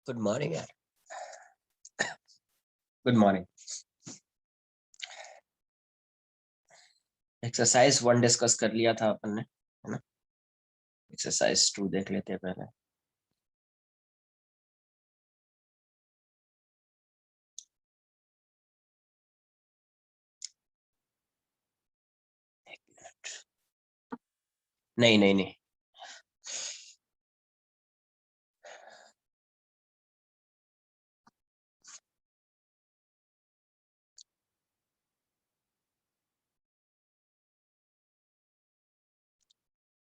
Good morning यार। Good morning. Exercise 1 discuss कर लिया था अपन ने, है ना। एक्सरसाइज 2 देख लेते हैं पहले। एक मिनट। नहीं नहीं नहीं,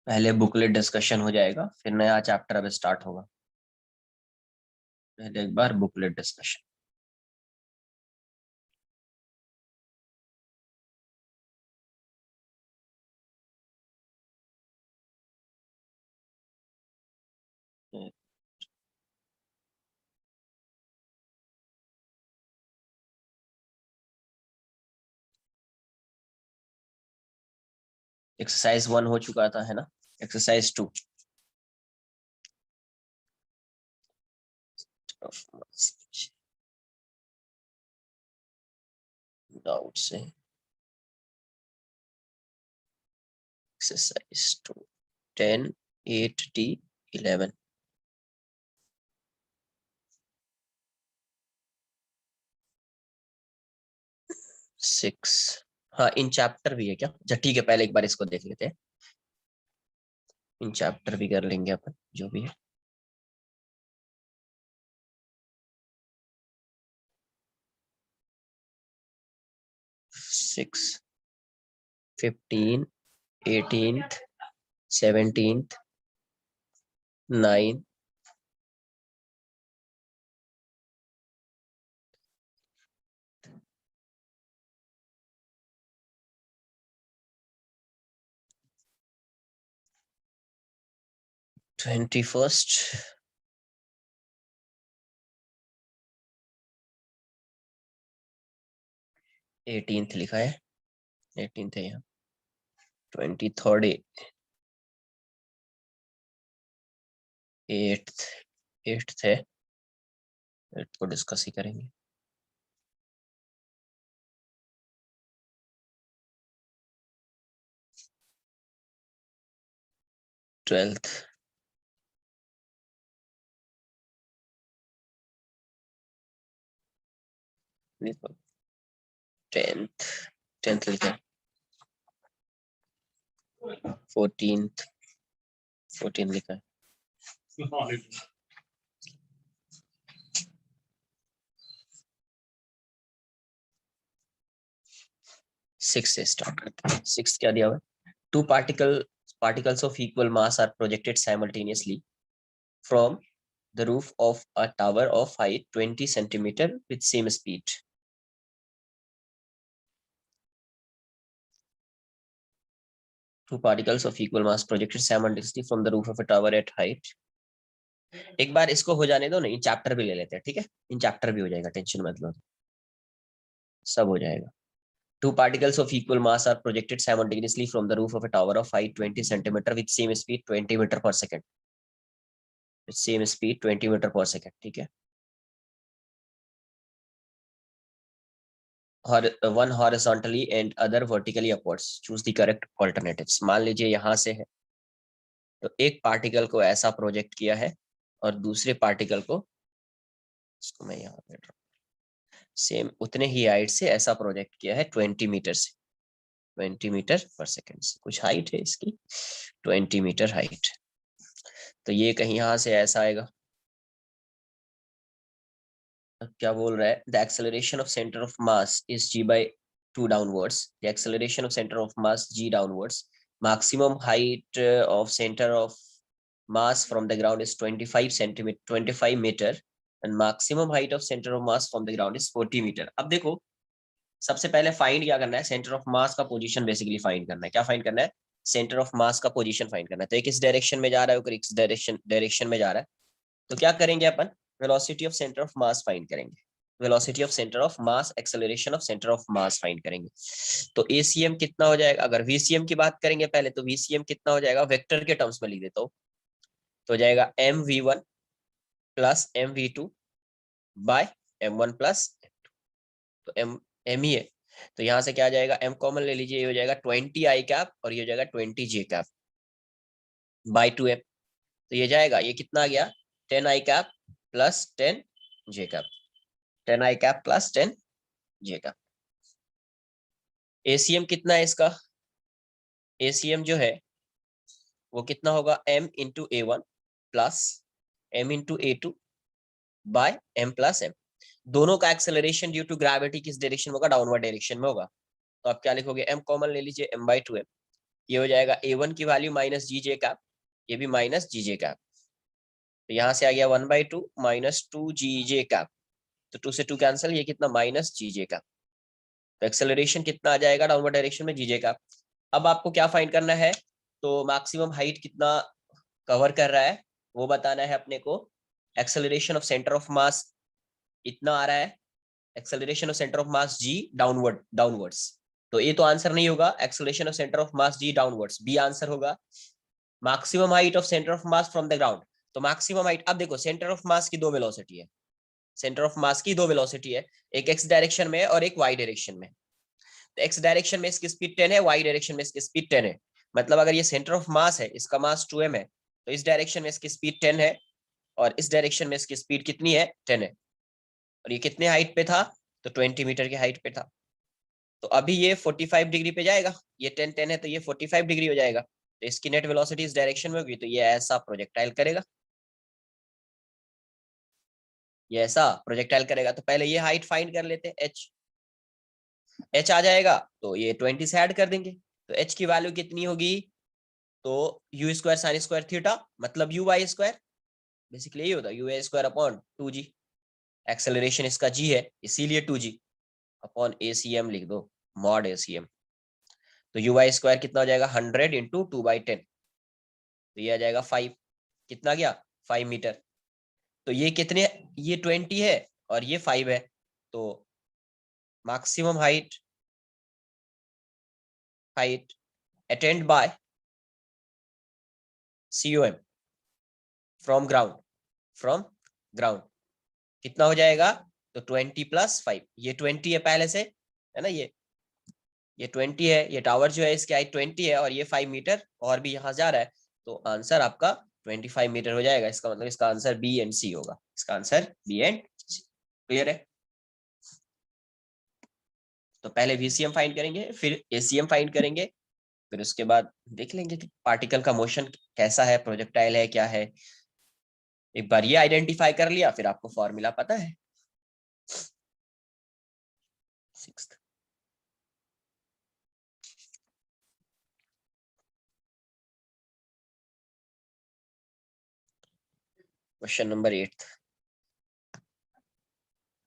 पहले बुकलेट डिस्कशन हो जाएगा, फिर नया चैप्टर अब स्टार्ट होगा। पहले एक बार बुकलेट डिस्कशन। एक्सरसाइज 1 हो चुका था, है ना। एक्सरसाइज 2 डाउट से एक्सरसाइज 2 10 8 डी 11 6। हाँ, इन चैप्टर भी है क्या? अच्छा ठीक है, पहले एक बार इसको देख लेते हैं। इन चैप्टर भी कर लेंगे अपन, जो भी है। 6 15 18th 17th 9 21st 18th लिखा है, 18th है यहाँ। 23rd 8th 8th है, 8th को डिस्कस ही करेंगे। ट्वेल्थ 10th 10th लिखा है। 14th 14 लिखा है। 6 से स्टार्ट करते हैं। 6 क्या दिया हुआ है? Two particles of equal mass are projected simultaneously from the roof of a tower of height 20 centimeter with same speed. Two particles of equal mass projected simultaneously from the roof of a tower at height. एक बार इसको हो जाने दो, नहीं chapter भी ले लेते हैं, ठीक है। इन चैप्टर भी हो जाएगा, टेंशन मत लो, सब हो जाएगा। Two particles of equal mass are projected simultaneously from the roof of a tower of height 20 centimeter with same speed 20 meter per second. With same speed 20 meter per second, ठीक है। One horizontally and other vertically upwards. Choose the correct alternatives. मान लीजिए यहाँ से है, तो एक particle को ऐसा प्रोजेक्ट किया है और दूसरे पार्टिकल को, इसको मैं यहाँ पे सेम उतने ही हाइट से ऐसा प्रोजेक्ट किया है 20 मीटर से, 20 मीटर पर सेकेंड से। कुछ हाइट है इसकी 20 मीटर हाइट, तो ये कहीं यहाँ से ऐसा आएगा। क्या बोल रहा है? The acceleration of centre of mass is g by 2 downwards. The acceleration of centre of mass g downwards. maximum height of center of mass from the ground is 25 centimeter 25 meter and maximum height of center of mass from the ground is 40 meter। अब देखो, सबसे पहले find क्या करना है? Centre of मास का position basically find करना है। क्या फाइंड करना है? सेंटर ऑफ मास का पोजीशन फाइंड करना है। तो एक इस डायरेक्शन में जा रहा है, एक इस डायरेक्शन में जा रहा है। तो क्या करेंगे अपन? Velocity of centre of mass find करेंगे। Velocity of centre of mass, acceleration of centre of mass find करेंगे। तो एसीएम कितना हो जाएगा? अगर वीसीएम की बात करेंगे पहले, तो वीसीएम कितना हो जाएगा? वेक्टर के टर्म्स में लिख देता हूँ, तो हो जाएगा mv1 plus mv2 bye m1 plus m2। तो m ही है, तो यहाँ से क्या आ जाएगा, m कॉमन ले लीजिए, ये हो जाएगा 20 आई कैप और ये हो जाएगा 20 जे कैप बाय 2m। तो ये जाएगा, ये कितना आ गया, 10 आई कैप प्लस 10 जे कैप, 10 आई कैप प्लस 10 जे कैप। एसीएम कितना है इसका, एसीएम जो है वो कितना होगा, m into a1 plus m into a2 by m plus m। दोनों का एक्सेलरेशन ड्यू टू ग्रेविटी किस डायरेक्शन में होगा, डाउनवर्ड डायरेक्शन में होगा। तो आप क्या लिखोगे, m कॉमन ले लीजिए, m बाई 2m। ये हो जाएगा a1 की वैल्यू माइनस जी जे कैप, ये भी माइनस जी जे कैप, तो यहाँ से आ गया 1/2 माइनस 2 जी जे कैप, तो 2 से 2 कैंसिल, ये कितना माइनस जी जे कैप। तो एक्सेलरेशन कितना आ जाएगा डाउनवर्ड डायरेक्शन में, जी जे कैप। अब आपको क्या फाइंड करना है, तो मैक्सिमम हाइट कितना कवर कर रहा है वो बताना है अपने को। Acceleration of centre of mass इतना आ रहा है, acceleration of centre of mass g downwards. तो ये तो आंसर नहीं होगा, acceleration of centre of mass g downwards, b answer होगा। Maximum height of centre of mass from the ground, तो मैक्सिमम हाइट, अब देखो सेंटर ऑफ मास की दो वेलोसिटी है, सेंटर ऑफ मास की दो वेलोसिटी है, एक एक्स डायरेक्शन में और एक वाई डायरेक्शन में। तो एक्स डायरेक्शन में इसकी स्पीड 10 है, वाई डायरेक्शन में इसकी स्पीड 10 है। मतलब अगर ये सेंटर ऑफ मास है, इसका मास 2m है, तो इस डायरेक्शन में इसकी स्पीड 10 है और इस डायरेक्शन में इसकी स्पीड कितनी है, 10 है। और ये कितने हाइट पे था, तो 20 मीटर की हाइट पे था। तो अभी ये 45 डिग्री पे जाएगा, ये 10 है तो ये 45 डिग्री हो जाएगा, तो इसकी नेट वेलोसिटी इस डायरेक्शन में होगी, तो ये ऐसा प्रोजेक्टाइल करेगा, ये ऐसा प्रोजेक्टाइल करेगा। तो पहले ये हाइट फाइंड कर लेते हैं, एच आ जाएगा, तो ये 20 से ऐड कर देंगे, तो एच की वैल्यू कितनी होगी, तो you square sine square theta, मतलब यू वाई स्क्वायर, बेसिकली यही होता है, U A square upon 2g। Acceleration इसका g है, इसीलिए 2g अपॉन ACM लिख दो, मॉड ACM। तो यू वाई स्क्वायर कितना हो जाएगा, 100 इंटू 2/10, तो ये आ जाएगा 5, कितना गया, 5 मीटर। तो ये कितने, ये 20 है और ये 5 है, तो maximum height attend bye COM from ground कितना हो जाएगा, तो 20 प्लस 5, ये 20 है पहले से, है ना, ये 20 है, ये टावर जो है इसकी हाइट 20 है और ये 5 मीटर और भी यहाँ जा रहा है, तो आंसर आपका 25 मीटर हो जाएगा। इसका मतलब इसका आंसर बी एंड सी होगा, इसका answer b and c. Clear है। तो पहले VCM फाइंड करेंगे, फिर ACM फाइंड करेंगे, फिर उसके बाद देख लेंगे कि पार्टिकल का मोशन कैसा है, प्रोजेक्टाइल है क्या है। एक बार ये आइडेंटिफाई कर लिया, फिर आपको फॉर्मूला पता है। सिक्स्थ क्वेश्चन नंबर 8,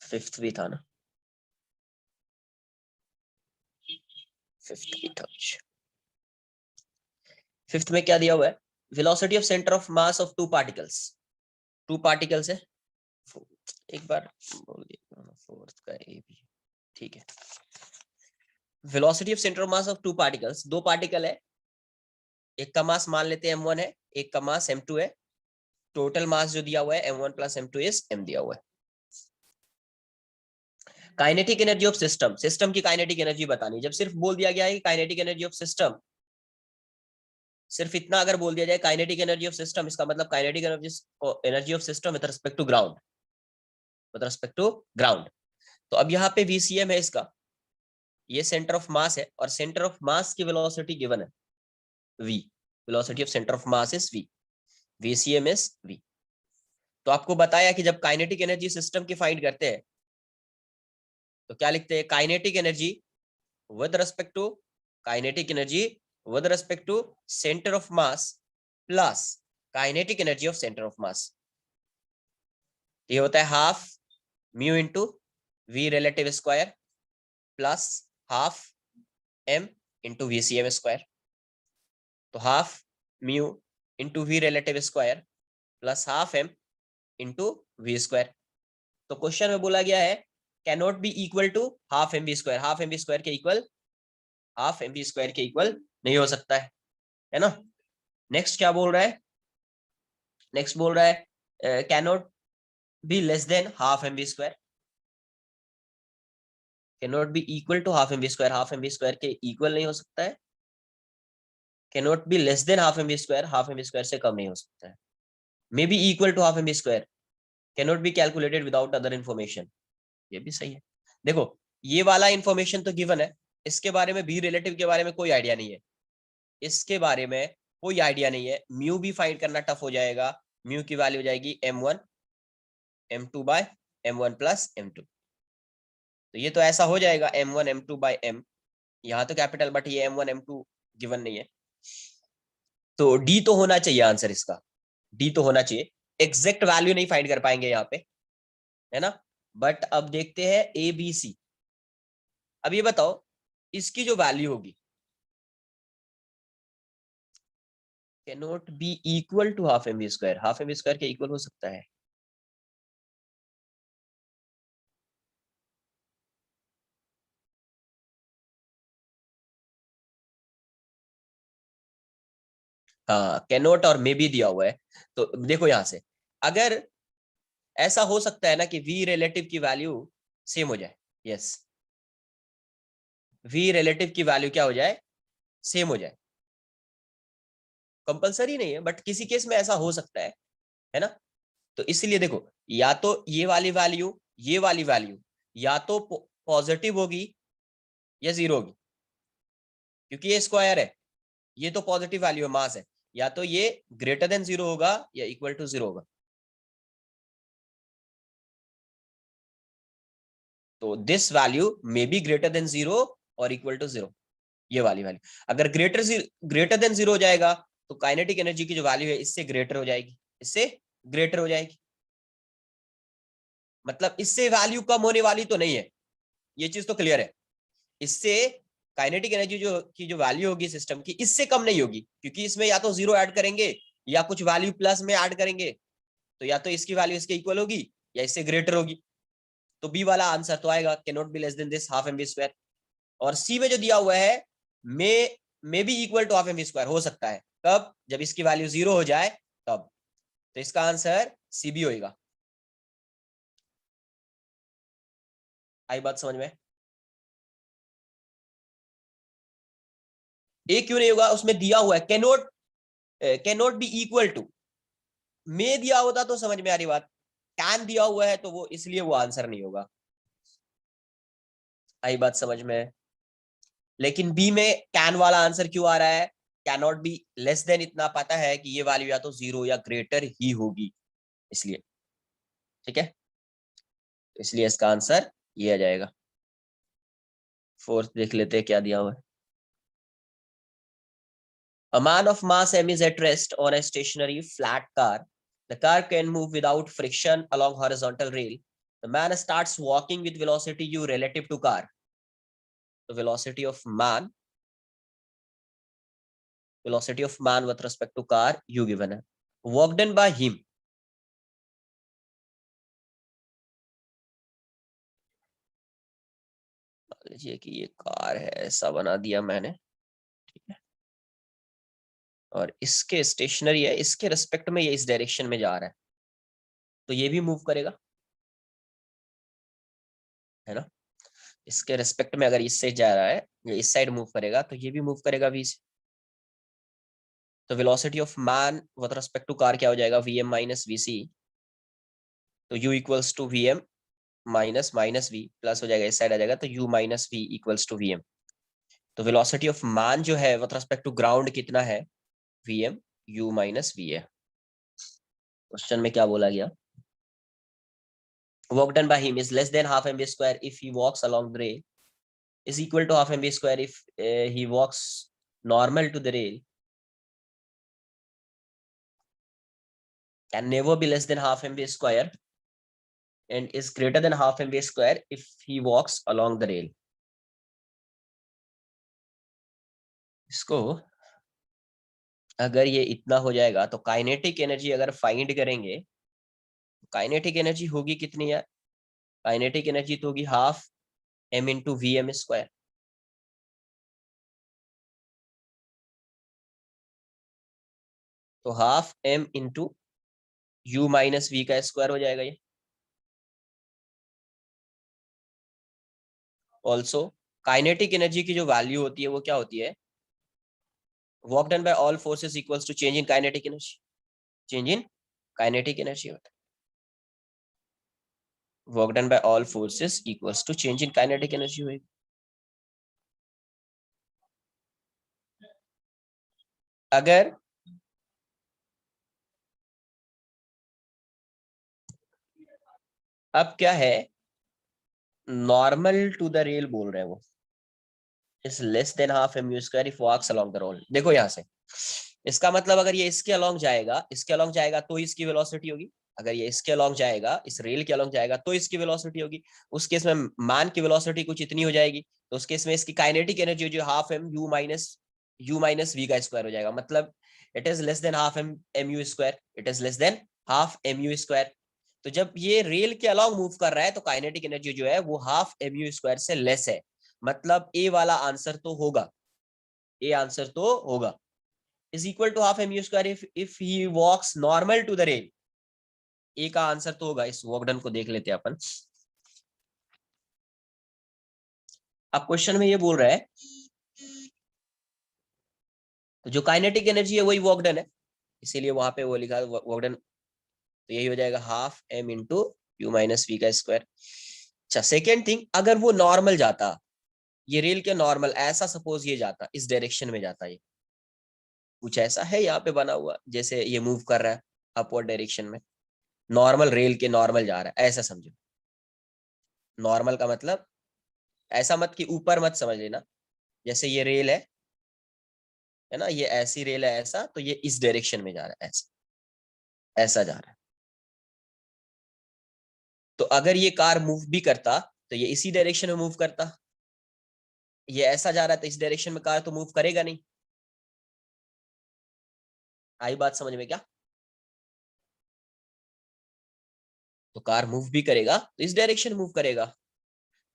फिफ्थ भी था ना, फिफ्थ भी था। फिफ्थ में क्या दिया हुआ है, velocity of centre of mass of two particles है। एक बार बोल दिया, फोर्थ का ए भी ठीक है। Velocity of centre of mass of two particles, दो पार्टिकल है, एक का मास मान लेते हैं m1 है, एक का मास m2 है। टोटल मास जो दिया हुआ है m1 plus m2 is m दिया हुआ है। Kinetic energy of system, system की काइनेटिक एनर्जी बतानी, जब सिर्फ बोल दिया गया है कि काइनेटिक एनर्जी ऑफ सिस्टम, सिर्फ इतना अगर बोल दिया जाए काइनेटिक एनर्जी ऑफ सिस्टम, इसका मतलब kinetic energy of system with respect to ground, with respect to ground. तो अब यहाँ पे VCM है इसका, ये सेंटर ऑफ मास है और सेंटर ऑफ मास की वेलोसिटी गिवन है v, velocity of centre of mass is v, VCM is v। तो आपको बताया कि जब काइनेटिक एनर्जी सिस्टम की फाइंड करते हैं तो क्या लिखते हैं, kinetic energy with respect to, kinetic energy with respect to centre of mass plus kinetic energy of centre of mass. ये होता है half mu into v relative square plus half m into VCM square. तो half mu into v relative square plus half m into v square. तो question में बोला गया है can not be equal to half mv square, half mv square के equal, half mv square के equal नहीं हो सकता है ना। नेक्स्ट क्या बोल रहा है, नेक्स्ट बोल रहा है can not be less than half m v square, can not be equal to half m v square, half m v square के इक्वल नहीं हो सकता है, can not be less than half m v square, half m v square से कम नहीं हो सकता है, may be equal to half m v square, can not be calculated without other information, ये भी सही है। देखो ये वाला इंफॉर्मेशन तो गिवन है, इसके बारे में बी रिलेटिव के बारे में कोई आइडिया नहीं है, इसके बारे में कोई आइडिया नहीं है, म्यू भी फाइंड करना टफ हो जाएगा, म्यू की वैल्यू हो जाएगी m1 m2 by m1 plus m2, तो ये तो ऐसा हो जाएगा m1 m2 बाय m, यहाँ तो कैपिटल बट ये m1 m2 गिवन नहीं है, तो डी तो होना चाहिए आंसर इसका, डी तो होना चाहिए, एग्जैक्ट वैल्यू नहीं फाइंड कर पाएंगे यहाँ पे, है ना, बट अब देखते हैं ए बी सी। अब ये बताओ इसकी जो वैल्यू होगी can not be equal to half m v square, half m v square के इक्वल हो सकता है, हाँ कैन नॉट और मे बी दिया हुआ है, तो देखो यहां से अगर ऐसा हो सकता है ना कि वी रिलेटिव की वैल्यू सेम हो जाए, यस वी रिलेटिव की वैल्यू क्या हो जाए, सेम हो जाए, कंपलसरी नहीं है बट किसी केस में ऐसा हो सकता है ना, तो इसलिए देखो या तो ये वाली वैल्यू, ये वाली वैल्यू या तो पॉजिटिव होगी या जीरो होगी, क्योंकि ये स्क्वायर है, ये तो पॉजिटिव वैल्यू है, मास है, या तो ये ग्रेटर देन जीरो होगा या इक्वल टू जीरो होगा, तो this value may be greater than zero और इक्वल टू जीरो, ये वाली वैल्यू अगर ग्रेटर देन जीरो हो जाएगा तो काइनेटिक एनर्जी की जो वैल्यू है इससे ग्रेटर हो जाएगी, इससे ग्रेटर हो जाएगी, मतलब इससे वैल्यू कम होने वाली तो नहीं है, ये चीज तो क्लियर है, इससे काइनेटिक एनर्जी जो वैल्यू होगी सिस्टम की इससे कम नहीं होगी, क्योंकि इसमें या तो जीरो ऐड करेंगे या कुछ वैल्यू प्लस में ऐड करेंगे, तो या तो इसकी वैल्यू इसके इक्वल होगी या इससे ग्रेटर होगी, तो बी वाला आंसर तो आएगा can not be less than this half m v square, और सी में जो दिया हुआ है may be equal to half m v square हो सकता है, कब, जब इसकी वैल्यू जीरो हो जाए तब, तो इसका आंसर सी बी होगा, आई बात समझ में, ए क्यों नहीं होगा, उसमें दिया हुआ है can not be equal to, में दिया होता तो समझ में आ रही बात, कैन दिया हुआ है तो वो इसलिए वो आंसर नहीं होगा, आई बात समझ में, लेकिन बी में कैन वाला आंसर क्यों आ रहा है, can not be less then इतना पता है कि ये वैल्यू या तो जीरो या ग्रेटर ही होगी, इसलिए, ठीक है, तो इसलिए इसका आंसर ये आ जाएगा। फोर्थ देख लेते हैं क्या दिया हुआ है, a man of mass m is at rest on a stationary flat car, the car can move without friction along horizontal rail, the man starts walking with velocity u relative to car, the velocity of man with respect to car u given है, walked in by him, मान लीजिए कि ये car है ऐसा बना दिया मैंने, ठीक है, और इसके स्टेशनरी है, इसके रिस्पेक्ट में ये इस डायरेक्शन में जा रहा है, तो ये भी मूव करेगा, है ना, इसके रिस्पेक्ट में अगर इससे जा रहा है या इस साइड मूव करेगा तो ये भी मूव करेगा v से, तो velocity of man with respect to car क्या हो जाएगा, vm माइनस vc, तो u equals to vm minus minus v plus हो जाएगा, इस साइड आ जाएगा तो u minus v equals to vm, तो वेलोसिटी ऑफ मैन जो है विद रिस्पेक्ट टू ग्राउंड कितना है, vm u माइनस v है, क्वेश्चन में क्या बोला गया, work done by him is less than half mv square if he walks along the rail, is equal to half mv square if he walks normal to the rail, can never be less than half mv square and is greater than half mv square if he walks along the rail, इसको अगर ये इतना हो जाएगा तो kinetic energy अगर find करेंगे, kinetic energy होगी कितनी है, काइनेटिक एनर्जी तो होगी half m into v m square, तो half m into u minus v का स्क्वायर हो जाएगा ये, ऑल्सो काइनेटिक एनर्जी की जो वैल्यू होती है वो क्या होती है, work done by all forces equals to change in kinetic energy, change in kinetic energy होता है, work done by all forces equals to change in kinetic energy होगी। अगर अब क्या है, नॉर्मल टू द रेल बोल रहे हैं वो, is less than half m u square if walks along the rail. देखो यहां से इसका मतलब अगर ये इसके अलोंग जाएगा, इसके अलोंग जाएगा तो इसकी वेलोसिटी होगी, अगर ये इसके अलोंग जाएगा, इस रेल के अलोंग जाएगा तो इसकी वेलोसिटी होगी। उस केस में मान की वेलोसिटी कुछ इतनी हो जाएगी, तो उस केस में इसकी काइनेटिक एनर्जी जो half m u minus v का स्क्वायर हो जाएगा, मतलब it is less than half m u square, it is less than half m u square. तो जब ये रेल के अलोंग मूव कर रहा है तो काइनेटिक एनर्जी जो है वो हाफ एम यू स्क्वायर से लेस है, मतलब ए वाला आंसर तो होगा, ए आंसर तो होगा, is equal to half mu square if he walks normal to the rail। ए का आंसर तो होगा। इस वर्क डन को देख लेते हैं अपन। अब क्वेश्चन में ये बोल रहा है तो जो काइनेटिक एनर्जी है वही वर्क डन है, इसीलिए वहां पे वो लिखा वर्क डन, तो यही हो जाएगा half m into u minus v का स्क्वायर। अच्छा सेकेंड थिंग, अगर वो नॉर्मल जाता, ये रेल के नॉर्मल ऐसा सपोज ये जाता, इस डायरेक्शन में जाता, ये कुछ ऐसा है यहाँ पे बना हुआ जैसे ये मूव कर रहा है अपवर्ड डायरेक्शन में, नॉर्मल रेल के नॉर्मल जा रहा है ऐसा समझो। नॉर्मल का मतलब ऐसा मत कि ऊपर मत समझ लेना, जैसे ये रेल है ना, ये ऐसी रेल है ऐसा, तो ये इस डायरेक्शन में जा रहा है ऐसा, ऐसा जा रहा है। तो अगर ये कार मूव भी करता तो ये इसी डायरेक्शन में मूव करता, ये ऐसा जा रहा है तो इस डायरेक्शन में कार तो मूव करेगा नहीं। आई बात समझ में क्या? तो कार मूव भी करेगा तो इस डायरेक्शन मूव करेगा।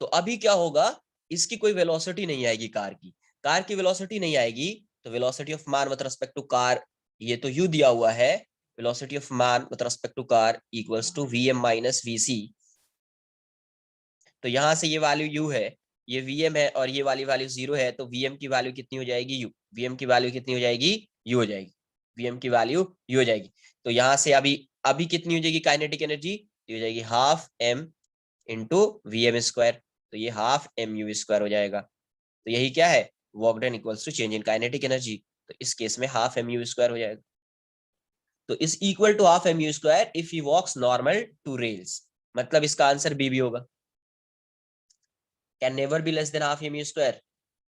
तो अभी क्या होगा, इसकी कोई वेलोसिटी नहीं आएगी, कार की वेलोसिटी नहीं आएगी, तो velocity of man with respect to car, ये तो यू दिया हुआ है, velocity of man with respect to car equals to v m minus v c. तो यहां से ये वैल्यू यू है, ये वीएम है और ये वाली वैल्यू 0 है, तो वीएम की वैल्यू कितनी हो जाएगी, यू, वीएम की वैल्यू कितनी हो जाएगी, यू हो जाएगी, वीएम की वैल्यू यू हो जाएगी। तो यहां से अभी अभी कितनी हो जाएगी काइनेटिक एनर्जी, हो जाएगी half m into v m square, तो ये हाफ एम यू स्क्वायर हो जाएगा। तो यही क्या है, work done equals to change in kinetic energy, तो इस केस में हाफ एम यू स्क्वायर हो जाएगा। तो इस equal to half m u square if he walks normal to rails, मतलब इसका आंसर बी भी होगा। Can never be less than half m u square,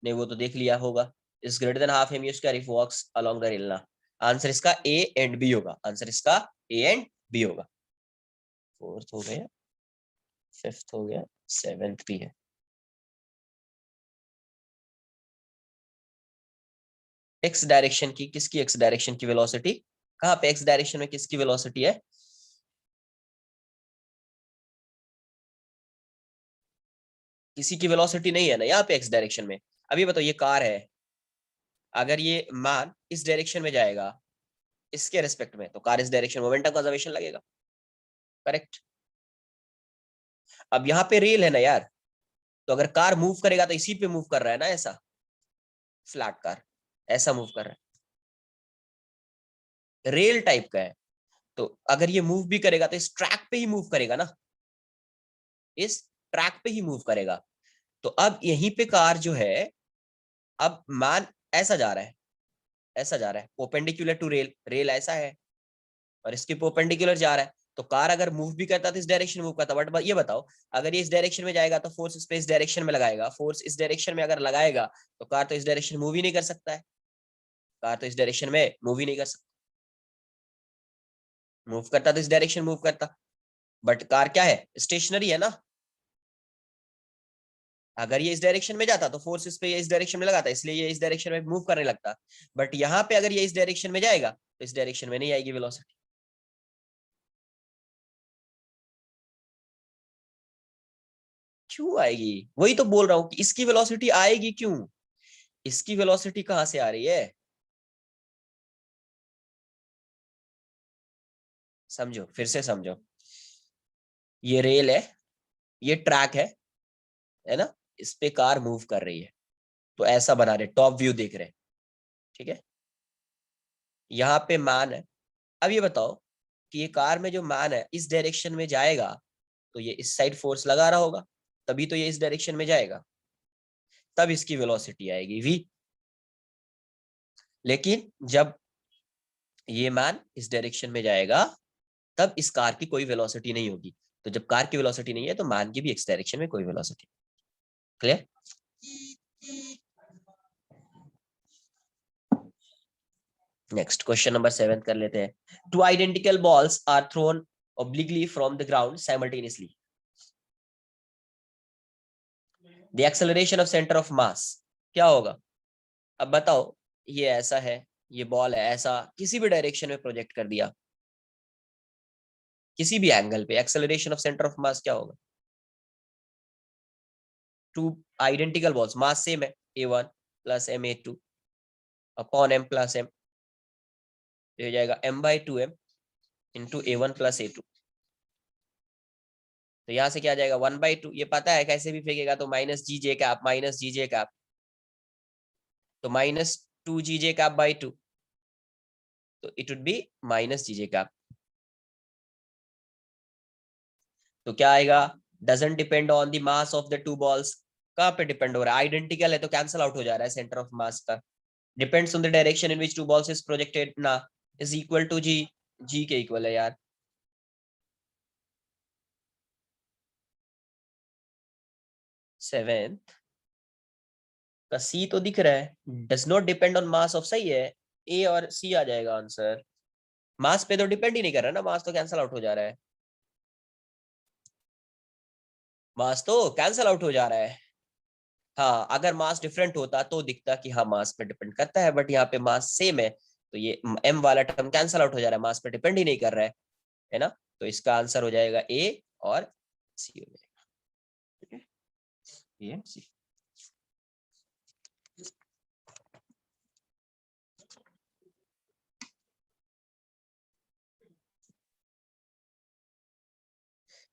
नहीं वो तो देख लिया होगा, is greater than half m u square if walks along the rail ना। आंसर इसका ए एंड बी होगा, आंसर इसका ए एंड बी होगा। फोर्थ हो गया, फिफ्थ हो गया, सेवेंथ भी है। एक्स डायरेक्शन की, किसकी एक्स डायरेक्शन की वेलोसिटी, कहाँ पे एक्स डायरेक्शन में किसकी वेलोसिटी है, किसी की वेलोसिटी नहीं है ना यहाँ पे एक्स डायरेक्शन में। अभी बताओ ये कार है, अगर ये मान इस डायरेक्शन में जाएगा इसके रेस्पेक्ट में, तो कार इस डायरेक्शन मोमेंटम कंजर्वेशन लगेगा, करेक्ट। अब यहाँ पे रेल है ना यार, तो अगर कार मूव करेगा तो इसी पे मूव कर रहा है ना, ऐसा फ्लैट कार ऐसा मूव कर रहा है, रेल टाइप का है। तो अगर ये मूव भी करेगा तो इस ट्रैक पे ही मूव करेगा ना, इस ट्रैक पे ही मूव करेगा। तो अब यहीं पे कार जो है, अब मान ऐसा जा रहा है, ऐसा जा रहा है परपेंडिकुलर टू रेल, रेल ऐसा है और इसके परपेंडिकुलर जा रहा है, तो कार अगर मूव भी करता तो इस डायरेक्शन मूव करता। बट ये बताओ, अगर ये इस डायरेक्शन में जाएगा तो फोर्स इस पे इस डायरेक्शन में लगाएगा, फोर्स इस डायरेक्शन में अगर लगाएगा तो कार तो इस डायरेक्शन मूव ही नहीं कर सकता है, कार तो इस डायरेक्शन में मूव ही नहीं कर सकता, मूव करता तो इस डायरेक्शन मूव करता, बट कार क्या है, स्टेशनरी है ना। अगर ये इस डायरेक्शन में जाता तो फोर्स इस पे ये इस डायरेक्शन में लगाता, इसलिए ये इस डायरेक्शन में मूव करने लगता। बट यहाँ पे अगर ये इस डायरेक्शन में जाएगा तो इस डायरेक्शन में नहीं आएगी वेलोसिटी। क्यों आएगी, वही तो बोल रहा हूँ कि इसकी वेलोसिटी आएगी क्यों, इसकी वेलोसिटी कहाँ से आ रही है, समझो फिर से समझो। ये रेल है, ये ट्रैक है ना, इस पे कार मूव कर रही है, तो ऐसा बना रहे, टॉप व्यू देख रहे हैं, ठीक है। यहाँ पे मैन है। अब ये बताओ कि ये कार में जो मैन है इस डायरेक्शन में जाएगा, तो ये इस साइड फोर्स लगा रहा होगा, तभी तो ये इस डायरेक्शन में जाएगा, तब इसकी वेलोसिटी आएगी v। लेकिन जब ये मैन इस डायरेक्शन में जाएगा, तब इस कार की कोई वेलोसिटी नहीं होगी। तो जब कार की वेलोसिटी नहीं है, तो मैन की भी इस डायरेक्शन में कोई velocity. Clear? Next question number 7 कर लेते हैं। Two identical balls are thrown obliquely from the ground simultaneously. The acceleration of center of mass क्या होगा? अब बताओ, ये ऐसा है, ये बॉल है, ऐसा किसी भी डायरेक्शन में प्रोजेक्ट कर दिया, किसी भी एंगल पे, एक्सेलरेशन ऑफ सेंटर ऑफ मास क्या होगा? To identical balls, mass same है, a1 plus ma2 upon m plus m, हो जाएगा m/2m into a1 plus a2। तो यहाँ से क्या आ जाएगा 1/2, ये पता है कैसे भी फेंकेगा, तो माइनस जी जे कैप, माइनस जी जे कैप, तो माइनस 2 GJ कैप बाई 2, तो it would be minus GJ cap. तो क्या आएगा? Doesn't depend on the mass of the two balls. कहाँ पे डिपेंड हो रहा है? आइडेंटिकल है तो कैंसिल आउट हो जा रहा है सेंटर ऑफ मास का। Depends on the direction in which two balls is projected ना, इज इक्वल टू जी, जी के इक्वल है यार। सेवेंथ का सी तो दिख रहा है, does not depend on mass of, सही है, ए और सी आ जाएगा आंसर। मास पे तो डिपेंड ही नहीं कर रहा ना, मास तो कैंसिल आउट हो जा रहा है, मास तो कैंसिल आउट हो जा रहा है। हाँ, अगर मास डिफरेंट होता तो दिखता कि हाँ मास पे डिपेंड करता है, बट यहाँ पे मास सेम है, तो ये m वाला टर्म कैंसिल आउट हो जा रहा है, मास पे डिपेंड ही नहीं कर रहा है ना। तो इसका आंसर हो जाएगा ए और सी हो जाएगा, ठीक है, a and c.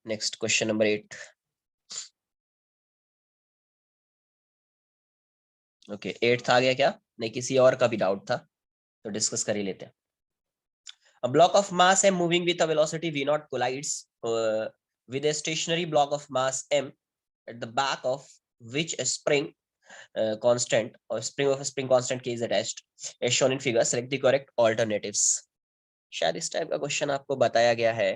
Next question number 8। Okay, 8th आ गया क्या? नहीं, किसी और का भी डाउट था तो डिस्कस कर ही लेते हैं। A block of mass m moving with a velocity v naught collides with a stationary block of mass m at the back of which a spring constant or spring of a spring constant k is attached as shown in figure. Select the correct alternatives. शायद इस type का question आपको बताया गया है।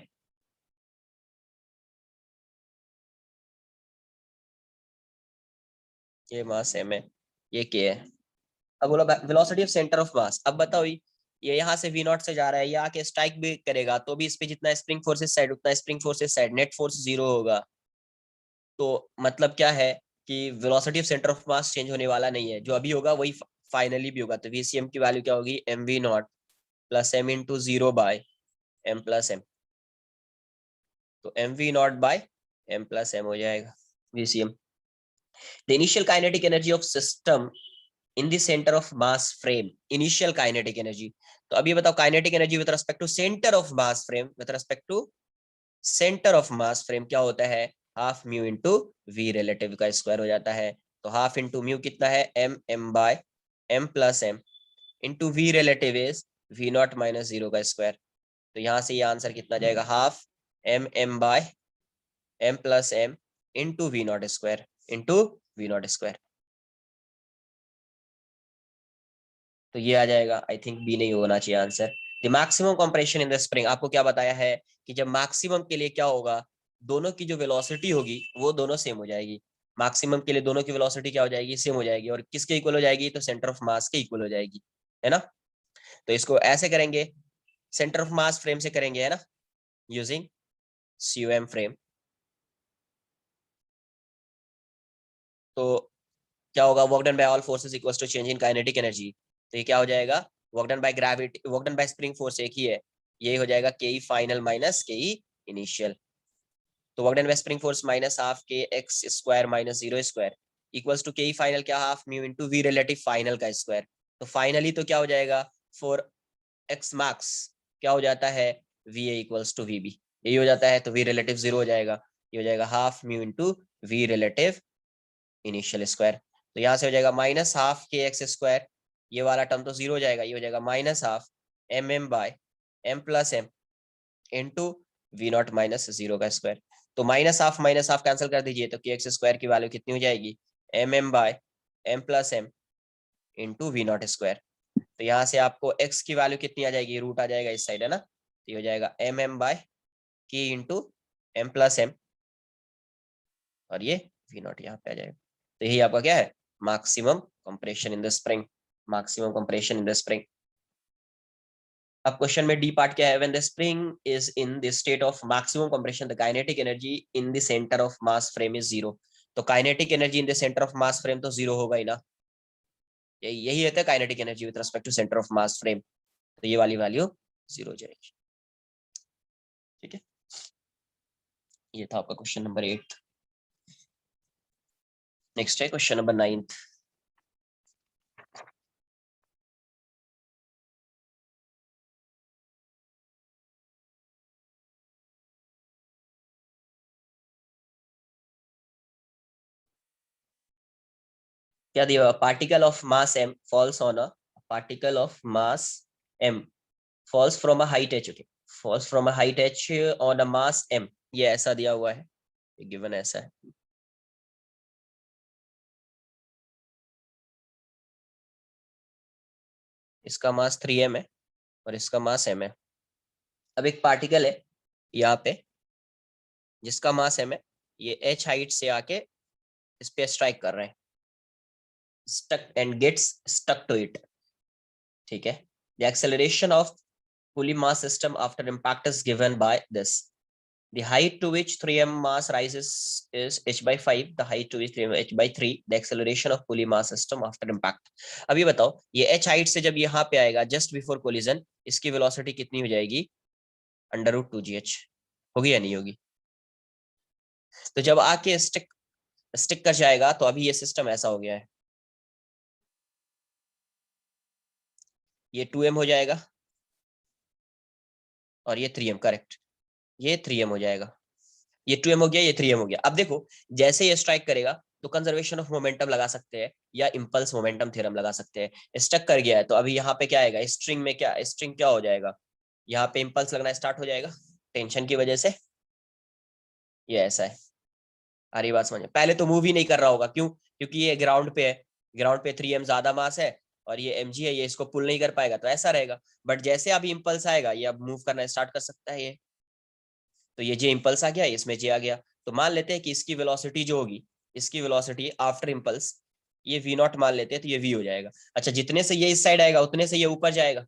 ये मास m है, ये k है। अब बोला वेलोसिटी ऑफ सेंटर ऑफ मास। अब बताओ, ये यहाँ से v नॉट से जा रहा है, ये आके स्ट्राइक भी करेगा तो भी इस पे जितना स्प्रिंग फोर्स इस साइड उतना स्प्रिंग फोर्स इस साइड, नेट फोर्स 0 होगा। तो मतलब क्या है कि velocity of centre of mass change होने वाला नहीं है, जो अभी होगा वही फाइनली भी होगा। तो VCM की वैल्यू क्या होगी? mv nought plus m into 0 by m plus m, तो mv nought by m plus m हो जाएगा VCM। The initial kinetic energy of system in the centre of mass frame, initial kinetic energy. तो अभी बताओ kinetic energy with respect to centre of mass frame, with respect to centre of mass frame क्या होता है? Half mu into v relative का square हो जाता है। तो हाफ इंटू म्यू कितना है? m by m plus m into v relative is v nought minus 0 का स्क्वायर। तो यहाँ से ये आंसर कितना जाएगा? Half m by m plus m into v nought square into v nought square. तो ये आ जाएगा, आई थिंक बी नहीं होना चाहिए answer. The maximum compression in the spring, आपको क्या बताया है कि जब मैक्सिमम के लिए क्या होगा, दोनों की जो वेलोसिटी होगी वो दोनों सेम हो जाएगी। मैक्सिमम के लिए दोनों की वेलोसिटी क्या हो जाएगी? सेम हो जाएगी। और किसके इक्वल हो जाएगी? तो सेंटर ऑफ मास के इक्वल हो जाएगी, है ना। तो इसको ऐसे करेंगे, सेंटर ऑफ मास फ्रेम से करेंगे, है ना, यूजिंग COM फ्रेम। तो क्या होगा? Work done by all forces equals to change in kinetic energy. तो ये क्या हो जाएगा? Work done by gravity, work done by spring force एक ही है, ये हो जाएगा K final minus K initial. तो work done by spring force minus half के x square minus 0 square equals to K final क्या? Half mu into v relative final का स्क्वायर। तो फाइनली तो क्या हो जाएगा? फॉर एक्स मैक्स क्या हो जाता है? V A equals to v b, यही हो जाता है। तो वी रिलेटिव 0 हो जाएगा, ये हो जाएगा half mu into v relative initial square. तो यहाँ से हो जाएगा माइनस हाफ के एक्स स्क्वायर, ये वाला टर्म तो जीरो हो जाएगा, ये हो जाएगा minus half m m by m plus m into v nought minus zero का स्क्वायर। तो माइनस हाफ कैंसिल कर दीजिए, तो के एक्स स्क्वायर की वैल्यू कितनी हो जाएगी, m m by m plus m into v nought square. तो यहाँ से आपको x की वैल्यू कितनी आ जाएगी, रूट आ जाएगा इस साइड है ना, तो ये हो जाएगा एम एम बाय के इंटू एम प्लस एम और ये वी नॉट यहाँ पे आ जाएगा। तो यही आपका क्या है, maximum compression in the spring, maximum compression in the spring. अब क्वेश्चन में डी पार्ट क्या है, when the spring is in the state of maximum compression the kinetic energy in the centre of mass frame is zero. तो kinetic energy in the centre of mass frame तो zero होगा ही ना, यही रहता है kinetic energy with respect to centre of mass frame, तो ये वाली वैल्यू जीरो हो जाएगी। ठीक है, ये था आपका क्वेश्चन नंबर 8। नेक्स्ट है क्वेश्चन नंबर 9। क्या दिया, particle of mass m falls on a particle of mass m falls from a height h, okay, falls from a height h on a mass m, ये ऐसा दिया हुआ है, ये given ऐसा है। इसका मास 3m है और इसका मास m है। अब एक पार्टिकल है यहाँ पे जिसका मास m है, ये h हाइट से आके इस पे स्ट्राइक कर रहे हैं, stuck and gets stuck to it. ठीक है, the acceleration of fully mass system after impact is given by this. The height to which 3m mass rises is h by 5, the height to which 3m h by 3, the acceleration of fully mass system after impact. अब ये बताओ, ये h height से जब यहाँ पे आएगा just before collision, इसकी वेलोसिटी कितनी हो जाएगी, अंडर रूट 2gh, होगी या नहीं होगी। तो जब आके स्टिक स्टिक कर जाएगा तो अभी ये सिस्टम ऐसा हो गया है, ये 2m हो जाएगा और ये 3m, करेक्ट, ये 3m हो जाएगा, ये 2m हो गया, ये 3m हो गया। अब देखो जैसे ये स्ट्राइक करेगा तो कंजर्वेशन ऑफ मोमेंटम लगा सकते हैं या इंपल्स मोमेंटम थ्योरम लगा सकते हैं। स्टक कर गया है तो अभी यहाँ पे क्या आएगा, स्ट्रिंग में क्या, स्ट्रिंग क्या हो जाएगा, यहाँ पे इंपल्स लगना स्टार्ट हो जाएगा टेंशन की वजह से, ये ऐसा है। आ रही बात समझ, पहले तो मूव ही नहीं कर रहा होगा, क्यों, क्योंकि ये ग्राउंड पे है, ग्राउंड पे 3m ज्यादा मास है और ये mg है, ये इसको पुल नहीं कर पाएगा तो ऐसा रहेगा। बट जैसे अभी इंपल्स आएगा ये अब मूव करना स्टार्ट कर सकता है ये, तो ये जे इंपल्स आ गया, इसमें जे आ गया, तो मान लेते हैं कि इसकी वेलोसिटी जो होगी, इसकी वेलोसिटी आफ्टर इंपल्स, ये वी नॉट मान लेते हैं, तो ये वी हो जाएगा। अच्छा, जितने से ये इस साइड आएगा उतने से ये ऊपर जाएगा,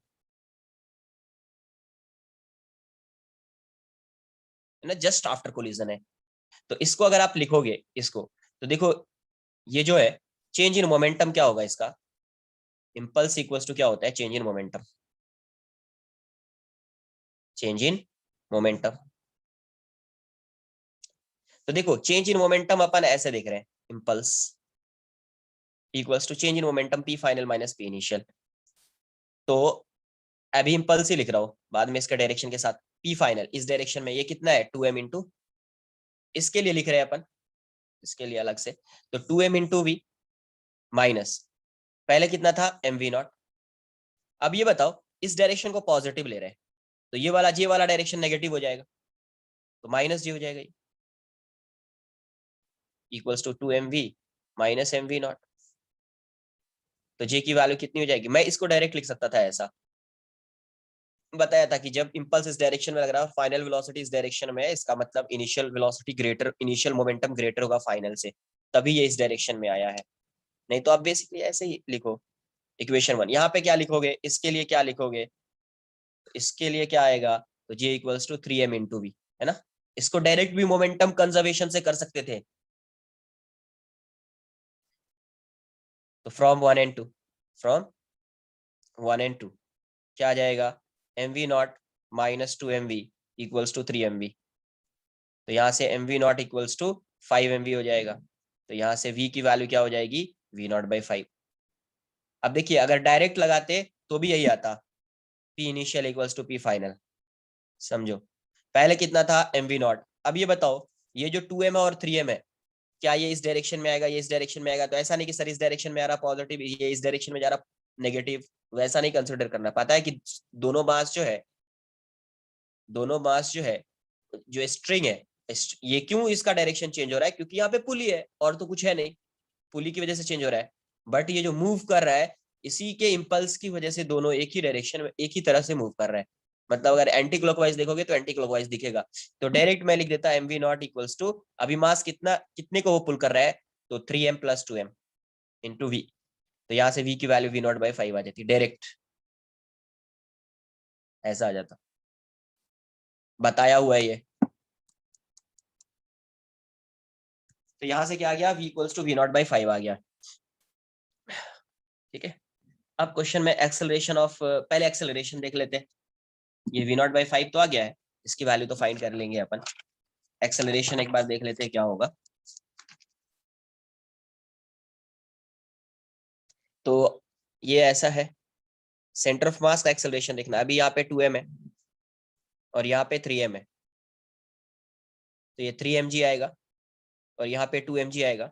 है ना, जस्ट आफ्टर कोलिजन है। तो इसको अगर आप लिखोगे इसको, तो देखो ये जो है चेंज इन मोमेंटम क्या होगा इसका, इंपल्स इक्वल्स टू क्या होता है, change in momentum, change in momentum. तो देखो चेंज इन मोमेंटम अपन ऐसे देख रहे हैं, impulse equals to change in momentum p final minus p initial. तो अभी इंपल्स ही लिख रहा हूँ, बाद में इसका डायरेक्शन के साथ, पी फाइनल इस डायरेक्शन में ये कितना है 2m इंटू, इसके लिए लिख रहे हैं अपन, इसके लिए अलग से, तो 2m इंटू वी माइनस, पहले कितना था एम वी नॉट। अब ये बताओ इस डायरेक्शन को पॉजिटिव ले रहे हैं तो ये वाला जे वाला डायरेक्शन नेगेटिव हो जाएगा, तो माइनस जी हो जाएगा, equals to 2mv minus m v nought. तो जे की वैल्यू कितनी हो जाएगी, मैं इसको डायरेक्ट लिख सकता था ऐसा, बताया था कि जब इंपल्स इस डायरेक्शन में लग रहा है, फाइनल वेलोसिटी इस डायरेक्शन में है, इसका मतलब initial velocity greater, initial momentum greater होगा फाइनल से, तभी ये इस डायरेक्शन में आया है। नहीं तो आप बेसिकली ऐसे ही लिखो इक्वेशन 1, यहाँ पे क्या लिखोगे, इसके लिए क्या लिखोगे, इसके लिए क्या आएगा, तो J equals to 3m into v, है ना। इसको डायरेक्ट भी मोमेंटम कंजर्वेशन से कर सकते थे, तो फ्रॉम 1 एंड 2, फ्रॉम 1 एंड 2 क्या आ जाएगा, m v nought minus 2mv equals to 3mv, तो यहाँ से m v nought equals to 5mv हो जाएगा, तो यहाँ से v की वैल्यू क्या हो जाएगी, वी नॉट बाई 5। अब देखिए अगर डायरेक्ट लगाते तो भी यही आता, p initial equals to p final, समझो पहले कितना था एम वी नॉट। अब ये बताओ ये जो 2m है और 3m है, क्या ये इस डायरेक्शन में आएगा, ये इस डायरेक्शन में आएगा, तो ऐसा नहीं कि सर इस डायरेक्शन में आ रहा पॉजिटिव, ये इस डायरेक्शन में जा रहा नेगेटिव, वैसा नहीं कंसिडर करना। पता है कि दोनों मास जो है, दोनों मास जो है, जो स्ट्रिंग है, ये क्यों इसका डायरेक्शन चेंज हो रहा है, क्योंकि यहाँ पे पुली है और तो कुछ है नहीं, पुली की वजह से चेंज हो रहा है। बट ये जो मूव कर रहा है, इसी के इंपल्स की वजह से दोनों एक ही डायरेक्शन में, एक ही तरह से मूव कर रहा है। मतलब अगर एंटी क्लॉकवाइज देखोगे तो एंटी क्लॉकवाइज दिखेगा। तो डायरेक्ट मैं लिख देता m v nought equals to, अभी मास कितना, कितने को वो पुल कर रहा है, तो 3m + 2m इंटू वी। तो यहाँ से v की वैल्यू v0/5 आ जाती, डायरेक्ट ऐसा आ जाता, बताया हुआ है ये। तो यहाँ से क्या आ गया, v इक्वल्स टू v0/5 आ गया। ठीक है, अब क्वेश्चन में एक्सेलरेशन ऑफ, पहले एक्सेलरेशन देख लेते हैं। ये v0/5 तो आ गया है, इसकी वैल्यू तो फाइंड कर लेंगे अपन। एक्सेलरेशन एक बार देख लेते हैं क्या होगा। तो ये ऐसा है, सेंटर ऑफ मास का एक्सेलरेशन देखना। अभी यहाँ पे 2m है और यहाँ पे 3m है, तो ये 3mg आएगा और यहाँ पे 2mg आएगा।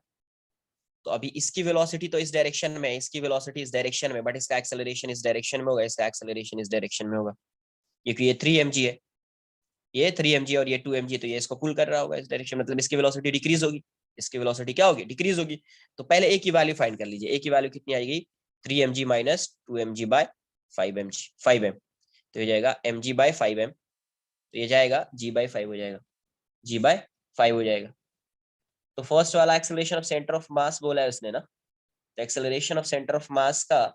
तो अभी इसकी वेलोसिटी तो इस डायरेक्शन में, इसकी वेलोसिटी इस डायरेक्शन में, बट इसका एक्सेलरेशन इस डायरेक्शन में होगा, इसका एक्सेलरेशन इस डायरेक्शन में होगा, क्योंकि ये 3mg है, ये 3mg और ये 2mg, तो ये इसको पुल कर रहा होगा इस डायरेक्शन, मतलब इसकी वेलोसिटी डिक्रीज होगी, इसकी वेलोसिटी क्या होगी, डिक्रीज होगी। तो पहले ए की वैल्यू फाइंड कर लीजिए। ए की वैल्यू कितनी आएगी, 3mg माइनस 2mg/5m, तो ये जाएगा mg/5m, तो ये जाएगा g/5 हो जाएगा, g/5 हो जाएगा। तो फर्स्ट वाला एक्सेलरेशन ऑफ सेंटर ऑफ मास बोला है उसने ना, तो एक्सेलरेशन ऑफ सेंटर ऑफ मास का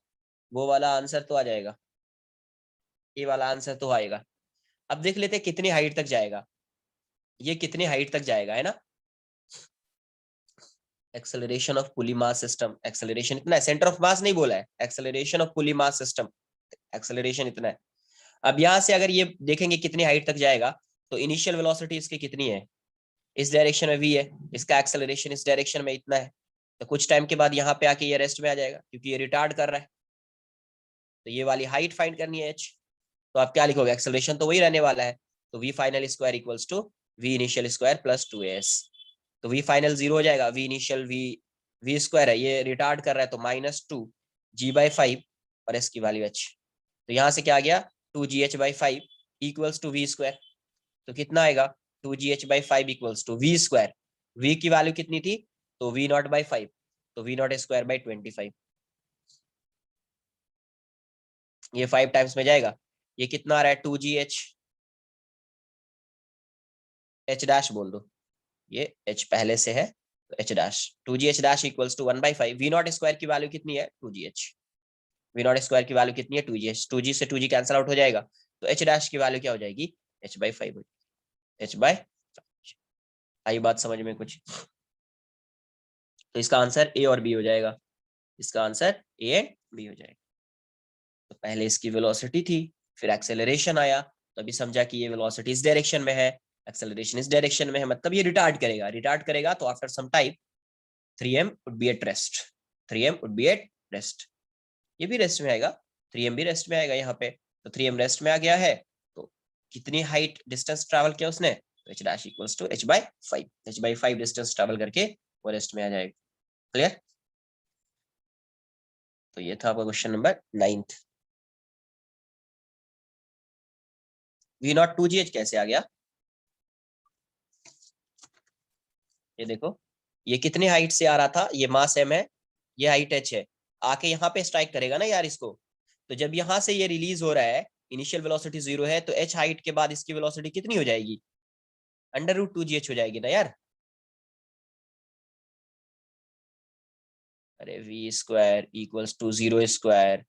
वो वाला आंसर तो आ जाएगा, ये वाला आंसर तो आएगा। अब देख लेते हैं कितनी हाइट तक जाएगा, ये कितनी हाइट तक जाएगा, है ना। Acceleration of pulley mass system, acceleration इतना है, सेंटर ऑफ मास नहीं बोला है, acceleration of pulley mass system, acceleration इतना है। अब यहां से अगर ये देखेंगे कितनी हाइट तक जाएगा, तो इनिशियल वेलोसिटी इसकी कितनी है, इस डायरेक्शन में v है, इसका एक्सेलरेशन इस डायरेक्शन में इतना है, तो कुछ टाइम के बाद यहाँ पे आके ये रेस्ट में आ जाएगा, क्योंकि ये रिटार्ड कर रहा है। तो ये वाली हाइट फाइंड करनी है h, तो आप क्या लिखोगे, एक्सेलरेशन तो वही रहने वाला है, तो v final square equals to v initial square plus 2as। तो v फाइनल 0 हो जाएगा, v इनिशियल v स्क्वायर है, ये रिटार्ड कर रहा है, तो -2 g/5 और s की वैल्यू h। तो यहाँ से क्या आ गया, 2gh/5 equals to v square. तो कितना आएगा, 2gh/5 equals to v square, v की वैल्यू कितनी थी, तो v0/5, तो v0²/25, ये 5 टाइम्स में जाएगा, ये कितना आ रहा है, 2gh, h डैश बोल दो, ये h पहले से है, तो h dash, 2gh dash equals to 1/5, v0² की वैल्यू कितनी है, 2gh, v0² की वैल्यू कितनी है, 2g, 2g से 2g कैंसिल आउट हो जाएगा, तो h डैश की वैल्यू क्या हो जाएगी, h/5 हो जाएगी, h/5। आई बात समझ में कुछ, तो इसका आंसर ए और बी हो जाएगा, इसका आंसर ए एंड बी हो जाएगा। तो पहले इसकी वेलोसिटी थी, फिर एक्सेलरेशन आया, तो अभी समझा कि ये वेलोसिटी इस डायरेक्शन में है, एक्सेलरेशन इस डायरेक्शन में है, मतलब ये रिटार्ड करेगा, रिटार्ड करेगा, तो after some time 3m would be at rest, 3m would be at rest, ये भी रेस्ट में आएगा, 3m भी रेस्ट में आएगा यहाँ पे, तो 3m रेस्ट में आ गया है, तो कितनी हाइट डिस्टेंस ट्रैवल किया उसने, तो h dash equals to h/5, h/5 distance travel करके वो रेस्ट में आ जाएगा। क्लियर, तो ये था आपका क्वेश्चन नंबर 9th। v0 कैसे आ गया, ये देखो, ये कितने हाइट से आ रहा था, ये मास m है, ये हाइट h है, आके यहाँ पे स्ट्राइक करेगा ना यार इसको, तो जब यहाँ से ये रिलीज हो रहा है, इनिशियल वेलोसिटी 0 है, तो h हाइट के बाद इसकी वेलोसिटी कितनी हो जाएगी, √2gh हो जाएगी ना यार। अरे v² equals to 0²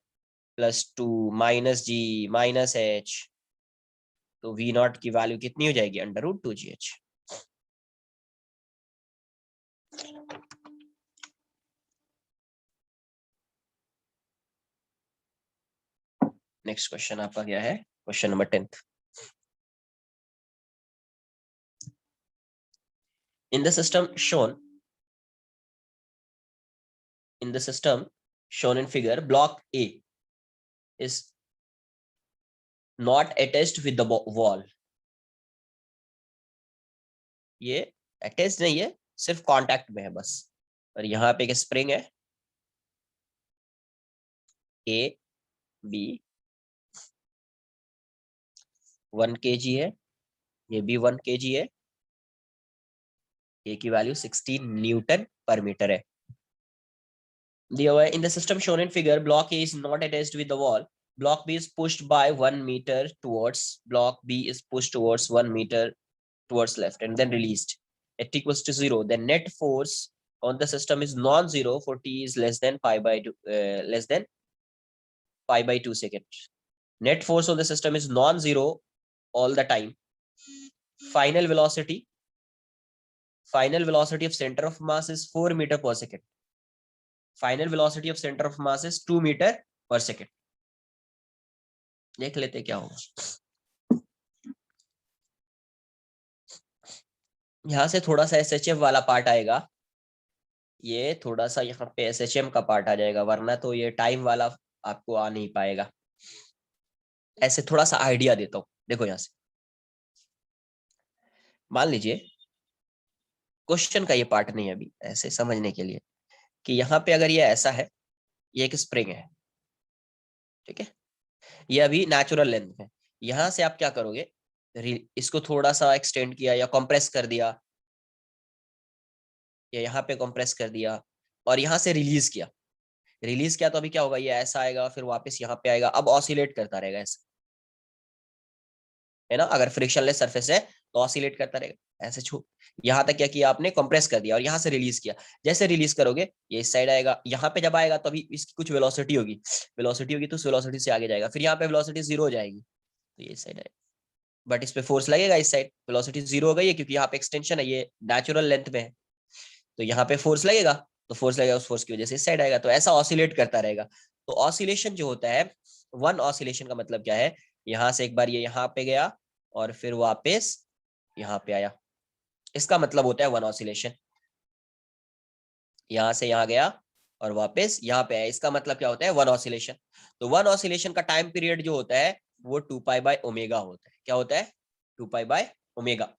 plus 2 -g -h, तो v0 की वैल्यू कितनी हो जाएगी, √2gh। नेक्स्ट क्वेश्चन आपका क्या है, question number 10th। In the system shown in figure, block A is not attached with the wall, ये अटैच नहीं है, सिर्फ कांटेक्ट में है बस। और यहाँ पे एक स्प्रिंग है ए बी, 1 kg है, ये भी 1 kg है, ए की वैल्यू 16 न्यूटन पर मीटर है। In the system shown in figure, block A is not attached with the wall. Block B is pushed by 1 meter towards. Block B is pushed towards 1 meter towards left and then released. At t equals to 0. The net force on the system is non-zero for t is less than pi by 2 seconds. Net force on the system is non-zero all the time. Final velocity of center of mass is 4 meter per second. Final velocity of center of mass is 2 meter per second. देख लेते क्या होगा। यहां से थोड़ा सा SHF वाला part आएगा, ये थोड़ा सा यहाँ पे SHM का पार्ट आ जाएगा, वरना तो ये टाइम वाला आपको आ नहीं पाएगा। ऐसे थोड़ा सा आइडिया देता हूँ, देखो यहां से मान लीजिए क्वेश्चन का ये पार्ट नहीं है अभी, ऐसे समझने के लिए कि यहाँ पे अगर ये ऐसा है, ये एक स्प्रिंग है, ठीक है, ये अभी नेचुरल लेंथ है। यहां से आप क्या करोगे, इसको थोड़ा सा एक्सटेंड किया या कंप्रेस कर दिया, या यहाँ पे कंप्रेस कर दिया और यहाँ से रिलीज किया तो अभी क्या होगा, ये ऐसा आएगा फिर वापस यहाँ पे आएगा, अब ऑसिलेट करता रहेगा ऐसा, है ना। अगर फ्रिक्शनलेस सरफेस है तो ऑसिलेट करता रहेगा ऐसे छू। यहाँ तक क्या किया आपने, कंप्रेस कर दिया और यहाँ से रिलीज किया। जैसे रिलीज करोगे ये इस साइड आएगा, यहाँ पे जब आएगा तो अभी इसकी कुछ वेलोसिटी होगी तो उस वेलोसिटी से आगे जाएगा, फिर यहाँ पे वेलोसिटी 0 हो जाएगी तो ये इस साइड आएगा, बट इस पे फोर्स लगेगा इस साइड, वेलोसिटी 0 हो गई है क्योंकि यहाँ पे एक्सटेंशन है, ये नेचुरल लेंथ में है, तो यहाँ पे फोर्स लगेगा, तो फोर्स लगेगा, उस फोर्स की वजह से इस साइड आएगा, तो ऐसा ऑसिलेट करता रहेगा। तो ऑसिलेशन जो होता है, वन ऑसिलेशन का मतलब क्या है, यहाँ से एक बार ये यहाँ पे गया और फिर वापस यहाँ पे आया, इसका मतलब होता है वन ऑसिलेशन। यहाँ से यहाँ गया और वापस यहाँ पे आया, इसका मतलब क्या होता है, वन ऑसिलेशन। तो वन ऑसिलेशन का टाइम पीरियड जो होता है वो 2 पाई बाय ओमेगा होता है। क्या होता है, 2 पाई बाय ओमेगा।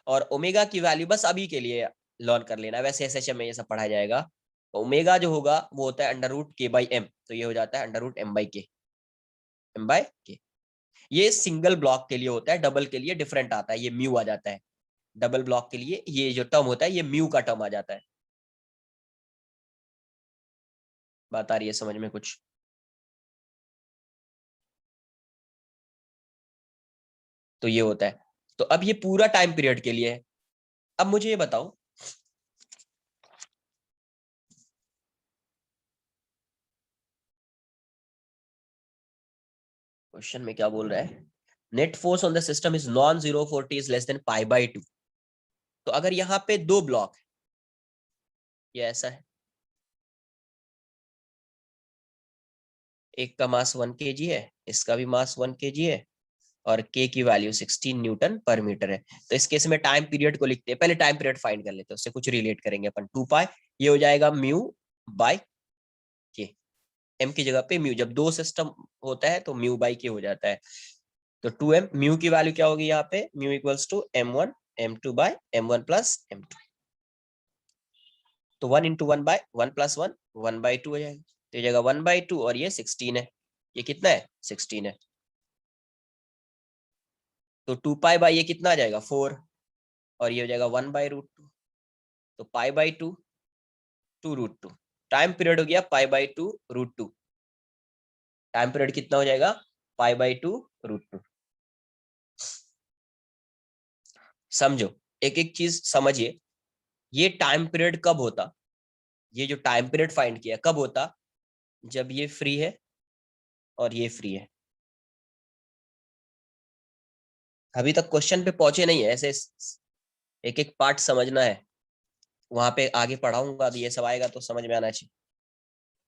और ओमेगा की वैल्यू बस अभी के लिए लर्न कर लेना, वैसे SHM में ये सब पढ़ा जाएगा। ओमेगा जो होगा वो होता है अंडर रूट के बाई एम, तो ये हो जाता है अंडर रूट एम बाई के। ये सिंगल ब्लॉक के लिए होता है, डबल के लिए डिफरेंट आता है, ये म्यू आ जाता है। डबल ब्लॉक के लिए ये जो टर्म होता है ये म्यू का टर्म आ जाता है। बात आ रही है समझ में कुछ? तो ये होता है। तो अब ये पूरा टाइम पीरियड के लिए है। अब मुझे ये बताओ, क्वेश्चन में क्या बोल रहा है, net force on the system is non zero for t is less than pi by 2। तो अगर यहाँ पे दो ब्लॉक, ये ऐसा है, एक का मास 1 kg है, इसका भी मास 1 kg है, और k की वैल्यू 16 न्यूटन पर मीटर है। तो इस केस में टाइम पीरियड को लिखते हैं, पहले टाइम पीरियड फाइंड कर लेते हैं, उससे कुछ रिलेट करेंगे अपन। 2 पाई ये हो जाएगा म्यू बाय के, m की जगह पे म्यू, जब दो सिस्टम होता है तो म्यू बाई के हो जाता है। तो 2m, म्यू की वैल्यू क्या होगी यहाँ पे, mu equals to m1 m2 by m1 plus m2। तो 1 इंटू 1 बाय 1 प्लस 1 1 बाई 2 हो जाएगा, तो ये जगह 1 बाई 2 और ये 16 है, ये कितना है 16 है। तो 2 पाई बाई ये कितना आ जाएगा 4, और ये हो जाएगा 1 बाई रूट 2, तो pi by 2 2 root 2। Time period हो गया pi by 2 root 2। Time period कितना हो जाएगा, पाई बाई 2 रूट 2। समझो, एक एक चीज समझिए। ये टाइम पीरियड कब होता, ये जो टाइम पीरियड फाइंड किया कब होता, जब ये फ्री है और ये फ्री है। अभी तक क्वेश्चन पे पहुंचे नहीं है, ऐसे एक एक पार्ट समझना है, वहां पे आगे पढ़ाऊंगा, अभी ये सब आएगा तो समझ में आना चाहिए।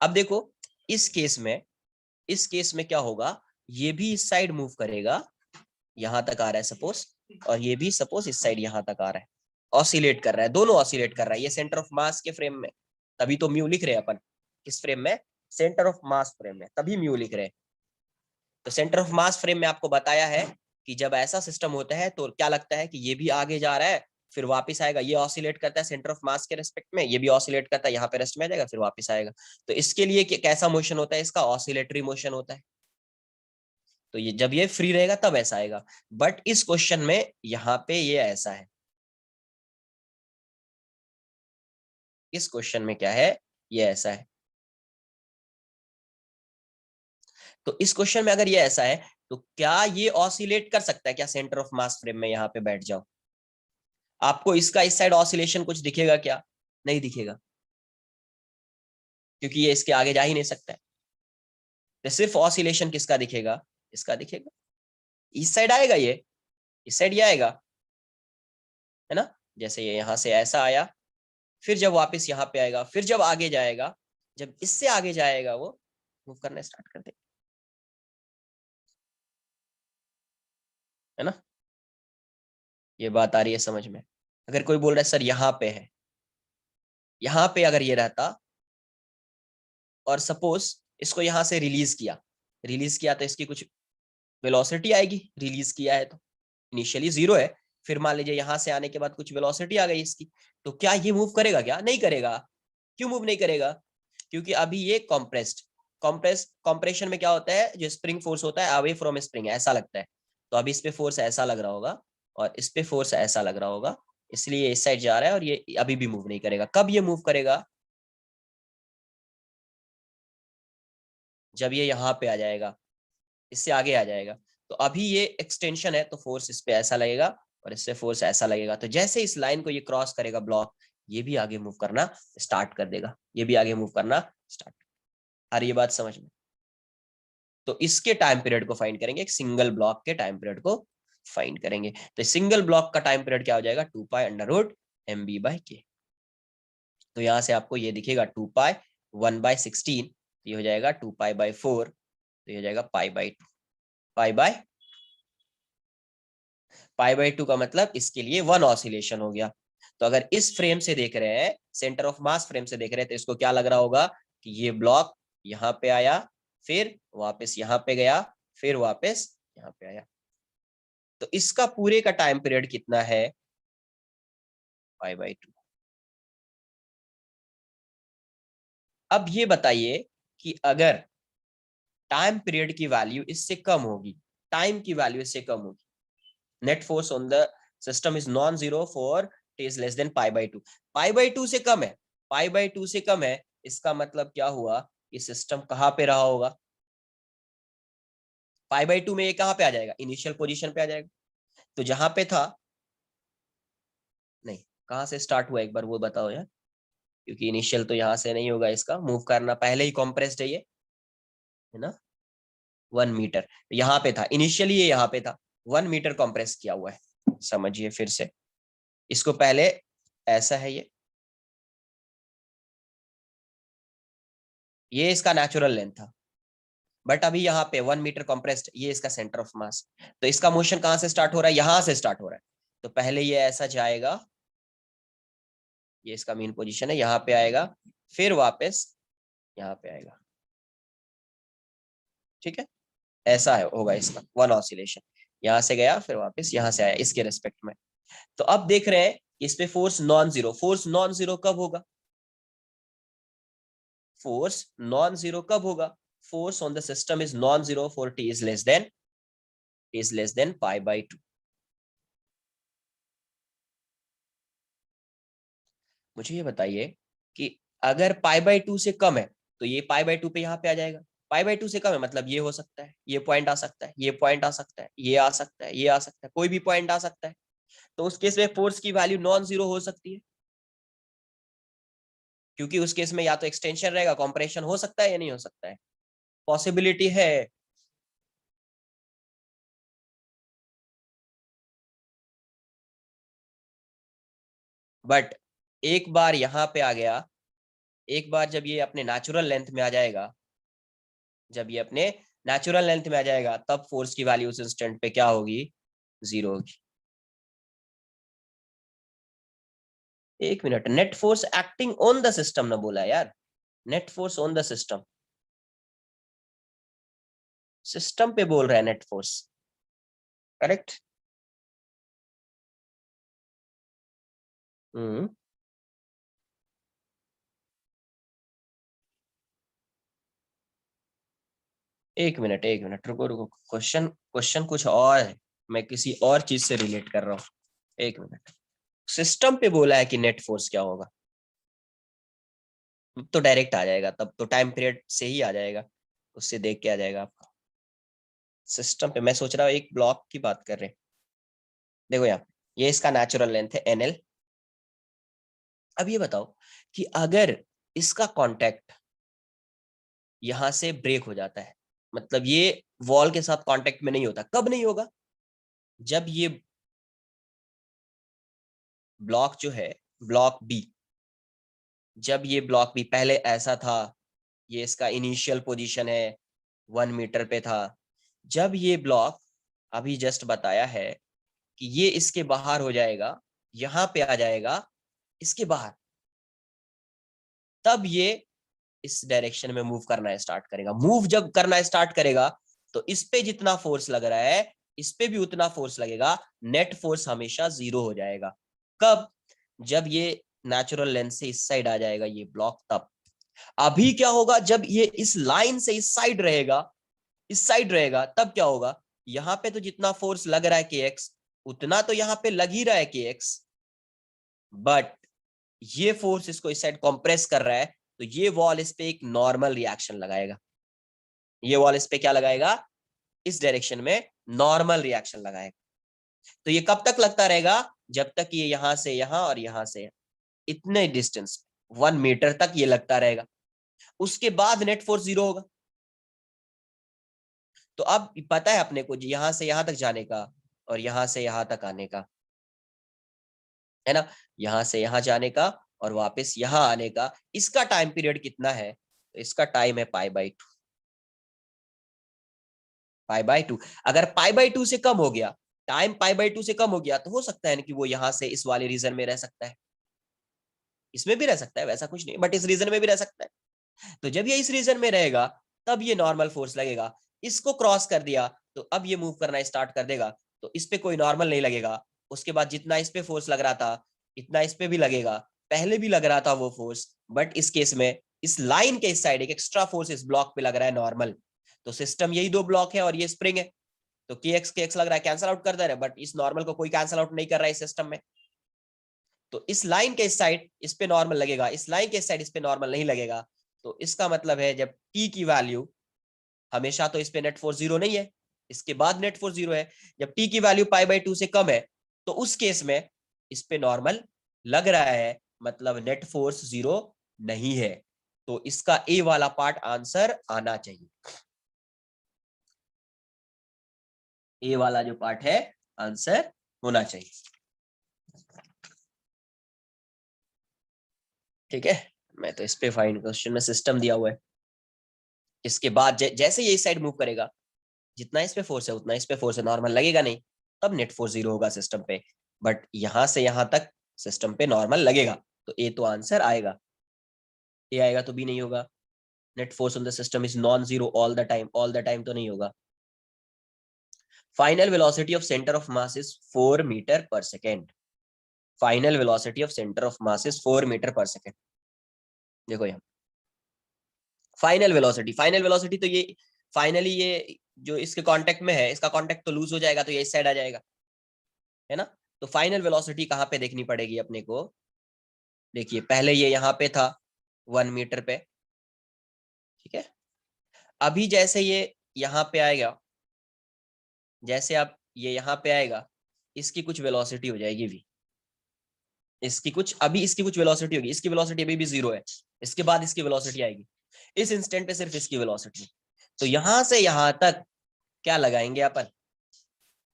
अब देखो इस केस में क्या होगा, ये भी इस साइड मूव करेगा, यहां तक आ रहा है सपोज, और ये भी सपोज इस साइड यहां तक आ रहा है, ऑसिलेट कर रहा है, दोनों ऑसिलेट कर रहा है। ये सेंटर ऑफ मास के फ्रेम में, तभी तो म्यू लिख रहे हैं अपन, किस फ्रेम में, सेंटर ऑफ मास फ्रेम में, तभी म्यू लिख रहे हैं। तो सेंटर ऑफ मास फ्रेम में आपको बताया है कि जब ऐसा सिस्टम होता है तो क्या लगता है कि ये भी आगे जा रहा है, फिर वापस आएगा, ये ऑसिलेट करता है सेंटर ऑफ मास के रेस्पेक्ट में, ये भी ऑसिलेट करता है, यहाँ पे रेस्ट में आ जाएगा, फिर वापस आएगा। तो इसके लिए कैसा मोशन होता है, इसका ऑसिलेटरी मोशन होता है। तो ये जब ये फ्री रहेगा तब ऐसा आएगा, बट इस क्वेश्चन में यहाँ पे ये ऐसा है, इस क्वेश्चन में क्या है, ये ऐसा है। तो इस क्वेश्चन में अगर ये ऐसा है तो क्या ये ऑसिलेट कर सकता है क्या सेंटर ऑफ मास फ्रेम में, यहाँ पे बैठ जाओ, आपको इसका इस साइड ऑसिलेशन कुछ दिखेगा क्या, नहीं दिखेगा, क्योंकि ये इसके आगे जा ही नहीं सकता है। तो सिर्फ ऑसिलेशन किसका दिखेगा, इसका दिखेगा, इस साइड आएगा ये, इस साइड ये आएगा, है ना। जैसे ये यहाँ से ऐसा आया, फिर जब वापस यहाँ पे आएगा, फिर जब आगे जाएगा, जब इससे आगे जाएगा वो मूव करना स्टार्ट कर देगा, है ना। ये बात आ रही है समझ में। अगर कोई बोल रहा है सर यहाँ पे है, यहाँ पे अगर ये रहता और सपोज इसको यहाँ से रिलीज किया तो इसकी कुछ वेलोसिटी आएगी, रिलीज किया है तो इनिशियली 0 है, फिर मान लीजिए यहाँ से आने के बाद कुछ वेलोसिटी आ गई इसकी, तो क्या ये मूव करेगा क्या, नहीं करेगा। क्यों मूव नहीं करेगा, क्योंकि अभी ये कॉम्प्रेशन में क्या होता है, जो स्प्रिंग फोर्स होता है अवे फ्रॉम स्प्रिंग ऐसा लगता है, तो अभी इस पे फोर्स ऐसा लग रहा होगा और इस पे फोर्स ऐसा लग रहा होगा, इसलिए इस साइड जा रहा है और ये अभी भी मूव नहीं करेगा। कब ये मूव करेगा, जब ये यहाँ पे आ जाएगा, इससे आगे आ जाएगा, तो अभी ये एक्सटेंशन है तो फोर्स इस पे ऐसा लगेगा और इससे फोर्स ऐसा लगेगा, तो जैसे इस लाइन को ये क्रॉस करेगा ब्लॉक, ये भी आगे मूव करना स्टार्ट कर देगा, ये भी आगे मूव करना स्टार्ट। आ रही ये बात समझ में। तो इसके टाइम पीरियड को फाइंड करेंगे, एक सिंगल ब्लॉक के टाइम पीरियड को फाइंड करेंगे। तो सिंगल ब्लॉक का टाइम पीरियड क्या हो जाएगा, 2π√mb/k। तो यहां से आपको ये दिखेगा 2π1/16, ये हो जाएगा 2π/4, तो ये हो जाएगा π/2। π/2 का मतलब इसके लिए 1 ऑसिलेशन हो गया। तो अगर इस फ्रेम से देख रहे हैं, सेंटर ऑफ मास फ्रेम से देख रहे हैं, तो इसको क्या लग रहा होगा कि ये ब्लॉक यहाँ पे आया, फिर वापस यहाँ पे गया, फिर वापस यहाँ पे आया, तो इसका पूरे का टाइम पीरियड कितना है, π/2। अब ये बताइए कि अगर टाइम पीरियड की वैल्यू इससे कम होगी, टाइम की वैल्यू इससे कम होगी, net force on the system is non zero for t is less than π/2, π/2 से कम है, π/2 से कम है, इसका मतलब क्या हुआ, ये सिस्टम कहाँ पे रहा होगा, π/2 में ये कहाँ पे आ जाएगा, इनिशियल पोजीशन पे आ जाएगा। तो जहां पे था, नहीं, कहाँ से स्टार्ट हुआ एक बार वो बताओ यार, क्योंकि इनिशियल तो यहाँ से नहीं होगा, इसका मूव करना पहले ही कॉम्प्रेस्ड है ये, है ना। 1 मीटर यहाँ पे था इनिशियली, ये यहाँ पे था, 1 मीटर कॉम्प्रेस किया हुआ है। समझिए फिर से, इसको पहले ऐसा है, ये इसका नेचुरल लेंथ था, बट अभी यहाँ पे 1 मीटर कॉम्प्रेस्ड, ये इसका सेंटर ऑफ मास। तो इसका मोशन कहाँ से स्टार्ट हो रहा है, यहाँ से स्टार्ट हो रहा है। तो पहले ये ऐसा जाएगा, ये इसका मेन पोजीशन है, यहाँ पे आएगा, फिर वापस यहाँ पे आएगा, ठीक है। ऐसा है होगा इसका 1 ऑसिलेशन, यहाँ से गया फिर वापस यहाँ से आया इसके रेस्पेक्ट में। तो अब देख रहे हैं इस पे force non zero, force non zero कब होगा, फोर्स नॉन जीरो कब होगा, force on the system is non zero for t is less than π/2। मुझे ये बताइए कि अगर π/2 से कम है तो ये π/2 पे यहाँ पे आ जाएगा, π/2 से कम है मतलब ये हो सकता है, ये पॉइंट आ सकता है, ये पॉइंट आ सकता है, ये आ सकता है, ये आ सकता है, कोई भी पॉइंट आ सकता है। तो उस केस में फोर्स की वैल्यू नॉन जीरो हो सकती है, क्योंकि उस केस में या तो एक्सटेंशन रहेगा, कॉम्प्रेशन हो सकता है या नहीं हो सकता है, पॉसिबिलिटी है। बट एक बार यहाँ पे आ गया, एक बार जब ये अपने नेचुरल लेंथ में आ जाएगा, जब ये अपने नेचुरल लेंथ में आ जाएगा, तब फोर्स की वैल्यू उस इंस्टेंट पे क्या होगी, जीरो होगी। एक minute, net force acting on the system ना बोला यार, net force on the system, system पे बोल रहा है नेट फोर्स, करेक्ट। हम्म, एक मिनट रुको रुको, क्वेश्चन क्वेश्चन कुछ और है, मैं किसी और चीज से रिलेट कर रहा हूँ। एक मिनट। सिस्टम पे बोला है कि नेट फोर्स क्या होगा, तो डायरेक्ट आ जाएगा, तब तो टाइम पीरियड से ही आ जाएगा, उससे देख के आ जाएगा आपका। सिस्टम पे मैं सोच रहा हूँ एक ब्लॉक की बात कर रहे हैं। देखो यहाँ, ये इसका नेचुरल लेंथ है NL। अब ये बताओ कि अगर इसका कांटेक्ट यहां से ब्रेक हो जाता है, मतलब ये वॉल के साथ कांटेक्ट में नहीं होता, कब नहीं होगा? जब ये ब्लॉक जो है, ब्लॉक बी, जब ये ब्लॉक बी पहले ऐसा था, ये इसका इनिशियल पोजीशन है, 1 मीटर पे था। जब ये ब्लॉक अभी जस्ट बताया है कि ये इसके बाहर हो जाएगा, यहां पे आ जाएगा इसके बाहर, तब ये इस डायरेक्शन में मूव करना स्टार्ट करेगा। मूव जब करना स्टार्ट करेगा तो इस पे जितना फोर्स लग रहा है, इस पे भी उतना फोर्स लगेगा, नेट फोर्स हमेशा 0 हो जाएगा। कब? जब ये नेचुरल लेंथ से इस साइड आ जाएगा ये ब्लॉक, तब। अभी क्या होगा, जब ये इस लाइन से इस साइड रहेगा, इस साइड रहेगा, तब क्या होगा, यहां पे तो जितना फोर्स लग रहा है kx, उतना तो यहां पे लग ही रहा है kx, बट ये फोर्स इसको इस साइड कंप्रेस कर रहा है, तो ये वॉल इस पे एक नॉर्मल रिएक्शन लगाएगा। ये वॉल इस पे क्या लगाएगा, इस डायरेक्शन में नॉर्मल रिएक्शन लगाएगा। तो ये कब तक लगता रहेगा, जब तक ये यहां से यहां और यहां से इतने डिस्टेंस 1 मीटर तक ये लगता रहेगा। उसके बाद नेट फोर्स 0 होगा। तो अब पता है अपने को यहां से यहां तक जाने का और यहां से यहां तक आने का, है ना, यहां से यहां जाने का और वापस यहां आने का, इसका टाइम पीरियड कितना है? तो इसका टाइम है π/2। π/2, अगर π/2 से कम हो गया, टाइम π/2 से कम हो गया, तो हो सकता है ना कि वो यहां से इस वाले रीजन में रह सकता है, इसमें भी रह सकता है, वैसा कुछ नहीं, बट इस रीजन में भी रह सकता है। तो जब ये इस रीजन में रहेगा, तब ये नॉर्मल फोर्स लगेगा। इसको क्रॉस कर दिया तो अब ये मूव करना स्टार्ट कर देगा, तो इस पे कोई नॉर्मल नहीं लगेगा। उसके बाद जितना इस पे फोर्स लग रहा था, इतना इस पे भी लगेगा। पहले भी लग रहा था वो फोर्स, बट इस केस में इस लाइन के इस साइड एक एक्स्ट्रा फोर्स इस ब्लॉक पे लग रहा है, नॉर्मल। तो सिस्टम यही दो ब्लॉक है और ये स्प्रिंग है, तो के एक्स लग रहा है, कैंसल आउट कर दे रहे हैं, बट इस नॉर्मल को कोई कैंसल आउट नहीं कर रहा है इस सिस्टम में। तो इस लाइन के इस साइड इस पे नॉर्मल लगेगा, इस लाइन के इस साइड इस पे नॉर्मल नहीं लगेगा। तो इसका मतलब है जब टी की वैल्यू, हमेशा तो इस पे नेट फोर्स 0 नहीं है, इसके बाद नेट फोर्स 0 है। जब टी की वैल्यू π/2 से कम है, तो उस केस में इस पे नॉर्मल लग रहा है, मतलब नेट फोर्स 0 नहीं है। तो इसका ए वाला पार्ट आंसर आना चाहिए। ए वाला जो पार्ट है आंसर होना चाहिए। ठीक है, मैं तो इस पे फाइन क्वेश्चन में सिस्टम दिया हुआ है। इसके बाद जैसे ये इस साइड मूव करेगा, जितना इस पे फोर्स है उतना इस पे फोर्स है, नॉर्मल लगेगा नहीं, तब नेट फोर्स 0 होगा सिस्टम पे। बट यहां से यहां तक सिस्टम पे नॉर्मल लगेगा, तो ए तो आंसर आएगा। ए आएगा तो बी नहीं होगा। Net force on the system is non zero all the time, all the time तो नहीं होगा। Final velocity of centre of mass is 4 metre per second. Final velocity of centre of mass is 4 metre per second. देखो यहाँ, final velocity तो ये finally ये जो इसके कांटेक्ट में है, इसका कांटेक्ट तो लूज हो जाएगा, तो ये इस साइड आ जाएगा, है ना। तो फाइनल वेलोसिटी कहाँ पे देखनी पड़ेगी अपने को? देखिए पहले ये यहाँ पे था 1 मीटर पे, ठीक है। अभी जैसे ये यहाँ पे आएगा, जैसे आप ये यहाँ पे आएगा, इसकी कुछ वेलोसिटी हो जाएगी भी, इसकी कुछ अभी इसकी कुछ वेलोसिटी होगी, इसकी वेलोसिटी अभी भी 0 है, इसके बाद इसकी वेलोसिटी आएगी। इस इंस्टेंट पे सिर्फ इसकी वेलोसिटी। तो यहां से यहां तक क्या लगाएंगे अपन?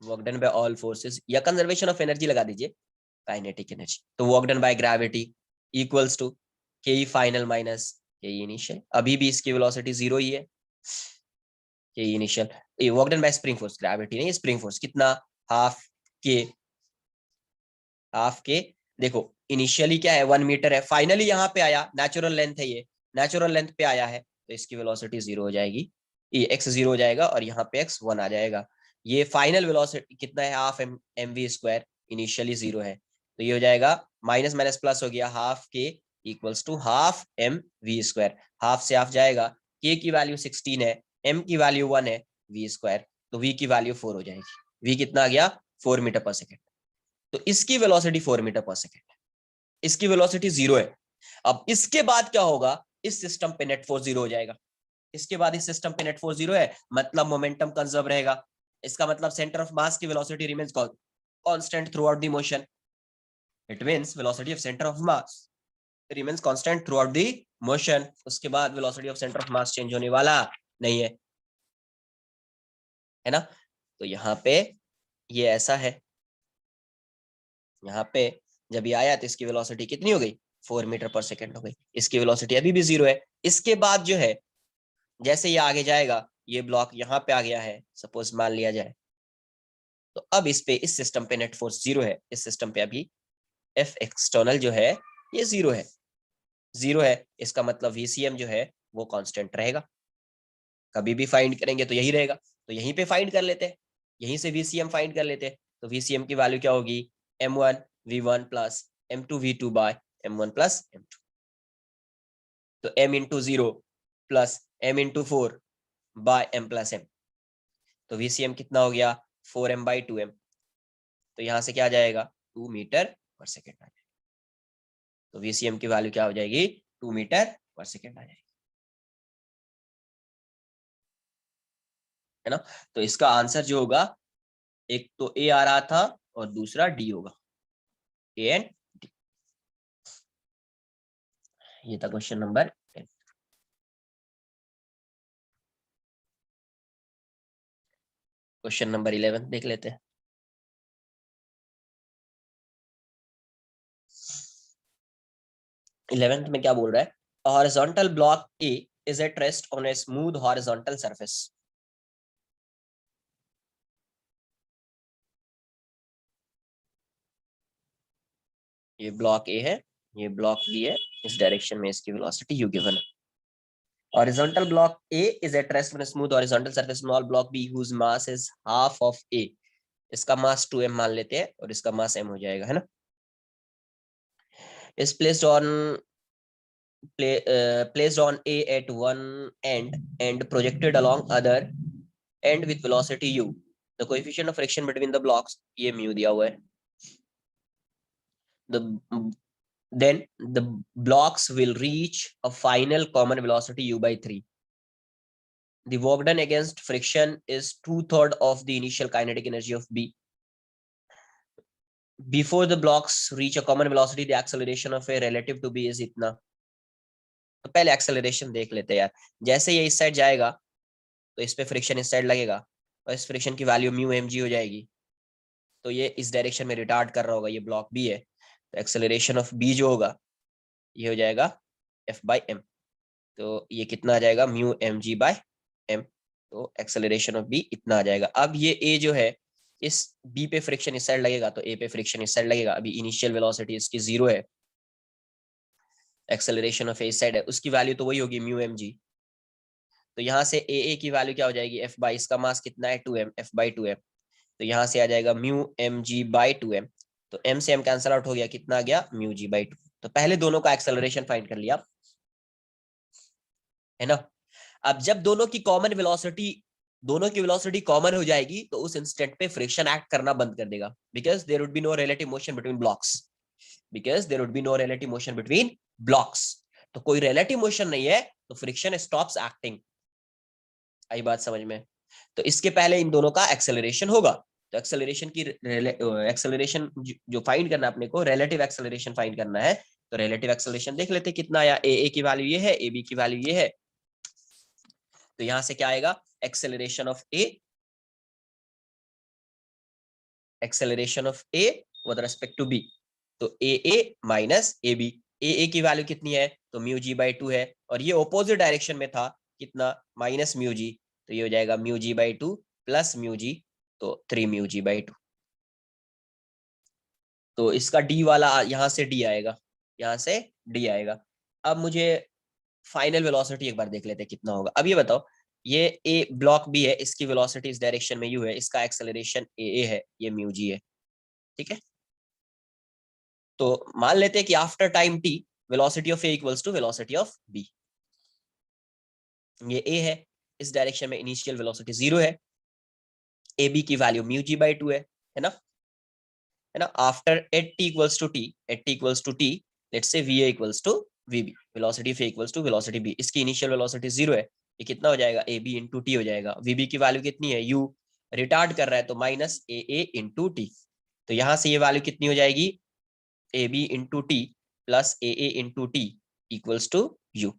Work done by all forces, या कंजर्वेशन ऑफ एनर्जी लगा दीजिए, काइनेटिक एनर्जी। तो work done by gravity equals to K final minus K initial. अभी भी इसकी वेलोसिटी 0 ही है, के इनिशियल। ये work done by spring force, gravity नहीं, स्प्रिंग फोर्स कितना, हाफ के, हाफ के। देखो इनिशियली क्या है, 1 मीटर है, फाइनली यहाँ पे आया, नेचुरल लेंथ है ये, नेचुरल लेंथ पे आया है, तो इसकी वेलोसिटी 0 हो जाएगी, ये एक्स 0 हो जाएगा और यहाँ पे एक्स 1 आ जाएगा। ये फाइनल वेलोसिटी कितना है, हाफ mv स्क्वायर, इनिशियली 0 है, तो ये हो जाएगा माइनस माइनस प्लस हो गया, half K equals to half m v square, half से हाफ जाएगा, के की वैल्यू 16 है, एम की वैल्यू 1 है, वी स्क्वायर, तो वी की वैल्यू 4 हो जाएगी। वी कितना आ गया? 4 मीटर पर सेकेंड। तो इसकी वेलोसिटी 4 मीटर पर सेकेंड, इसकी वेलोसिटी 0 है। अब इसके बाद क्या होगा? इस सिस्टम पे नेट फोर्स 0 हो जाएगा। इसके बाद इस सिस्टम पे नेट फोर्स 0 है, मतलब मोमेंटम कंजर्व रहेगा। इसका मतलब सेंटर ऑफ मास की velocity remains constant through out the motion. It means velocity of centre of mass remains constant through out the motion. उसके बाद velocity of centre of mass change होने वाला नहीं है ना। तो यहाँ पे ये ऐसा है, यहाँ पे जब ये आया तो इसकी वेलोसिटी कितनी हो गई? 4 मीटर पर सेकेंड हो गई। इसकी वेलोसिटी अभी भी 0 है। इसके बाद जो है, जैसे ये आगे जाएगा, ये ब्लॉक यहाँ पे आ गया है, सपोज मान लिया जाए, तो अब इस पे, इस सिस्टम पे नेट फोर्स 0 है। इस सिस्टम पे अभी एफ एक्सटर्नल जो है ये 0 है, 0 है। इसका मतलब वीसीएम जो है वो कांस्टेंट रहेगा। कभी भी फाइंड करेंगे तो यही रहेगा, तो यहीं पे फाइंड कर लेते हैं, यहीं से वीसीएम फाइंड कर लेते हैं। तो वीसीएम की वैल्यू क्या होगी? m1 v1 plus m2 v2 bye m1 plus m2। तो m into 0 plus m into 4 by m plus m। तो वीसीएम कितना हो गया? 4m by 2m। तो यहाँ से क्या आ जाएगा? 2 मीटर पर सेकेंड आ जाएगा। तो वीसीएम की वैल्यू क्या हो जाएगी? 2 मीटर पर सेकेंड आ जाएगी, है ना। तो इसका आंसर जो होगा, एक तो ए आ रहा था और दूसरा डी होगा, ए एंड डी। ये था क्वेश्चन नंबर 10। क्वेश्चन नंबर 11 देख लेते हैं। इलेवेंथ में क्या बोल रहा है? Horizontal block A is at rest on a smooth horizontal surface. ये ब्लॉक ए है, ये ब्लॉक बी है, इस डायरेक्शन में इसकी वेलोसिटी u गिवन है। Horizontal block A is at rest on a smooth horizontal surface, small block B whose mass is half of A। इसका मास 2m मान लेते हैं और इसका मास m हो जाएगा, है ना। is placed on placed on A at one end and projected along other end with velocity u। The coefficient of friction between the blocks, ये mu दिया हुआ है। The then the blocks will reach a final common velocity u by 3। The work done against friction is 2/3 of the initial kinetic energy of B। Before the blocks reach a common velocity, the acceleration of A relative to B is इतना। तो पहले acceleration देख लेते हैं यार। जैसे ये इस साइड जाएगा तो इस पे फ्रिक्शन इस साइड लगेगा और इस फ्रिक्शन की वैल्यू म्यू एम जी हो जाएगी। तो ये इस डायरेक्शन में रिटार्ड कर रहा होगा, ये ब्लॉक बी है, तो एक्सेलरेशन ऑफ बी जो होगा ये हो जाएगा एफ बाई एम। तो ये कितना आ जाएगा? Mu m g by m. तो एक्सेलरेशन ऑफ बी इतना आ जाएगा। अब ये ए जो है, इस बी पे फ्रिक्शन इस साइड लगेगा तो ए पे फ्रिक्शन इस साइड लगेगा। अभी इनिशियल वेलोसिटी इसकी 0 है, एक्सेलरेशन ऑफ ए इस साइड है, उसकी वैल्यू तो वही होगी म्यू एम जी। तो यहाँ से ए की वैल्यू क्या हो जाएगी? एफ बाई, इसका मास कितना है? 2m, F by 2m। तो यहाँ से आ जाएगा mu m ji by 2m। तो m से m कैंसल आउट हो गया, कितना आ गया? Mu g by 2। तो पहले दोनों का एक्सेलरेशन फाइंड कर लिया, है ना। अब जब दोनों की कॉमन वेलोसिटी, दोनों की वेलोसिटी कॉमन हो जाएगी तो उस इंस्टेंट पे फ्रिक्शन एक्ट करना बंद कर देगा, because there would be no relative motion between blocks, because there would be no relative motion between blocks. तो कोई रिलेटिव मोशन नहीं है तो फ्रिक्शन स्टॉप्स एक्टिंग। आई बात समझ में? तो इसके पहले इन दोनों का एक्सेलरेशन होगा। तो एक्सेलरेशन की एक्सेलरेशन जो फाइंड करना है अपने को, रिलेटिव एक्सेलरेशन फाइंड करना है। तो रिलेटिव एक्सेलरेशन देख लेते कितना आया। ए की वैल्यू ये है, ए बी की वैल्यू ये है। तो यहां से क्या आएगा? Acceleration of A, acceleration of A with respect to B. तो ए माइनस ए बी। ए की वैल्यू कितनी है? तो म्यू जी बाई 2 है, और ये ऑपोजिट डायरेक्शन में था, कितना? Minus mu g. तो ये हो जाएगा mu g by 2 plus mu g, तो 3 म्यू जी बाई 2। तो इसका डी वाला यहां से डी आएगा, यहां से डी आएगा। अब मुझे फाइनल वेलोसिटी एक बार देख लेते हैं कितना होगा। अब ये बताओ, ये ए ब्लॉक बी है, इसकी वेलोसिटी इस डायरेक्शन में यू है, इसका एक्सेलरेशन ए है, ये म्यू जी है, ठीक है। तो मान लेते हैं कि after time t velocity of A equals to velocity of B. ये ए है, इस डायरेक्शन में इनिशियल वेलोसिटी 0 है, ए बी की वैल्यू म्यू जी बाई 2 है ना, है ना। After at T equals to t, at T equals to t, let's say v A equals to v B, velocity of A equals to velocity B, इसकी initial velocity 0 है, ये कितना हो जाएगा, ए बी इंटू टी हो जाएगा। We B की value कितनी है, यू रिटार्ड कर रहा है तो माइनस ए इंटू टी, तो यहां से ये वैल्यू कितनी हो जाएगी, A B into t plus A into t equals to u.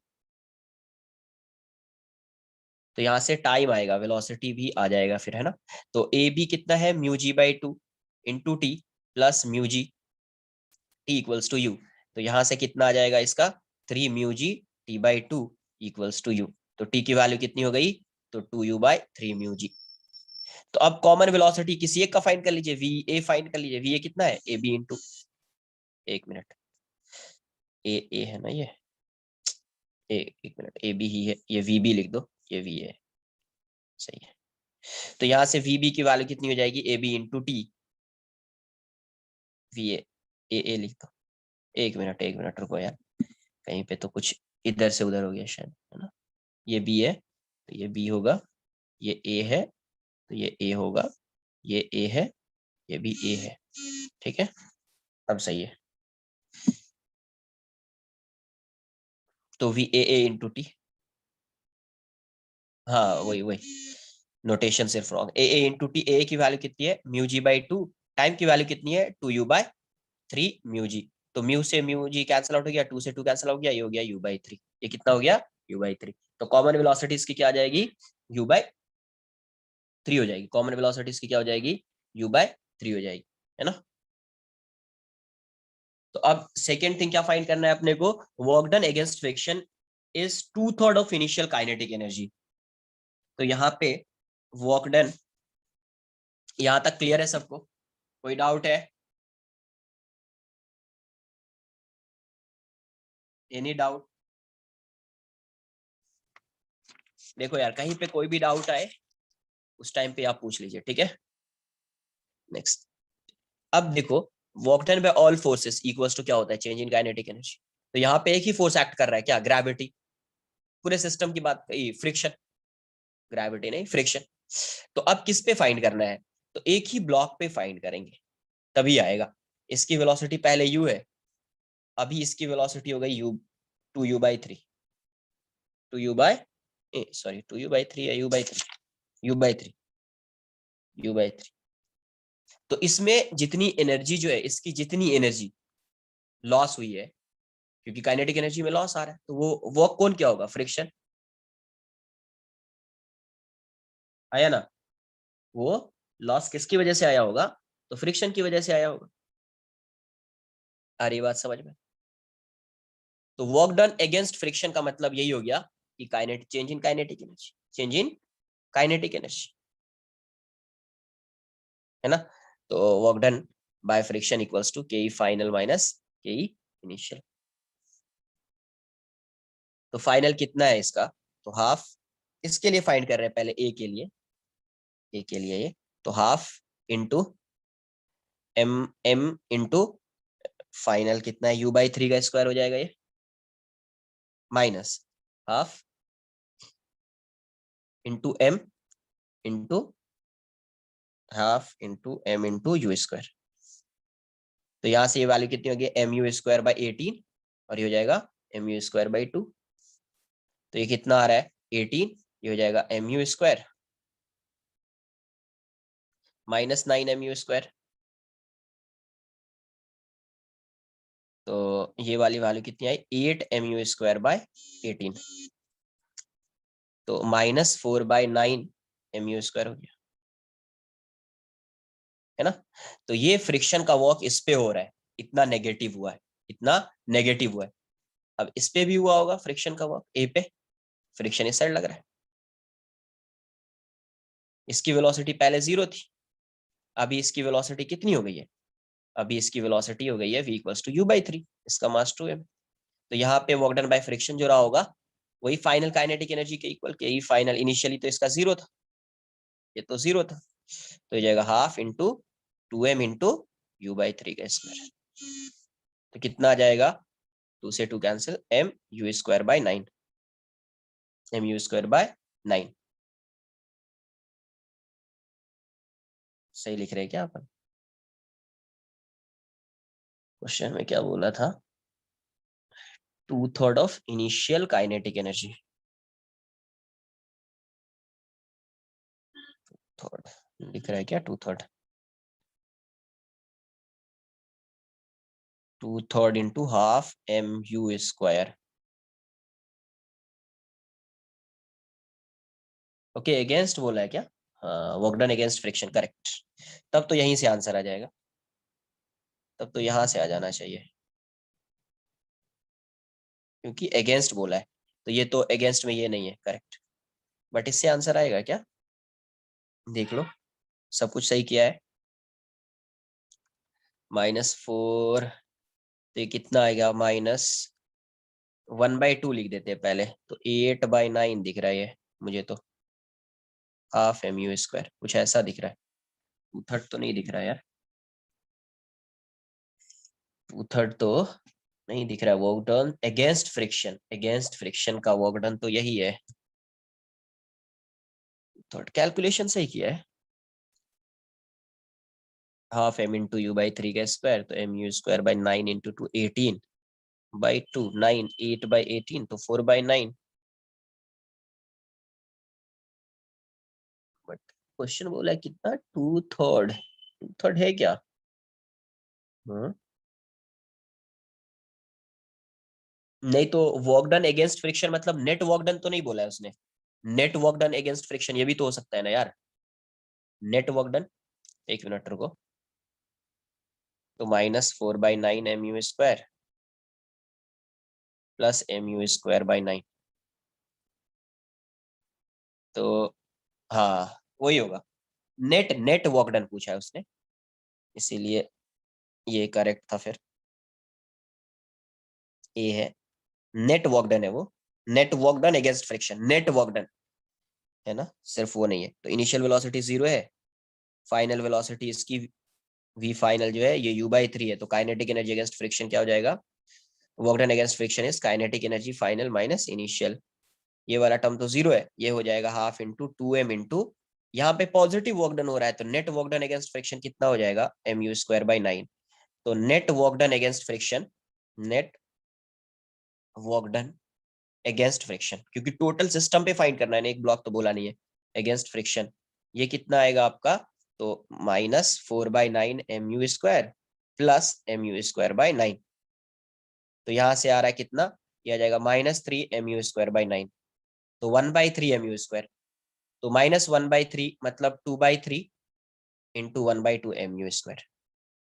तो यहाँ से टाइम आएगा, वेलोसिटी भी आ जाएगा फिर, है ना। तो ए बी कितना है, mu g by 2 into t plus mu g t equals to u. तो यहाँ से कितना आ जाएगा इसका, 3 mu g t by 2 equals to u. तो टी की वैल्यू कितनी हो गई, तो 2u बाई 3 म्यू जी। तो अब कॉमन वेलोसिटी किसी एक का फाइंड कर लीजिए, वी ए फाइंड कर लीजिए, वी ए कितना है, ए बी इंटू, एक मिनट, ए है ना ये, एक मिनट, ए बी ही है, ये वी बी लिख दो, ये वी है, सही है। तो यहाँ से वी बी की वैल्यू कितनी हो जाएगी, A B into t, v A लिख दो, एक मिनट रुको यार, कहीं पे तो कुछ इधर से उधर हो गया शायद, है ना। ये बी है तो ये बी होगा, ये ए है तो ये ए होगा, ये ए है, ये भी ए है, ठीक है, अब सही है। तो वी ए इंटू टी, हाँ वही वही, नोटेशन सिर्फ रॉन्ग, ए इंटू टी, ए की वैल्यू कितनी है, म्यू जी बाई 2, टाइम की वैल्यू कितनी है, 2u बाई 3 म्यू जी। तो म्यू से म्यू जी कैंसिल आउट हो गया, 2 से 2 कैंसिल हो गया, ये हो गया u बाई 3, ये कितना हो गया, u बाई 3। तो कॉमन वेलोसिटी इसकी क्या आ जाएगी, u बाई 3 हो जाएगी, कॉमन वेलोसिटी इसकी क्या हो जाएगी, u बाई 3 हो जाएगी, है ना। तो अब सेकेंड थिंग क्या फाइंड करना है अपने को, work done against friction is 2/3 of initial kinetic energy. तो यहाँ पे वर्क डन, यहाँ तक क्लियर है सबको, कोई डाउट है, एनी डाउट। देखो यार कहीं पे कोई भी डाउट आए उस टाइम पे आप पूछ लीजिए, ठीक है। नेक्स्ट, अब देखो, work done by all forces equals to क्या होता है, चेंज इन काइनेटिक एनर्जी। तो यहाँ पे एक ही फोर्स एक्ट कर रहा है, क्या, ग्रेविटी। पूरे सिस्टम की बात कही, फ्रिक्शन, ग्रेविटी नहीं फ्रिक्शन। तो अब किस पे फाइंड करना है, तो एक ही ब्लॉक पे फाइंड करेंगे तभी आएगा। इसकी वेलोसिटी पहले u है, अभी इसकी वेलोसिटी हो गई u, 2u by 3, 2u by, sorry 2u by 3 है, u by 3, u by 3, u by 3। तो इसमें जितनी एनर्जी जो है, इसकी जितनी एनर्जी लॉस हुई है, क्योंकि काइनेटिक एनर्जी में लॉस आ रहा है, तो वो कौन क्या होगा, फ्रिक्शन, आया ना। वो लॉस किसकी वजह से आया होगा, तो फ्रिक्शन की वजह से आया होगा। आ रही बात समझ में। तो वर्क डन अगेंस्ट फ्रिक्शन का मतलब यही हो गया कि kinetic, change in kinetic energy, change in kinetic energy, है ना। तो work done by friction equals to K final minus K initial. तो फाइनल कितना है इसका, तो हाफ, इसके लिए फाइंड कर रहे हैं पहले ए के लिए, ए के लिए ये, तो half into m, m into final कितना है, u बाई 3 का स्क्वायर हो जाएगा ये, minus half into m into half into m into u square. तो यहाँ से ये वैल्यू कितनी होगी, एम यू स्क्वायर बाई 18, और ये हो जाएगा एम यू स्क्वायर बाई 2। तो ये कितना आ रहा है, 18, ये हो जाएगा m u square minus 9 m u square. तो ये वाली वैल्यू कितनी आई, 8 एम यू स्क्वायर बाय 18, तो minus 4 by 9 m u square हो गया, है ना। तो ये फ्रिक्शन का वर्क इस पे हो रहा है, इतना नेगेटिव हुआ है, इतना नेगेटिव हुआ है। अब इस पे भी हुआ होगा फ्रिक्शन का वर्क, ए पे फ्रिक्शन इस साइड लग रहा है, इसकी वेलोसिटी पहले 0 थी, अभी इसकी वेलोसिटी कितनी हो गई है, अभी इसकी वेलोसिटी हो गई है v equals to u by 3, इसका मास 2m। तो यहाँ पे वर्क डन बाय फ्रिक्शन जो रहा होगा वही फाइनल काइनेटिक एनर्जी के इक्वल, के फाइनल, इनिशियली तो इसका 0 था, ये तो 0 था, तो ये जाएगा half into 2m into u by 3 का स्क्वायर। तो कितना आ जाएगा, 2 से 2 cancel, m u square by 9, m u square by 9। सही लिख रहे हैं क्या अपन? क्वेश्चन में क्या बोला था, 2/3 of initial kinetic energy, third लिख रहा है क्या, 2/3, 2/3 into half m u square. Okay, against बोला है क्या? हाँ, work done against friction, correct. तब तो यहीं से आंसर आ जाएगा, तब तो यहाँ से आ जाना चाहिए, क्योंकि अगेंस्ट बोला है, तो ये तो अगेंस्ट में ये नहीं है, करेक्ट। बट इससे आंसर आएगा क्या, देख लो, सब कुछ सही किया है। -4, तो ये कितना आएगा, -1/2 लिख देते हैं पहले, तो 8/9 दिख रहा है ये मुझे तो, हाफ एम यू स्क्वायर, कुछ ऐसा दिख रहा है, 2/3 तो नहीं दिख रहा है यार, 2/3 तो नहीं दिख रहा है। Work done against friction, against friction का वर्क डन तो यही है, थर्ड कैलकुलेशन सही किया है, half m into u by 3 का स्क्वायर, तो m u square by 9 into 2, 18/2, 9, 8/18, तो 4/9। बट क्वेश्चन बोला है कितना, 2/3, 2/3 है क्या? हम्म, नहीं तो वर्क डन अगेंस्ट फ्रिक्शन मतलब नेट वर्क डन तो नहीं बोला है उसने, net work done against friction ये भी तो हो सकता है ना यार, नेट वर्क डन, एक मिनट रुको, तो -4/9 m u square plus m u square by 9, तो हाँ वही होगा, नेट नेट वर्क डन पूछा है उसने, इसीलिए ये करेक्ट था फिर, ए है, नेट वर्क डन है वो, net work done against friction, net work done है ना, सिर्फ वो नहीं है। तो इनिशियल वेलोसिटी 0 है, फाइनल वेलोसिटी इसकी v फाइनल जो है ये u/3 है, तो काइनेटिक एनर्जी अगेंस्ट फ्रिक्शन क्या हो जाएगा, work done against friction is kinetic energy final minus initial, ये वाला टर्म तो 0 है, ये हो जाएगा हाफ इंटू 2m इंटू, यहाँ पे पॉजिटिव वर्क डन हो रहा है, तो net work done against friction कितना हो जाएगा, एम यू स्क्वायर बाई 9, तो net work done against friction, net work done against friction, क्योंकि टोटल सिस्टम पे फाइंड करना है, एक ब्लॉक तो बोला नहीं है, अगेंस्ट फ्रिक्शन, ये कितना आएगा आपका, तो -4/9 m u square plus m u square by 9, तो यहाँ से आ रहा है कितना, ये आ जाएगा -3 एम यू स्क्वायर बाई 9, तो 1/3 एम यू स्क्वायर, तो -1/3 मतलब 2/3 इंटू 1/2 एम यू स्क्वायर,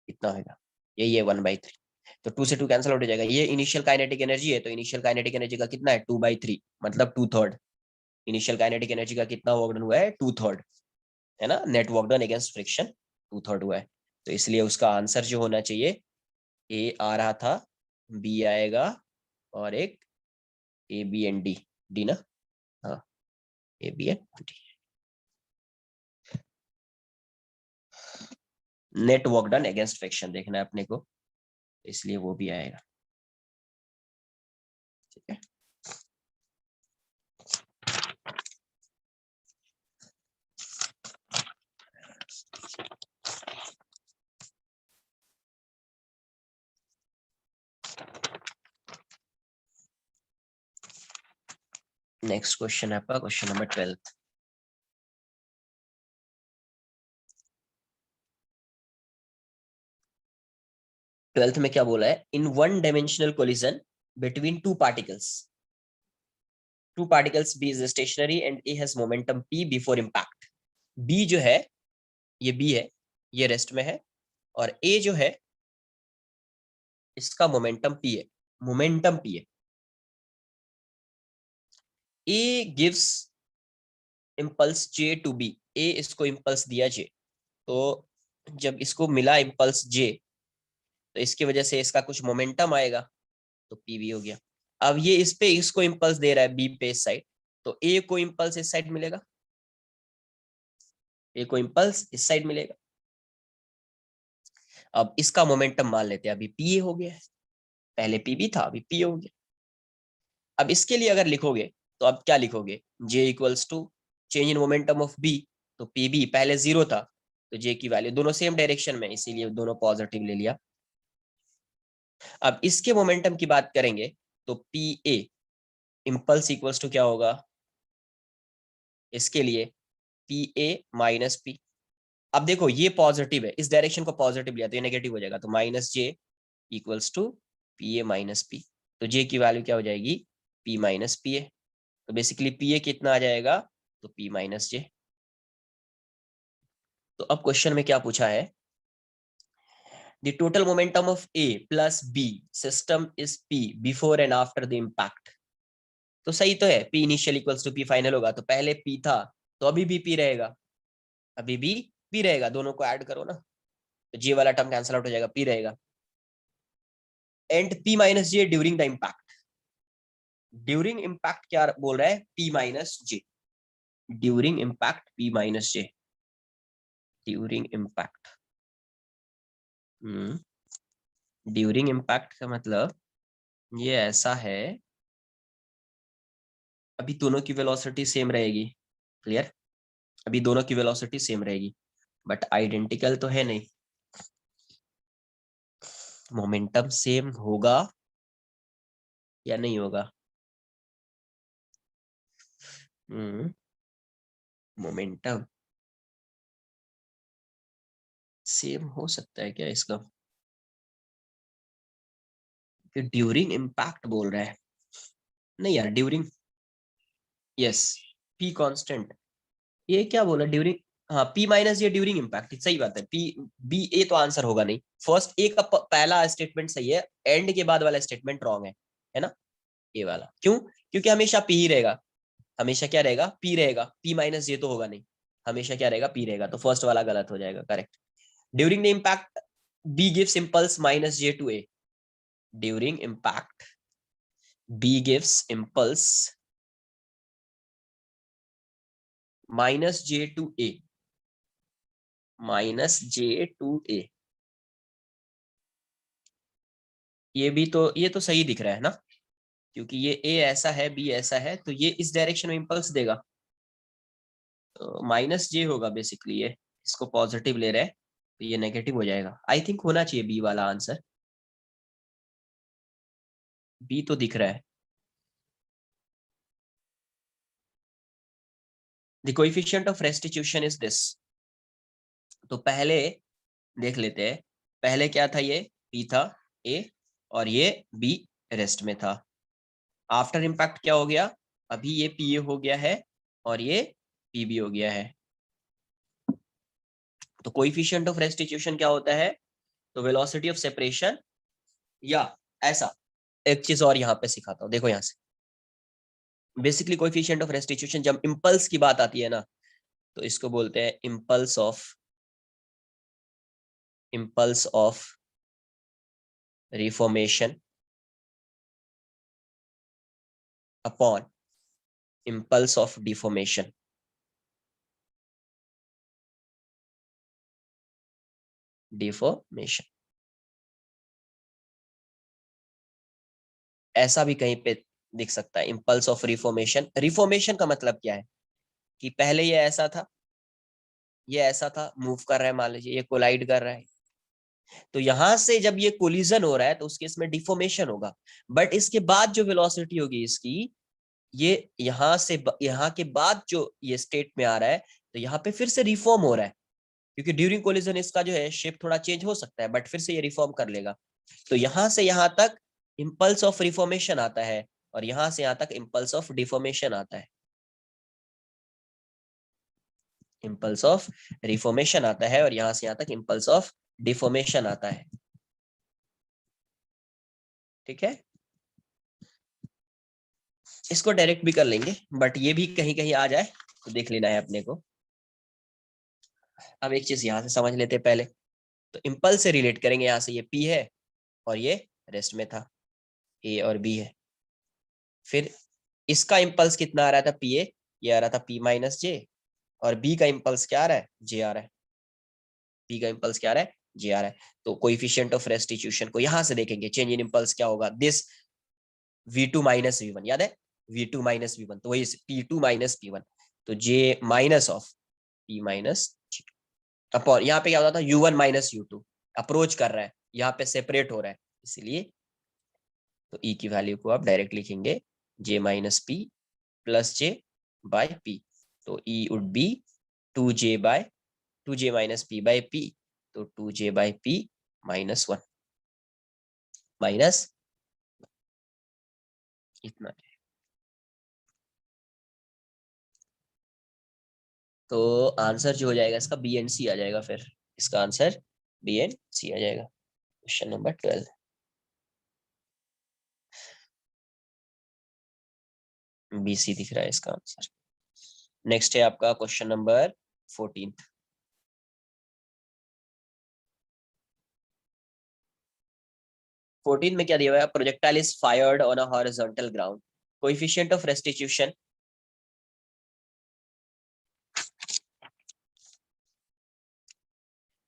कितना होगा, यही है 1/3, तो 2 से 2 कैंसिल आउट हो जाएगा, ये इनिशियल काइनेटिक एनर्जी है, तो इनिशियल काइनेटिक एनर्जी का कितना है, 2/3 मतलब 2/3, इनिशियल काइनेटिक एनर्जी का कितना वर्क डन हुआ है, 2/3, है ना, net work done against friction 2/3 हुआ है, तो इसलिए उसका आंसर जो होना चाहिए, ए आ रहा था, बी आएगा, और एक A B and D, D ना, हाँ A B and D, net work done against friction देखना है अपने को, इसलिए वो भी आएगा, ठीक है। नेक्स्ट क्वेश्चन है आपका क्वेश्चन नंबर 12। 12th में क्या बोला है, in one dimensional collision between two particles B is stationary and A has momentum p before impact, B जो है, ये बी है, ये रेस्ट में है, और ए जो है इसका मोमेंटम p है, मोमेंटम p है, A gives impulse j to B, A इसको इम्पल्स दिया j, तो जब इसको मिला इम्पल्स j, तो इसकी वजह से इसका कुछ मोमेंटम आएगा, तो pv हो गया। अब ये इस पे इसको इम्पल्स दे रहा है बी पे इस साइड, तो ए को इम्पल्स इस साइड मिलेगा, ए को इम्पल्स इस साइड मिलेगा, अब इसका मोमेंटम मान लेते हैं अभी p हो गया है, पहले पी बी था, अभी पी हो गया। अब इसके लिए अगर लिखोगे तो अब क्या लिखोगे, J equals to change in momentum of B, तो पी बी पहले 0 था, तो जे की वैल्यू, दोनों सेम डायरेक्शन में, इसीलिए दोनों पॉजिटिव ले लिया। अब इसके मोमेंटम की बात करेंगे तो P A impulse equals to क्या होगा, इसके लिए पी ए माइनस पी। अब देखो ये पॉजिटिव है, इस डायरेक्शन को पॉजिटिव लिया तो ये नेगेटिव हो जाएगा, तो minus J equals to P A minus P. तो जे की वैल्यू क्या हो जाएगी, पी माइनस पी ए। तो बेसिकली पी ए कितना आ जाएगा, तो पी माइनस जे। तो अब क्वेश्चन में क्या पूछा है, the total momentum of A plus B system is P before and after the impact. तो सही तो है, P initial equals to P final होगा, तो पहले पी था तो अभी भी पी रहेगा, अभी भी पी रहेगा, दोनों को ऐड करो ना, तो जे वाला टर्म कैंसिल आउट हो जाएगा, पी रहेगा। And P minus J during the impact, during impact क्या बोल रहा है, पी माइनस जे, ड्यूरिंग इम्पैक्ट पी माइनस जे, ड्यूरिंग इम्पैक्ट। ड्यूरिंग इम्पैक्ट का मतलब ये ऐसा है, अभी दोनों की वेलोसिटी सेम रहेगी, क्लियर, अभी दोनों की वेलोसिटी सेम रहेगी, बट आइडेंटिकल तो है नहीं, मोमेंटम सेम होगा या नहीं होगा, मोमेंटम सेम हो सकता है क्या इसका, कि ड्यूरिंग इम्पैक्ट बोल रहा है, नहीं यार ड्यूरिंग, यस, पी कांस्टेंट, ये क्या बोला ड्यूरिंग, हाँ पी माइनस ये ड्यूरिंग इम्पैक्ट, सही बात है, पी बी ए तो आंसर होगा नहीं, फर्स्ट ए का पहला स्टेटमेंट सही है, एंड के बाद वाला स्टेटमेंट रॉन्ग है ना, ये वाला क्यों, क्योंकि हमेशा पी ही रहेगा, हमेशा क्या रहेगा, पी रहेगा, पी माइनस ये तो होगा नहीं, हमेशा क्या रहेगा, पी रहेगा, तो फर्स्ट वाला गलत हो जाएगा, correct. During the impact B gives impulse minus J to A, during impact B gives impulse minus J to A, minus J to A, ये तो सही दिख रहा है ना, क्योंकि ये ए ऐसा है, बी ऐसा है, तो ये इस डायरेक्शन में इम्पल्स देगा, तो माइनस जे होगा बेसिकली, ये इसको पॉजिटिव ले रहा है, तो ये नेगेटिव हो जाएगा, आई थिंक होना चाहिए बी वाला आंसर, बी तो दिख रहा है। The coefficient of restitution is this, तो पहले देख लेते हैं, पहले क्या था, ये पी था ए, और ये बी रेस्ट में था, आफ्टर इम्पैक्ट क्या हो गया, अभी ये पी ए हो गया है और ये पी बी हो गया है, तो कोएफिशिएंट ऑफ रेस्टिट्यूशन क्या होता है, तो वेलोसिटी ऑफ सेपरेशन, या ऐसा एक चीज और यहाँ पे सिखाता हूँ, देखो यहाँ से, बेसिकली कोएफिशिएंट ऑफ रेस्टिट्यूशन जब इम्पल्स की बात आती है ना, तो इसको बोलते हैं impulse of reformation upon impulse of deformation, deformation, ऐसा भी कहीं पे दिख सकता है, इम्पल्स ऑफ रिफॉर्मेशन, रिफॉर्मेशन का मतलब क्या है, कि पहले ये ऐसा था, मूव कर रहा है, मान लीजिए ये कोलाइड कर रहा है, तो यहां से जब ये कोलिजन हो रहा है तो उसके इसमें डिफॉर्मेशन होगा, बट इसके बाद जो वेलोसिटी होगी इसकी, ये यहाँ के बाद जो ये स्टेट में आ रहा है, तो यहाँ पे फिर से रिफॉर्म हो रहा है, क्योंकि ड्यूरिंग कोलिजन इसका जो है शेप थोड़ा चेंज हो सकता है, बट फिर से ये रिफॉर्म कर लेगा, तो यहां से यहाँ तक इम्पल्स ऑफ रिफॉर्मेशन आता है, और यहां से यहाँ तक इम्पल्स ऑफ डिफॉर्मेशन आता है, इम्पल्स ऑफ रिफॉर्मेशन आता है, और यहां से यहाँ तक इम्पल्स ऑफ डिफॉर्मेशन आता है, ठीक है, इसको डायरेक्ट भी कर लेंगे, बट ये भी कहीं कहीं आ जाए तो देख लेना है अपने को। अब एक चीज यहाँ से समझ लेते हैं पहले, तो इम्पल्स से रिलेट करेंगे, यहाँ से ये पी है और ये रेस्ट में था, ए और बी है, फिर इसका इम्पल्स कितना आ रहा था, पी ए, ये आ रहा था पी माइनस जे, और बी का इम्पल्स क्या आ रहा है, जे आ रहा है, बी का इम्पल्स क्या आ रहा है, जी आ रहा है। तो कोएफिशिएंट ऑफ रेस्टिट्यूशन को यहां से देखेंगे, चेंज इन इम्पल्स क्या होगा, दिस v2 माइनस v1, याद है v2 माइनस v1, तो वही p2 माइनस p1, तो j minus of p minus upon, यहाँ पे क्या होता था u1 माइनस u2, अप्रोच कर रहा है, यहाँ पे सेपरेट हो रहा है, इसलिए तो e की वैल्यू को आप डायरेक्ट लिखेंगे j minus p plus j by p, तो e would be 2j minus p by p, तो 2j bye p minus 1 minus इतना। तो आंसर जो हो जाएगा इसका बी एंड सी आ जाएगा, फिर इसका आंसर बी एंड सी आ जाएगा, क्वेश्चन नंबर 12 बी सी दिख रहा है इसका आंसर। नेक्स्ट है आपका क्वेश्चन नंबर 14। 14 में क्या दिया हुआ है, projectile is fired on a horizontal ground, coefficient of restitution,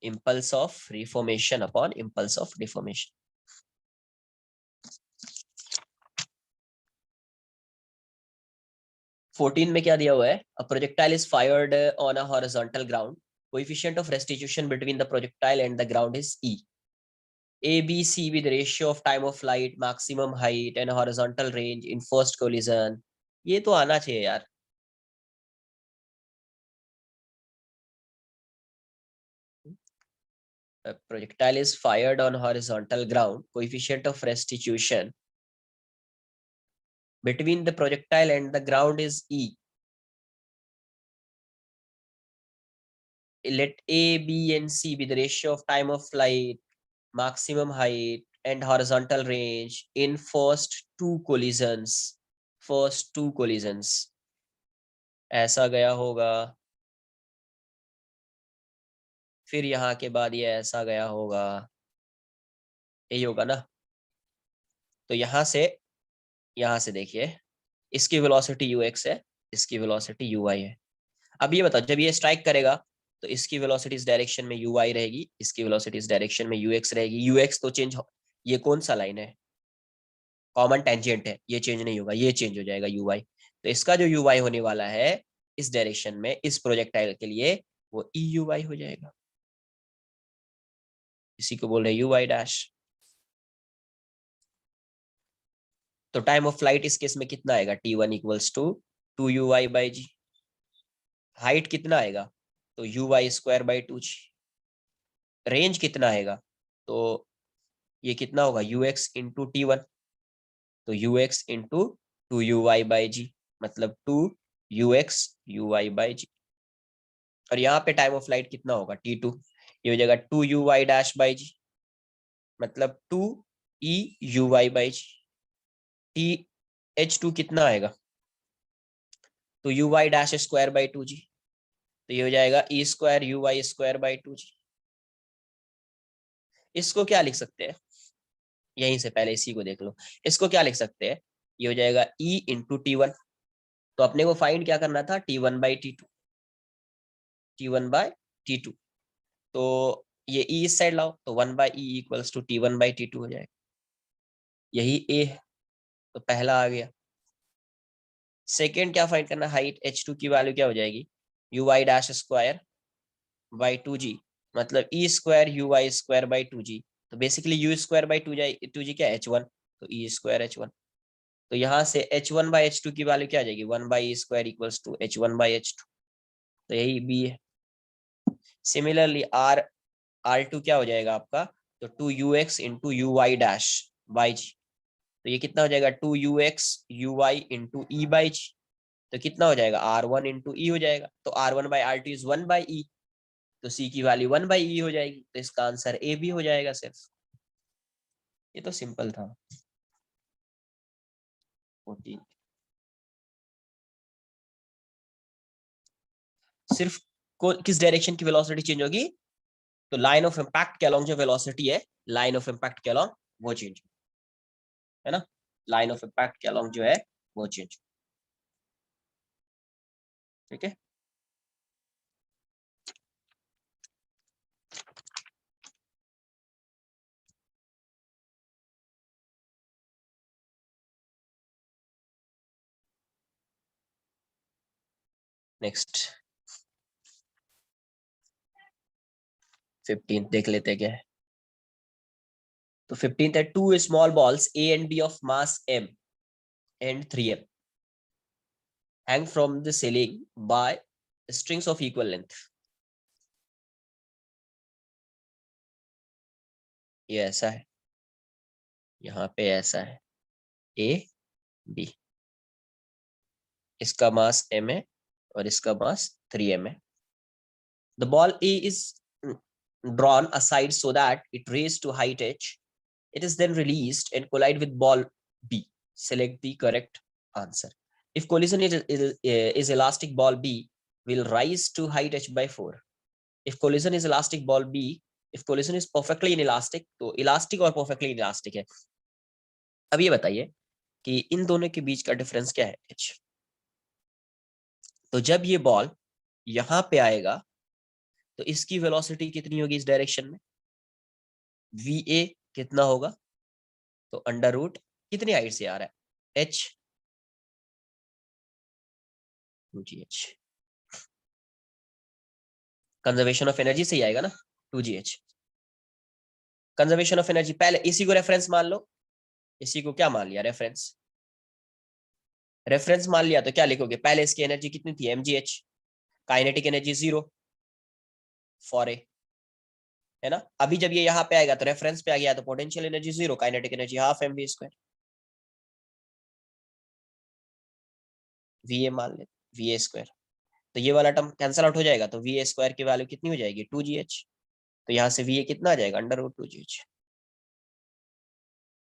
impulse of reformation upon impulse of deformation। 14 में क्या दिया हुआ है, a projectile is fired on a horizontal ground, coefficient of restitution between the projectile and the ground is e, a b c with ratio of time of flight, maximum height and horizontal range in first collision। ये तो आना चाहिए यार। A projectile is fired on horizontal ground, coefficient of restitution between the projectile and the ground is e, let a b and c be the ratio of time of flight, maximum height and horizontal range in first two collisions, first two collisions, ऐसा गया होगा, फिर यहाँ के बाद ये ऐसा गया होगा, यही होगा ना। तो यहाँ से देखिए, इसकी वेलोसिटी ux है, इसकी वेलोसिटी uy है। अब ये बताओ, जब ये स्ट्राइक करेगा तो इसकी वेलोसिटी इस डायरेक्शन में uy रहेगी, इसकी वेलोसिटी इस डायरेक्शन में ux रहेगी। ux तो चेंज, ये कौन सा लाइन है, कॉमन टेंजेंट है, ये चेंज नहीं होगा, ये चेंज हो जाएगा uy। तो इसका जो uy होने वाला है इस डायरेक्शन में, इस प्रोजेक्टाइल के लिए, वो euy हो जाएगा, इसी को बोल रहे हैं uy डैश। तो टाइम ऑफ फ्लाइट इस केस में कितना आएगा, t1 equals to 2uy by g. Height कितना आएगा, तो uy square by 2g। Range कितना आएगा, तो ये कितना होगा ux इंटू टी1, तो ux इंटू 2uy बाई जी, मतलब 2ux uy बाई जी। और यहाँ पे टाइम ऑफ फ्लाइट कितना होगा t2, ये हो जाएगा 2uy डैश बाई जी, मतलब 2e uy by ji. T h2 कितना आएगा, तो uy dash square by 2g, तो ये हो जाएगा e square uy square by 2g। इसको क्या लिख सकते हैं, यहीं से पहले इसी को देख लो, इसको क्या लिख सकते हैं, ये हो जाएगा e इंटू टी1, तो अपने को फाइंड क्या करना था, t1 by T2, t1 by T2, तो ये e इस साइड लाओ, तो 1 by e equals to t1 by t2 हो जाएगा, यही a है, तो पहला आ गया। सेकेंड क्या फाइंड करना, हाइट h2 की वैल्यू क्या हो जाएगी, uy dash square by 2g, मतलब e square uy square by 2g, तो basically u square by 2g क्या h1, तो e स्क्वायर h1, तो यहाँ से h1 बाई h2 की वैल्यू क्या आ जाएगी, 1 by e square equals to h1 by h2, तो यही b है। सिमिलरली r2 क्या हो जाएगा आपका, तो 2ux into u y dash by g, तो ये कितना हो जाएगा 2ux uy into e by g, तो कितना हो जाएगा r1 इंटू ई हो जाएगा, तो r1 by r2 is 1 by ई, तो c की वैल्यू 1 बाई ई हो जाएगी, तो इसका आंसर ए भी हो जाएगा सिर्फ। ये तो सिंपल था। 14 सिर्फ किस डायरेक्शन की वेलोसिटी चेंज होगी, तो लाइन ऑफ इम्पैक्ट के अलॉन्ग जो वेलोसिटी है, लाइन ऑफ इम्पैक्ट के अलॉन्ग वो चेंज है ना, लाइन ऑफ इम्पैक्ट के अलॉन्ग जो है वो चेंज, ठीक है। नेक्स्ट 15 देख लेते हैं क्या है। तो 15 है, 2 small balls A and B of mass M and 3M hang from the ceiling by strings of equal length. ये ऐसा है, यहाँ पे ऐसा है A B, इसका मास M है और इसका मास 3M है। The ball A is drawn aside so that it raised to height h. It is then released and collide with ball B. Select the correct answer. If collision is elastic, ball B will rise to height h by 4. If collision is elastic, ball B, if collision is perfectly inelastic, तो elastic और perfectly inelastic है। अब ये बताइए कि इन दोनों के बीच का डिफरेंस क्या है h। तो जब ये बॉल यहाँ पे आएगा तो इसकी वेलोसिटी कितनी होगी इस डायरेक्शन में, va कितना होगा, तो अंडर रूट कितनी हाइट से आ रहा है h 2gh। Conservation of energy से ही आएगा ना 2gh। कंजर्वेशन ऑफ एनर्जी, पहले इसी को रेफरेंस मान लो, इसी को क्या मान लिया रेफरेंस, रेफरेंस मान लिया तो क्या लिखोगे, पहले इसकी एनर्जी कितनी थी mgh, kinetic energy 0 for a, है ना। अभी जब ये यहाँ पे आएगा तो रेफरेंस पे आ गया तो potential energy 0, kinetic energy half mv², va मान ले va², तो ये वाला टर्म कैंसिल आउट हो जाएगा, तो va² की वैल्यू कितनी हो जाएगी 2gh, तो यहाँ से va कितना आ जाएगा अंडर रूट 2gh।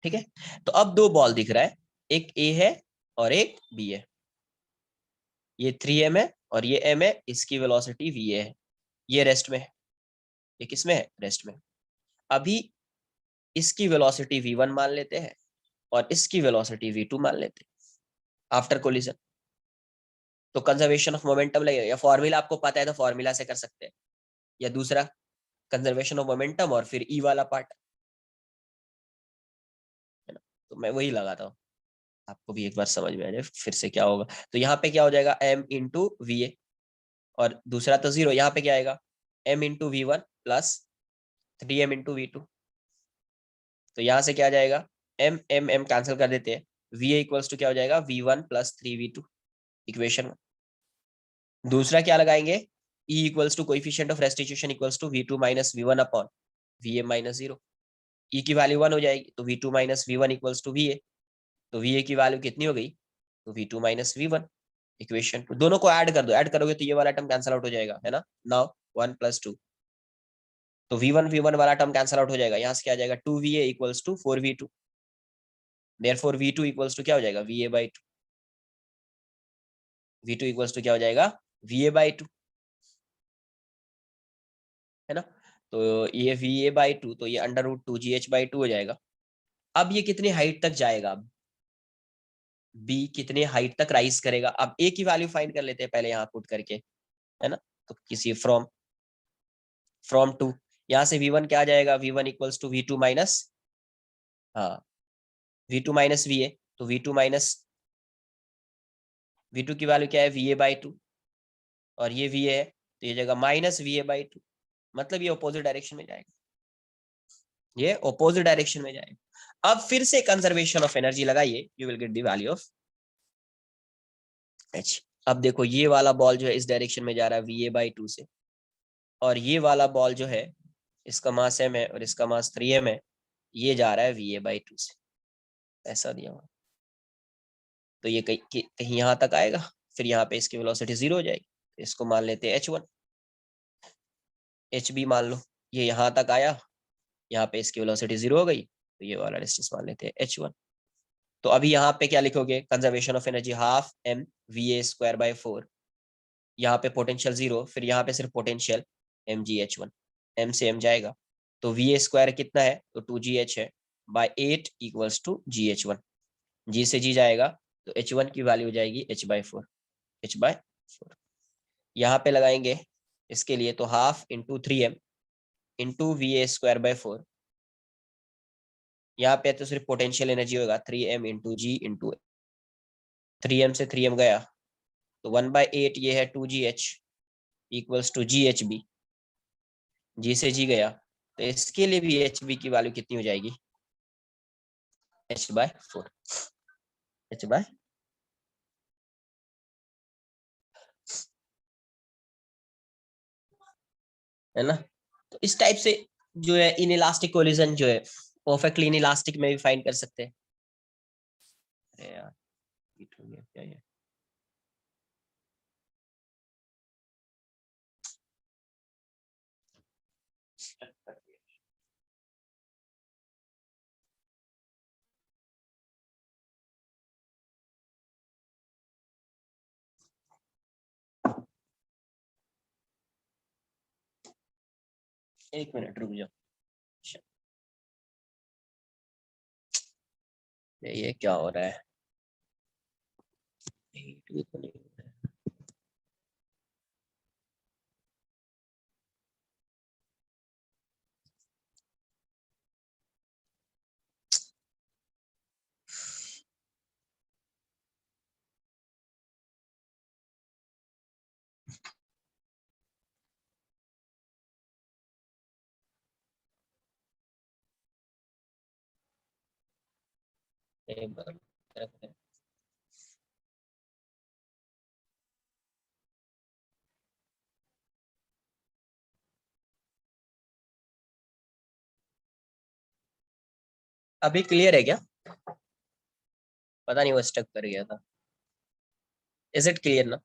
ठीक है, तो अब दो बॉल दिख रहा है, एक a है और एक b है, ये 3m है और ये m है, इसकी वेलोसिटी va है, ये रेस्ट में है, ये किसमें है रेस्ट में। अभी इसकी वेलोसिटी v1 मान लेते हैं और इसकी वेलोसिटी v2 मान लेते हैं आफ्टर कोलिजन, तो कंजर्वेशन ऑफ मोमेंटम लगेगा, या फॉर्मूला आपको पता है तो फॉर्मूला से कर सकते हैं, या दूसरा कंजर्वेशन ऑफ मोमेंटम और फिर ई वाला पार्ट, है ना। तो मैं वही लगाता हूँ, आपको भी एक बार समझ में आ जाए फिर से क्या होगा। तो यहाँ पे क्या हो जाएगा m इंटू वी ए, और दूसरा तो 0, यहाँ पे क्या आएगा m into V one plus 3m into V two, तो यहाँ से क्या आ जाएगा m m m कैंसिल कर देते हैं, va इक्वल्स टू क्या हो जाएगा v1 प्लस 3v2 इक्वेशन में। दूसरा क्या लगाएंगे, e equals to coefficient of restitution equals to v2 minus v1 upon va minus 0, e की वैल्यू 1 हो जाएगी तो v2 minus v1 equals to va, तो va की वैल्यू कितनी हो गई, तो v2 माइनस v1 इक्वेशन, दोनों को ऐड कर दो, ऐड करोगे तो ये वाला टर्म कैंसिल आउट हो जाएगा, है ना। नाउ 1 प्लस 2, तो v1 वाला टर्म कैंसिल आउट हो जाएगा, यहाँ से क्या आ जाएगा 2va equals to 4v2, therefore v2 equals to क्या हो जाएगा va by 2, v2 equals to क्या हो जाएगा va बाई 2, है ना। तो ये va बाई 2, तो ये अंडर रूट 2gh बाई 2 हो जाएगा। अब ये कितनी हाइट तक जाएगा, b कितने हाइट तक राइज करेगा, अब a की वैल्यू फाइंड कर लेते हैं पहले यहाँ पुट करके, है ना। तो किसी फ्रॉम 2, यहाँ से v1 क्या आ जाएगा, v1 equals to v2 minus, हाँ v2 माइनस va, तो v2 माइनस v2 की वैल्यू क्या है va बाई 2, और ये va है तो ये जगह माइनस va बाई 2, मतलब ये अपोजिट डायरेक्शन में जाएगा, ये अपोजिट डायरेक्शन में जाएगा। अब फिर से कंजर्वेशन ऑफ एनर्जी लगाइए, you will get the value of h। अब देखो ये वाला बॉल जो है इस डायरेक्शन में जा रहा है va बाई 2 से, और ये वाला बॉल जो है इसका मास m है और इसका मास 3m है, ये जा रहा है va बाई 2 से, ऐसा दिया हुआ, तो ये कहीं यहाँ तक आएगा, फिर यहाँ पे इसकी वेलोसिटी 0 हो जाएगी, इसको मान लेते हैं h1, hb मान लो, ये यहाँ तक आया, यहाँ पे इसकी वेलोसिटी 0 हो गई, तो ये वाला डिस्टेंस मान लेते हैं h1। तो अभी यहाँ पे क्या लिखोगे, conservation of energy half m va² by 4, यहाँ पे पोटेंशियल 0, फिर यहाँ पे सिर्फ पोटेंशियल mgh1, m से m जाएगा, तो va² कितना है, तो 2gh है by 8 equals to gh1, g से g जाएगा तो h1 की वैल्यू हो जाएगी h बाई 4, यहाँ पे लगाएंगे इसके लिए, तो half into 3m into va² by 4, यहाँ पे तो सिर्फ पोटेंशियल एनर्जी होगा 3m into g into 3m से 3m गया तो 1/8 ये है 2GH इक्वल्स टू GHB, जी से जी गया, तो इसके लिए भी HB की वैल्यू कितनी हो जाएगी, H/4, H/, है ना। तो इस टाइप से जो है इन इलास्टिक कोलिजन जो है परफेक्टली इन इलास्टिक में भी फाइंड कर सकते हैं। अरे यार हिट हो गया क्या ये, एक मिनट रुक जाओ, ये क्या हो रहा है, हिट भी तो नहीं हो रहा है। एक बार अभी क्लियर है क्या, पता नहीं वो स्टक कर गया था, इज इट क्लियर ना।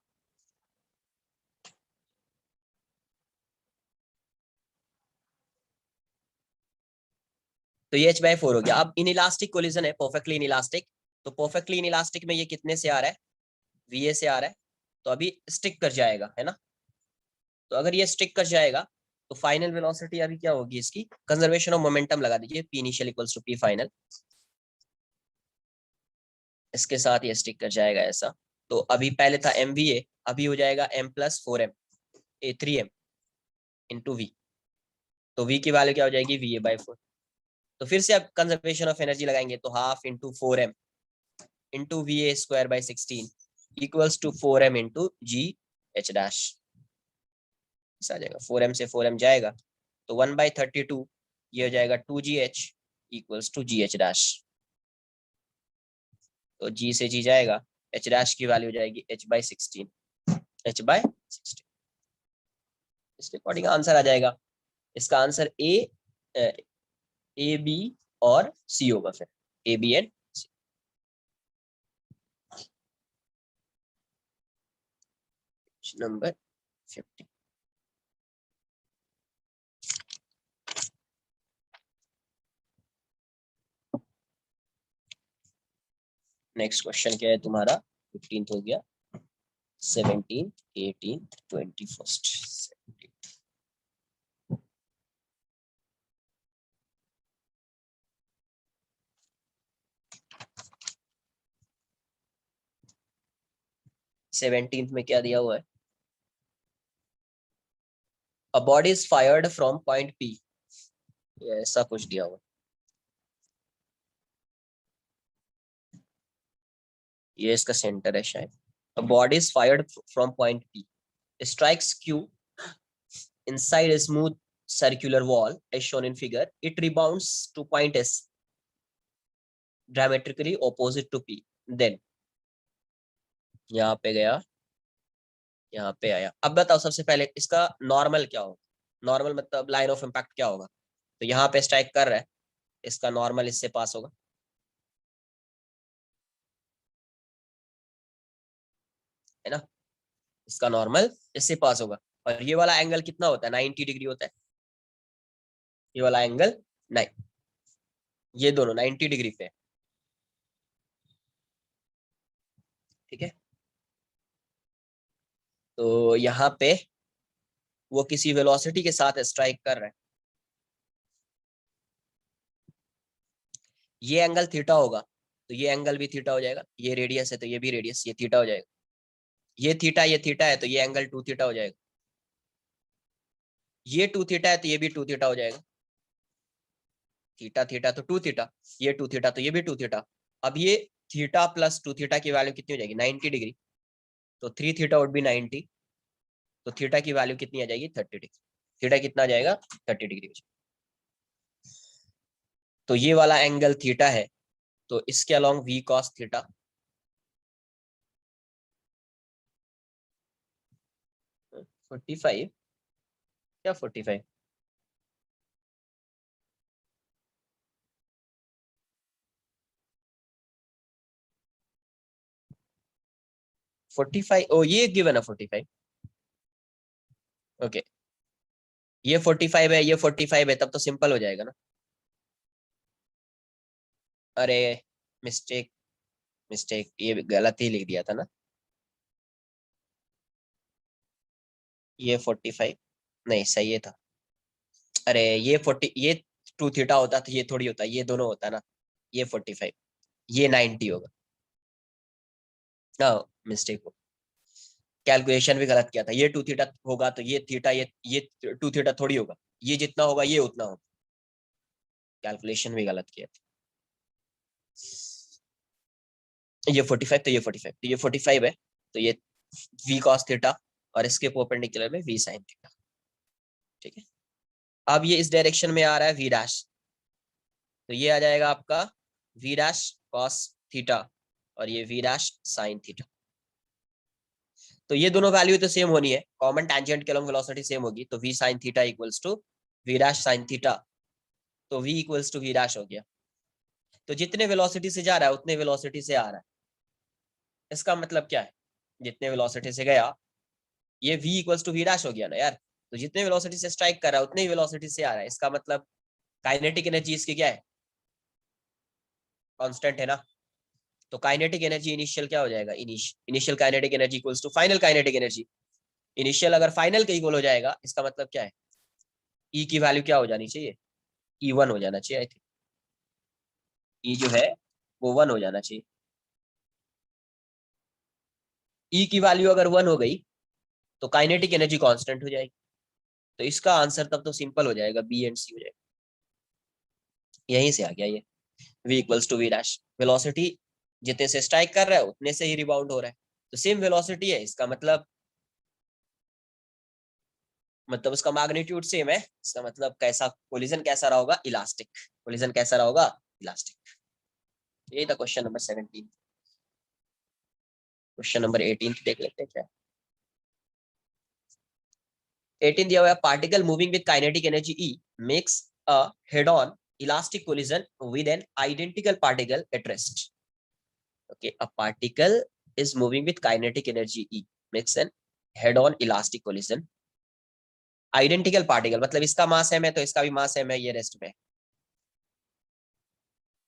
तो ये H/4 हो गया। अब इन इलास्टिक कोलिजन है परफेक्टली इन इलास्टिक, तो परफेक्टली इन इलास्टिक में ये कितने से आ रहा है, VA से आ रहा है, तो अभी स्टिक कर जाएगा, है ना। तो अगर ये स्टिक कर जाएगा तो फाइनल वेलोसिटी अभी क्या होगी इसकी, कंजर्वेशन ऑफ मोमेंटम लगा दीजिए, P initial equals to P final, इसके साथ ये स्टिक कर जाएगा ऐसा। तो अभी पहले था MVA, अभी हो जाएगा M+4M, 3M इंटू V, तो V की वैल्यू क्या हो जाएगी, VA/4। तो फिर से अब कंजर्वेशन ऑफ एनर्जी लगाएंगे, तो half into 4M into VA²/16 equals to 4M into GH dash, आ जाएगा, 4M से 4M जाएगा, तो 1/32 ये हो जाएगा 2GH equals to GH dash, तो G से G जाएगा, H डैश की वैल्यू हो जाएगी H/16, H/16, इसके अकॉर्डिंग आंसर आ जाएगा। इसका आंसर A, B और C होगा, फिर A, B and C। Number 50। Next question क्या है तुम्हारा, 15th हो गया, 17, 18, 21st, 17th में क्या दिया हुआ है, a body is fired from point P, ऐसा कुछ दिया हुआ, ये इसका सेंटर है शायद। A body is fired from point P, strikes Q inside a smooth circular wall as shown in figure, it rebounds to point S diametrically opposite to P, then यहाँ पे गया, यहाँ पे आया। अब बताओ सबसे पहले इसका नॉर्मल क्या होगा, नॉर्मल मतलब लाइन ऑफ इम्पैक्ट क्या होगा, तो यहाँ पे स्ट्राइक कर रहा है, इसका नॉर्मल इससे पास होगा, है ना, इसका नॉर्मल इससे पास होगा, और ये वाला एंगल कितना होता है, 90 डिग्री होता है, ये वाला एंगल नहीं, ये दोनों 90 डिग्री पे, ठीक है। तो यहाँ पे वो किसी वेलोसिटी के साथ स्ट्राइक कर रहा है, ये एंगल थीटा होगा, तो ये एंगल भी थीटा हो जाएगा, ये रेडियस है तो ये भी रेडियस, ये थीटा हो जाएगा, ये थीटा है तो ये एंगल 2 थीटा हो जाएगा, ये 2 थीटा है तो ये भी 2 थीटा हो जाएगा, थीटा थीटा तो 2 थीटा, ये 2 थीटा तो ये भी 2 थीटा। अब ये थीटा प्लस 2 थीटा की वैल्यू कितनी हो जाएगी, 90 डिग्री, तो 3 थीटा वुड बी 90, तो थीटा की वैल्यू कितनी आ जाएगी 30 डिग्री। थीटा कितना आ जाएगा 30 डिग्री। तो ये वाला एंगल थीटा है, तो इसके अलोंग v cos थीटा, हाँ, 45 क्या 45, 45 ओ ये गिवन है 45। ओके ये 45 है, ये 45 है, तब तो सिंपल हो जाएगा ना। अरे मिस्टेक, मिस्टेक, ये गलत ही लिख दिया था ना। ये 45 नहीं सही है था। अरे ये 40, ये 2 थीटा होता तो ये थोड़ी होता, ये दोनों होता ना। ये 45, ये 90 होगा। हाँ मिस्टेक हो, कैलकुलेशन भी गलत किया था। ये 2 थीटा होगा तो ये थीटा, ये 2 थीटा थोड़ी होगा, ये जितना होगा ये उतना होगा। कैलकुलेशन भी गलत किया था। ये 45 तो ये 45 तो ये 45 है, तो ये v cos थीटा और इसके परपेंडिकुलर में v sin थीटा। ठीक है, अब ये इस डायरेक्शन में आ रहा है v डैश, तो ये आ जाएगा आपका v डैश cos थीटा और ये v डैश sin थीटा। तो ये दोनों वैल्यू तो सेम होनी है, कॉमन टेंजेंट के अलोंग वेलोसिटी सेम होगी, तो v sin theta equals to v dash sin theta, तो v equals to v dash हो गया। तो जितने वेलोसिटी से जा रहा है उतने वेलोसिटी से आ रहा है, इसका मतलब क्या है, जितने वेलोसिटी से गया ये v equals to v dash हो गया ना यार। तो जितने वेलोसिटी से स्ट्राइक कर रहा है उतने ही वेलोसिटी से आ रहा है, इसका मतलब काइनेटिक एनर्जी इसकी क्या है, कांस्टेंट है ना। तो काइनेटिक एनर्जी इनिशियल क्या हो जाएगा, initial kinetic energy equals to final kinetic energy. Initial अगर फाइनल के इक्वल हो जाएगा, इसका मतलब क्या है, ई की वैल्यू क्या हो जानी चाहिए, E1 हो जाना चाहिए। आई थिंक ई जो है वो 1 हो जाना चाहिए। ई की वैल्यू अगर 1 हो गई तो काइनेटिक एनर्जी कांस्टेंट हो जाएगी। तो इसका आंसर तब तो सिंपल हो जाएगा, बी एंड सी हो जाएगा। यहीं से आ गया ये v equals to v dash, velocity जितने से स्ट्राइक कर रहा है उतने से ही रिबाउंड हो रहा है, तो सेम वेलोसिटी है, इसका मतलब उसका मैग्नीट्यूड सेम है, इसका मतलब कैसा कोलिजन कैसा रहा होगा, इलास्टिक। कोलिजन कैसा रहा होगा, इलास्टिक। यही था क्वेश्चन नंबर 17। क्वेश्चन नंबर 18 देख लेते हैं क्या। 18 दिया हुआ है, particle moving with kinetic energy E makes a head on elastic collision with an identical particle at rest. Okay, a particle is moving with kinetic energy E makes an head on elastic collision। Identical particle मतलब इसका मास m है तो इसका भी मास m है, ये rest में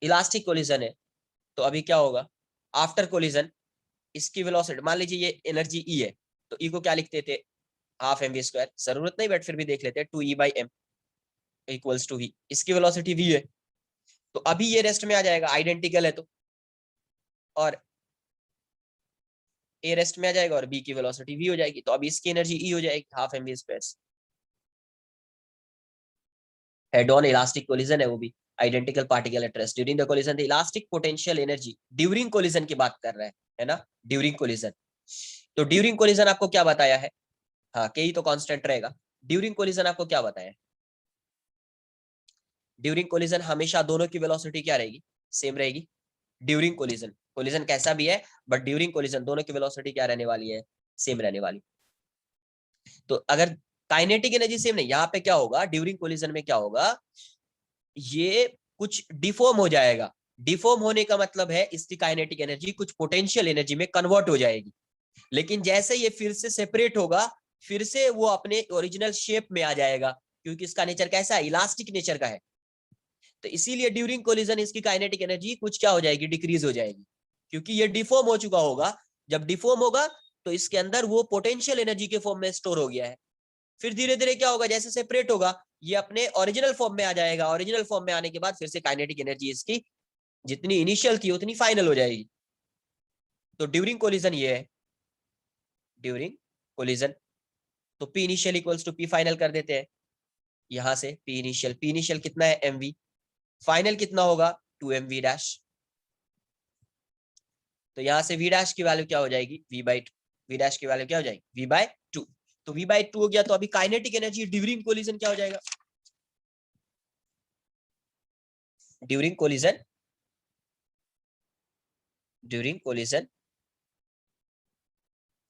elastic collision है। तो अभी क्या होगा, आफ्टर कोलिजन इसकी वेलोसिटी, मान लीजिए ये एनर्जी E है, तो E को क्या लिखते थे, हाफ एम वी स्क्वायर, जरूरत नहीं बट फिर भी देख लेते हैं, 2E/m इक्वल्स टू v, इसकी वेलोसिटी v है। तो अभी ये रेस्ट में आ जाएगा, आइडेंटिकल है तो, और ए रेस्ट में आ जाएगा और बी की वेलोसिटी v हो जाएगी, तो अब इसकी एनर्जी E हो जाएगी half m v square. Head on elastic collision है वो भी, identical particle at rest during the collision the elastic potential energy, during collision की बात कर रहा है ना, ड्यूरिंग कोलिजन। तो ड्यूरिंग कोलिजन आपको क्या बताया है, हाँ के ही तो कांस्टेंट रहेगा। ड्यूरिंग कोलिजन आपको क्या बताया है, ड्यूरिंग कोलिजन हमेशा दोनों की वेलोसिटी क्या रहेगी, सेम रहेगी। ड्यूरिंग कोलिजन, कोलिजन कैसा भी है बट ड्यूरिंग कोलिजन दोनों की वेलोसिटी क्या रहने वाली है, सेम रहने वाली। तो अगर काइनेटिक एनर्जी सेम नहीं, यहाँ पे क्या होगा, ड्यूरिंग कोलिजन में क्या होगा, ये कुछ डिफॉर्म हो जाएगा। डिफॉर्म होने का मतलब है इसकी काइनेटिक एनर्जी कुछ पोटेंशियल एनर्जी में कन्वर्ट हो जाएगी, लेकिन जैसे ये फिर से सेपरेट होगा, फिर से वो अपने ओरिजिनल शेप में आ जाएगा, क्योंकि इसका नेचर कैसा है, इलास्टिक नेचर का है। तो इसीलिए ड्यूरिंग कोलिजन इसकी काइनेटिक एनर्जी कुछ क्या हो जाएगी, डिक्रीज हो जाएगी, क्योंकि ये डिफॉर्म हो चुका होगा। जब डिफॉर्म होगा तो इसके अंदर वो पोटेंशियल एनर्जी के फॉर्म में स्टोर हो गया है। फिर धीरे धीरे क्या होगा, जैसे सेपरेट होगा ये अपने ओरिजिनल फॉर्म में आ जाएगा, ओरिजिनल फॉर्म में आने के बाद फिर से काइनेटिक एनर्जी इसकी जितनी इनिशियल थी उतनी फाइनल हो जाएगी। तो ड्यूरिंग कोलिजन ये है, ड्यूरिंग कोलिजन। तो P initial equals to P final कर देते हैं, यहां से पी इनिशियल कितना है एमवी, फाइनल कितना होगा 2mv डैश। तो यहां से v डैश की वैल्यू क्या हो जाएगी, v/2। वी डैश की वैल्यू क्या हो जाएगी v/2। तो v/2 हो गया, तो अभी काइनेटिक एनर्जी ड्यूरिंग कोलिजन क्या हो जाएगा, ड्यूरिंग कोलिजन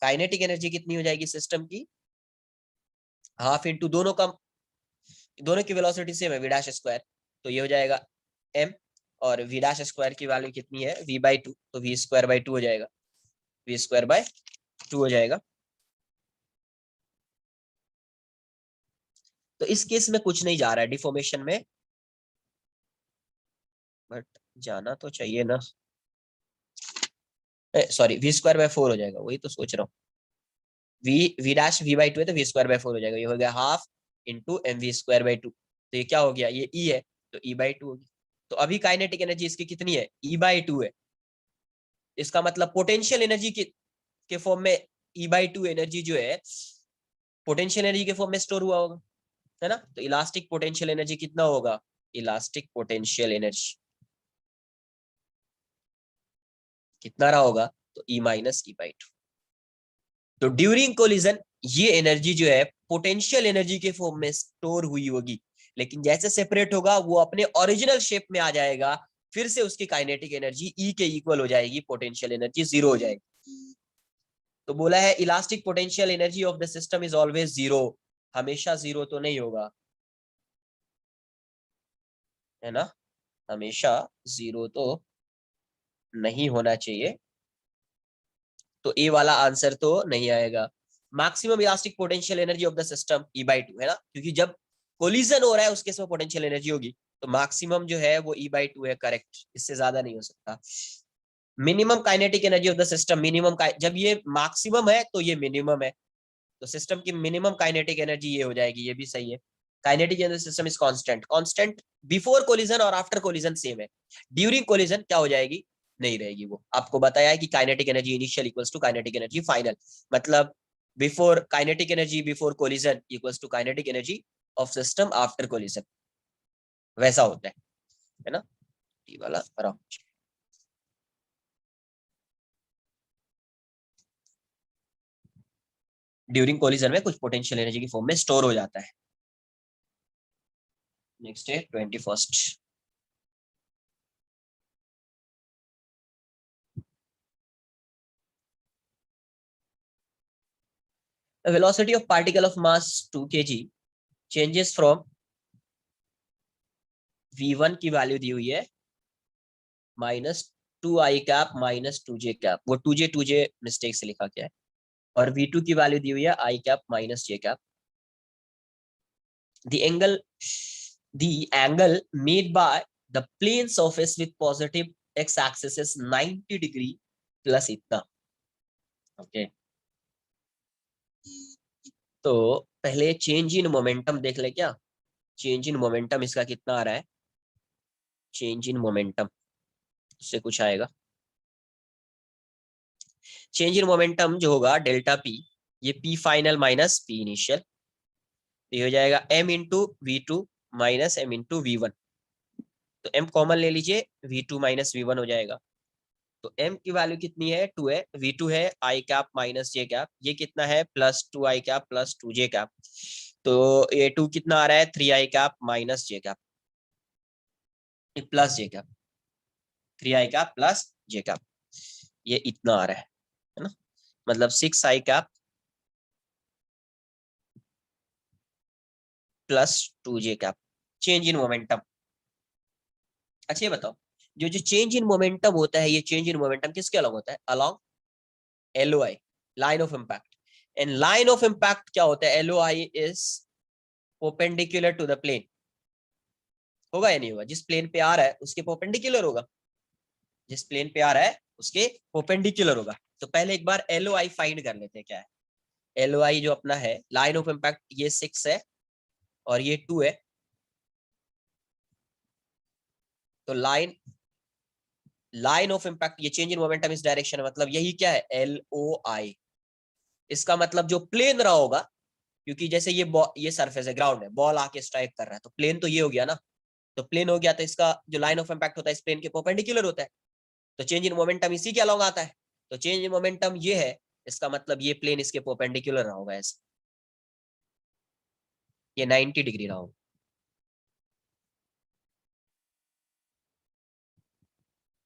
काइनेटिक एनर्जी कितनी हो जाएगी सिस्टम की, हाफ इंटू दोनों की वेलोसिटी सेम है वी डैश स्क्वायर, तो ये हो जाएगा m, और वी डैश स्क्वायर की वैल्यू कितनी है v/2, तो v²/2 हो जाएगा, v²/2 हो जाएगा। तो इस केस में कुछ नहीं जा रहा है डिफॉर्मेशन में, बट जाना तो चाहिए ना, सॉरी v²/4 हो जाएगा, वही तो सोच रहा हूँ, वी डैश v/2 है तो v²/4 हो जाएगा, ये हो गया हाफ इंटू mv²/2, तो ये क्या हो गया, ये e है तो e/2 होगी। तो अभी काइनेटिक एनर्जी इसकी कितनी है, e/2 है, इसका मतलब पोटेंशियल एनर्जी के फॉर्म में e/2 एनर्जी जो है पोटेंशियल एनर्जी के फॉर्म में स्टोर हुआ होगा, है ना। तो इलास्टिक पोटेंशियल एनर्जी कितना होगा, इलास्टिक पोटेंशियल एनर्जी कितना रहा होगा, तो e-e/2। तो ड्यूरिंग कोलिजन ये एनर्जी जो है पोटेंशियल एनर्जी के फॉर्म में स्टोर हुई होगी, लेकिन जैसे सेपरेट होगा वो अपने ओरिजिनल शेप में आ जाएगा, फिर से उसकी काइनेटिक एनर्जी ई के इक्वल हो जाएगी, पोटेंशियल एनर्जी 0 हो जाएगी। तो बोला है elastic potential energy of the system is always 0, हमेशा 0 तो नहीं होगा, है ना, हमेशा 0 तो नहीं होना चाहिए, तो ए वाला आंसर तो नहीं आएगा। Maximum elastic potential energy of the system e/2 है ना, क्योंकि जब कोलिजन हो रहा है उसके में पोटेंशियल एनर्जी होगी, तो मैक्सिमम जो है वो e/2 है, करेक्ट, इससे ज्यादा नहीं हो सकता। Minimum kinetic energy of the system, जब ये मैक्सिमम है तो ये मिनिमम है, तो सिस्टम की मिनिमम काइनेटिक एनर्जी ये हो जाएगी, ये भी सही है। Kinetic energy system is constant before collision और आफ्टर कोलिजन सेम है, ड्यूरिंग कोलिजन क्या हो जाएगी, नहीं रहेगी। वो आपको बताया है कि kinetic energy initial equals to kinetic energy final, मतलब before kinetic energy before collision equals to kinetic energy of system after collision, वैसा होता है ना, ये वाला आराम। ड्यूरिंग कोलिजन में कुछ पोटेंशियल एनर्जी की फॉर्म में स्टोर हो जाता है। नेक्स्ट है 21st। The velocity of particle of mass 2 kg changes from v1 की वैल्यू दी हुई है -2i कैप -2j कैप, वो 2j मिस्टेक से लिखा गया है, और v2 की वैल्यू दी हुई है i cap -j cap. The angle made by the plane surface with positive x-axis is 90 degree plus इतना, ओके। तो पहले चेंज इन मोमेंटम देख ले क्या, चेंज इन मोमेंटम इसका कितना आ रहा है, चेंज इन मोमेंटम उससे कुछ आएगा, चेंज इन मोमेंटम जो होगा डेल्टा पी, ये P final minus p initial, ये हो जाएगा m into v2 minus m into v1, तो m कॉमन ले लीजिए, v2 माइनस v1 हो जाएगा। तो m की वैल्यू कितनी है, 2 है, v2 है i cap minus j cap, ये कितना है +2i कैप +2j कैप, तो ये 2 कितना आ रहा है 3i cap minus j cap plus j cap, 3i cap plus j cap, ये इतना आ रहा है ना, मतलब 6i cap +2j cap, change in momentum. अच्छा ये बताओ, जो चेंज इन मोमेंटम होता है, ये चेंज इन मोमेंटम किसके अलॉन्ग होता है, along LOI, line of impact. And line of impact क्या होता है, LOI is perpendicular to the plane, होगा या नहीं होगा, जिस प्लेन पे आ रहा है उसके परपेंडिकुलर होगा, जिस प्लेन पे आ रहा है उसके परपेंडिकुलर होगा। तो पहले एक बार LOI फाइंड कर लेते हैं क्या है। LOI जो अपना है लाइन ऑफ इम्पैक्ट, ये 6 है और ये 2 है, तो लाइन ऑफ इम्पैक्ट, ये चेंज इन मोमेंटम इस डायरेक्शन, मतलब यही क्या है LOI। इसका मतलब जो प्लेन रहा होगा, क्योंकि जैसे ये सरफेस है, ग्राउंड है, बॉल आके स्ट्राइक कर रहा है, तो प्लेन तो ये हो गया ना, तो प्लेन हो गया, तो इसका जो लाइन ऑफ इम्पैक्ट होता है इस प्लेन के परपेंडिकुलर होता है, तो चेंज इन मोमेंटम इसी के अलॉन्ग आता है। तो चेंज इन मोमेंटम ये है, इसका मतलब ये प्लेन इसके परपेंडिकुलर रहा होगा, ऐसे ये 90 डिग्री रहा होगा।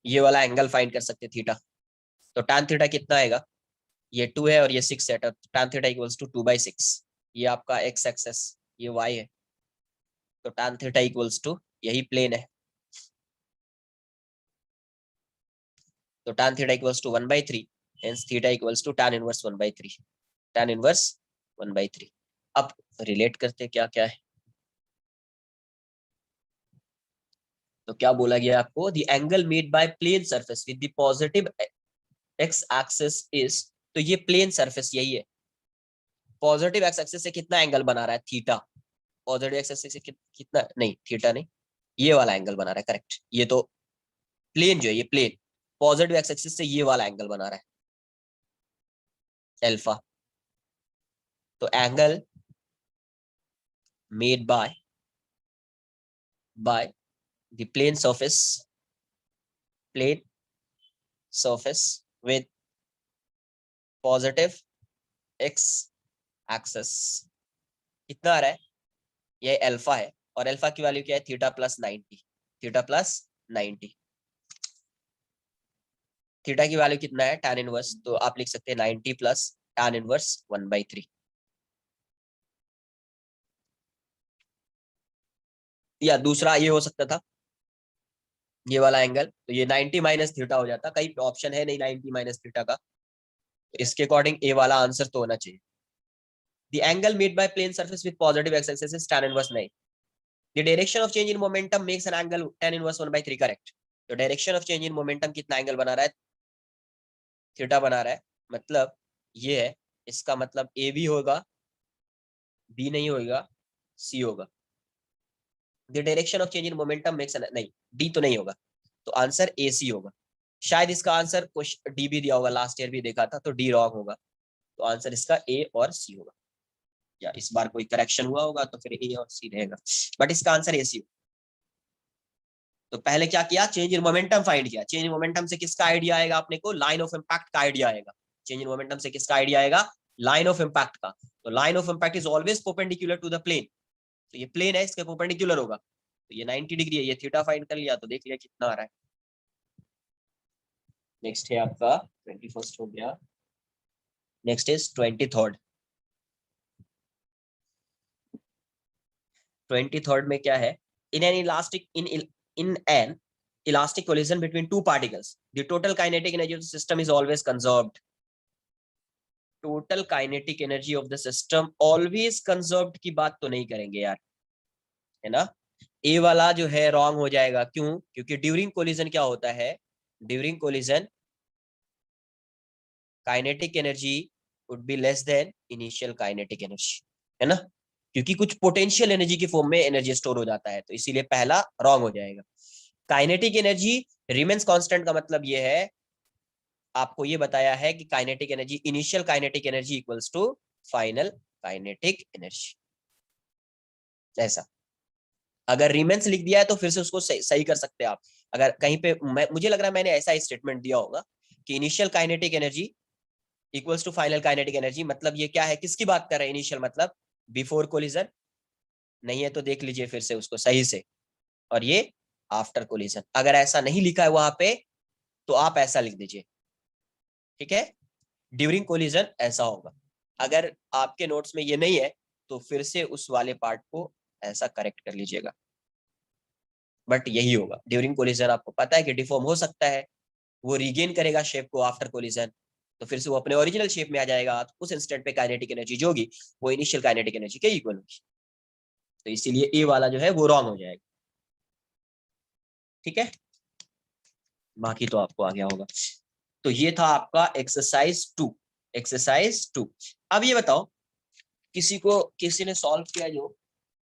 ये वाला एंगल फाइंड कर सकते थीटा। तो tan थीटा कितना आएगा, ये 2 है और ये 6 है, तो tan थीटा इक्वल्स टू 2/6। ये आपका x एक्सेस, ये y है, तो tan थीटा इक्वल्स टू, यही प्लेन है, तो tan theta equals to 1/3, hence theta equals to tan inverse 1/3, tan inverse 1/3। अब रिलेट करते क्या क्या है, तो क्या बोला गया आपको, the angle made by plane surface with the positive x axis is, तो ये प्लेन सरफेस यही है, पॉजिटिव एक्स एक्सिस से कितना एंगल बना रहा है, थीटा। पॉजिटिव एक्स एक्सिस से कितना, नहीं थीटा नहीं, ये वाला एंगल बना रहा है, करेक्ट। ये तो प्लेन जो है, ये प्लेन पॉजिटिव एक्स एक्सिस से ये वाला एंगल बना रहा है, अल्फा। तो angle made by the plane surface with positive x axis कितना आ रहा है, ये अल्फा है, और अल्फा की वैल्यू क्या है, theta plus 90, theta plus 90। Theta की वैल्यू कितना है, tan इनवर्स, तो आप लिख सकते हैं 90 प्लस tan इनवर्स 1/3। या दूसरा ये हो सकता था, ये वाला एंगल, तो ये 90 माइनस थीटा हो जाता, कहीं ऑप्शन है नहीं 90 माइनस थीटा का, तो इसके अकॉर्डिंग ए वाला आंसर तो होना चाहिए। The angle made by plane surface with positive x axis is tan inverse 9। The direction of change in momentum makes an angle tan inverse 1/3, correct. तो direction of change in momentum कितना angle बना रहा है, theta बना रहा है, मतलब ये है, इसका मतलब ए भी होगा, बी नहीं होगा, सी होगा। The direction of change in momentum makes, नहीं डी तो नहीं होगा, तो आंसर ए सी होगा। शायद इसका आंसर कुछ डी भी दिया होगा, लास्ट ईयर भी देखा था, तो डी रॉन्ग होगा, तो आंसर इसका ए और सी होगा। या इस बार कोई करेक्शन हुआ होगा तो फिर ए और सी रहेगा, बट इसका आंसर ए सी होगा। तो पहले क्या किया, चेंज इन मोमेंटम फाइंड किया। चेंज इन मोमेंटम से किसका आइडिया आएगा अपने को, लाइन ऑफ इम्पैक्ट का आइडिया आएगा। चेंज इन मोमेंटम से किसका आइडिया आएगा, लाइन ऑफ इम्पैक्ट का। तो line of impact is always perpendicular to the plane, तो ये प्लेन है, इसके परपेंडिकुलर होगा, तो ये 90 डिग्री है, ये थीटा फाइंड कर लिया, तो देख लिया कितना आ रहा है। नेक्स्ट है आपका 21st हो गया, नेक्स्ट इज 23rd। 23rd में क्या है, in an elastic in an elastic collision between two particles the total kinetic energy of the system is always conserved. Total kinetic energy of the system always conserved की बात तो नहीं करेंगे यार, है ना। ए वाला जो है रॉन्ग हो जाएगा, क्यों, क्योंकि ड्यूरिंग कोलिजन क्या होता है, during collision kinetic energy would be less then initial kinetic energy, है ना, क्योंकि कुछ पोटेंशियल एनर्जी की फॉर्म में एनर्जी स्टोर हो जाता है, तो इसीलिए पहला रॉन्ग हो जाएगा। काइनेटिक एनर्जी रिमेन्स कांस्टेंट का मतलब ये है, आपको ये बताया है कि kinetic energy, initial kinetic energy equals to final kinetic energy, ऐसा। अगर रिमेन्स लिख दिया है तो फिर से उसको सही कर सकते हैं आप। अगर कहीं पे मुझे लग रहा है मैंने ऐसा स्टेटमेंट दिया होगा कि initial kinetic energy equals to final kinetic energy, मतलब ये क्या है, किसकी बात कर रहे हैं, इनिशियल मतलब बिफोर कोलिजन, नहीं है तो देख लीजिए फिर से उसको सही से, और ये आफ्टर कोलिजन। अगर ऐसा नहीं लिखा है वहां पे तो आप ऐसा लिख दीजिए, ठीक है, ड्यूरिंग कोलिजन ऐसा होगा। अगर आपके नोट्स में ये नहीं है तो फिर से उस वाले पार्ट को ऐसा करेक्ट कर लीजिएगा, बट यही होगा। ड्यूरिंग कोलिजन आपको पता है कि डिफॉर्म हो सकता है, वो रिगेन करेगा शेप को आफ्टर कोलिजन, तो फिर से वो अपने ओरिजिनल शेप में आ जाएगा, तो उस इंस्टेंट पे काइनेटिक एनर्जी जो होगी वो इनिशियल काइनेटिक एनर्जी के इक्वल होगी, तो इसीलिए ए वाला जो है वो रॉन्ग हो जाएगा, ठीक है। बाकी तो आपको आ गया होगा। तो ये था आपका एक्सरसाइज 2, एक्सरसाइज 2। अब ये बताओ, किसी ने सॉल्व किया जो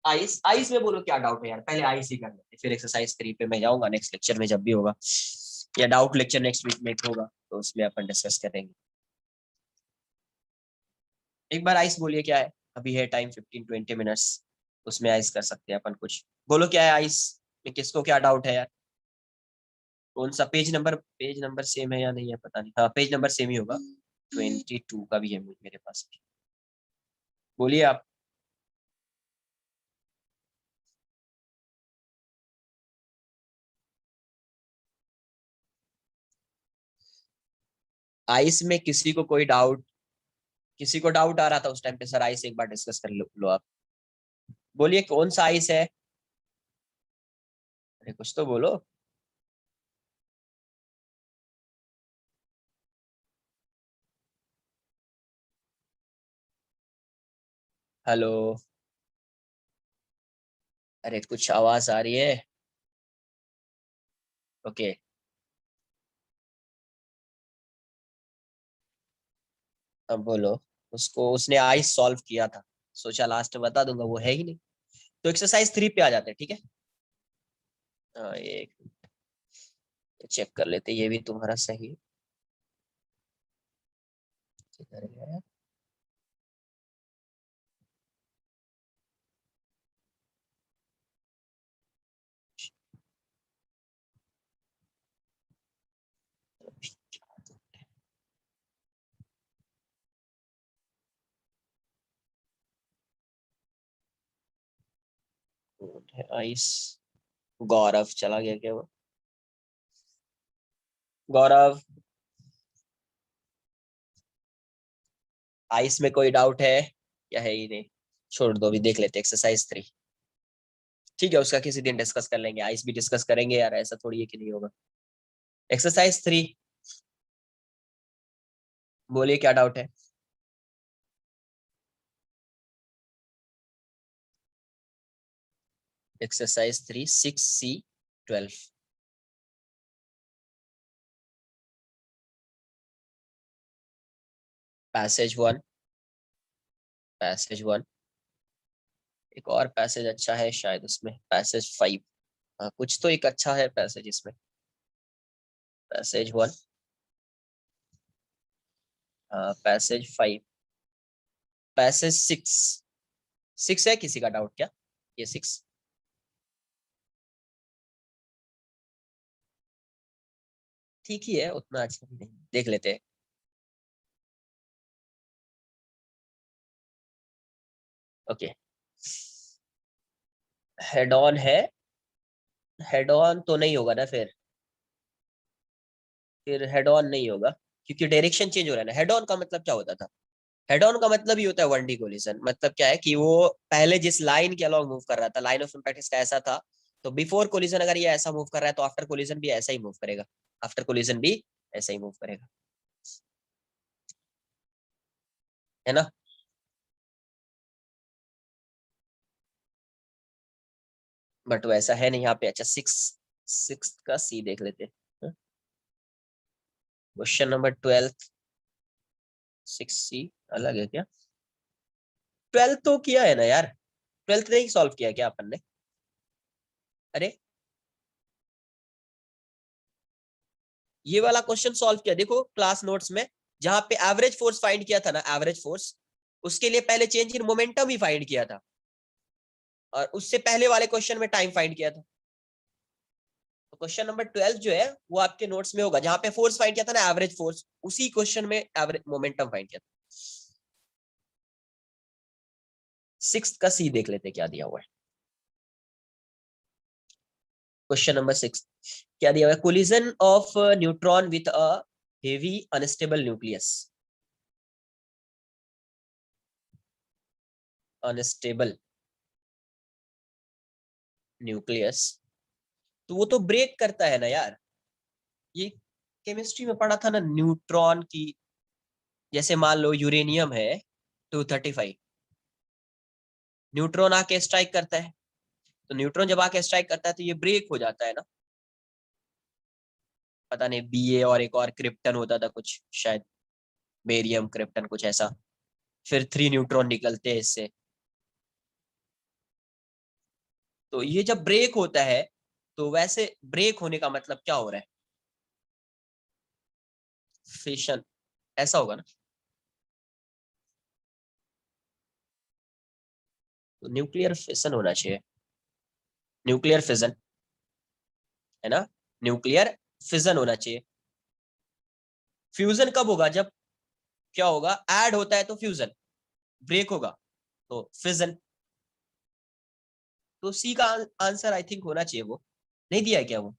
आइस, आइस में बोलो क्या डाउट है यार, पहले आइस ही कर लेते, फिर एक्सरसाइज 3 पे मैं जाऊंगा नेक्स्ट लेक्चर में जब भी होगा, या डाउट लेक्चर नेक्स्ट वीक में होगा तो उसमें अपन डिस्कस करेंगे। एक बार आइस बोलिए क्या है, अभी है टाइम 15-20 मिनट्स, उसमें आइस कर सकते हैं अपन कुछ। बोलो क्या है आइस में, किसको क्या डाउट है यार। कौन सा पेज नंबर सेम है या नहीं है पता नहीं, हाँ पेज नंबर सेम ही होगा। 22 का भी है मेरे पास। बोलिए आप। आइस में किसी को कोई डाउट, किसी को डाउट आ रहा था उस टाइम पे, सर आइस एक बार डिस्कस कर लो आप। बोलिए कौन सा आइस है? अरे कुछ तो बोलो। हेलो। अरे कुछ आवाज आ रही है। ओके। अब बोलो। उसको, उसने आइस सॉल्व किया था, सोचा लास्ट में बता दूंगा, वो है ही नहीं। तो एक्सरसाइज 3 पे आ जाते हैं, ठीक है। हाँ, ये चेक कर लेते हैं, ये भी तुम्हारा सही है। आइस। गौरव चला गया क्या वो? गौरव, आइस में कोई डाउट है या है ही नहीं? छोड़ दो, अभी देख लेते एक्सरसाइज 3। ठीक है, उसका किसी दिन डिस्कस कर लेंगे, आइस भी डिस्कस करेंगे यार, ऐसा थोड़ी है कि नहीं होगा। एक्सरसाइज 3। बोलिए क्या डाउट है? Exercise 3 6C12। पैसेज 1। पैसेज 1। एक और पैसेज अच्छा है शायद उसमें, पैसेज 5। हाँ, कुछ तो एक अच्छा है पैसेज इसमें। पैसेज 1। हाँ, पैसेज 5। पैसेज 6। 6 है, किसी का डाउट क्या? ये 6। ठीक ही है, उतना अच्छा भी नहीं, देख लेते हैं। ओके। हेड ऑन है। हेड ऑन तो नहीं होगा ना फिर हेड ऑन नहीं होगा, क्योंकि डायरेक्शन चेंज हो रहा है ना। हेड ऑन का मतलब क्या होता था? हेड ऑन का मतलब ही होता है 1D कोलिजन। मतलब क्या है कि वो पहले जिस लाइन के अलॉन्ग मूव कर रहा था, लाइन ऑफ इम्पैक्ट इसका ऐसा था, तो बिफोर कोलिजन अगर ये ऐसा मूव कर रहा है तो आफ्टर कोलिजन भी ऐसा ही मूव करेगा। आफ्टर कोलिजन भी ऐसा ही मूव करेगा, है ना। बट वैसा है नहीं यहाँ पे। अच्छा, 6 का सी देख लेते हैं। Question number 12। 6C अलग है क्या? 12 तो किया है ना यार। 12th नहीं सॉल्व किया क्या अपन ने? अरे, ये वाला क्वेश्चन सॉल्व किया, देखो क्लास नोट्स में, जहां पे एवरेज फोर्स फाइंड किया था ना, एवरेज फोर्स, उसके लिए पहले change in momentum he find किया था, और उससे पहले वाले क्वेश्चन में टाइम फाइंड किया था। तो क्वेश्चन नंबर 12 जो है वो आपके नोट्स में होगा, जहां पे फोर्स फाइंड किया था ना, एवरेज फोर्स, उसी क्वेश्चन में एवरेज मोमेंटम फाइंड किया था। 6 का सी देख लेते क्या दिया हुआ है। क्वेश्चन नंबर 6 क्या दिया हुआ है? Collision of neutron with a heavy unstable nucleus. Unstable nucleus, तो वो तो ब्रेक करता है ना यार। ये केमिस्ट्री में पढ़ा था ना, न्यूट्रॉन की। जैसे मान लो यूरेनियम है 235, न्यूट्रॉन आके स्ट्राइक करता है, तो न्यूट्रॉन जब आके स्ट्राइक करता है तो ये ब्रेक हो जाता है ना। पता नहीं, बीए और एक और क्रिप्टन होता था कुछ शायद, बेरियम क्रिप्टन कुछ ऐसा। फिर 3 न्यूट्रॉन निकलते हैं इससे। तो ये जब ब्रेक होता है, तो वैसे ब्रेक होने का मतलब क्या हो रहा है? फिशन, ऐसा होगा ना। तो न्यूक्लियर फिशन होना चाहिए। न्यूक्लियर फिजन, है ना। न्यूक्लियर फिजन होना चाहिए। फ्यूजन कब होगा? जब क्या होगा, ऐड होता है तो फ्यूजन, ब्रेक होगा तो फिजन। तो सी का आंसर आई थिंक होना चाहिए, वो नहीं दिया है क्या वो,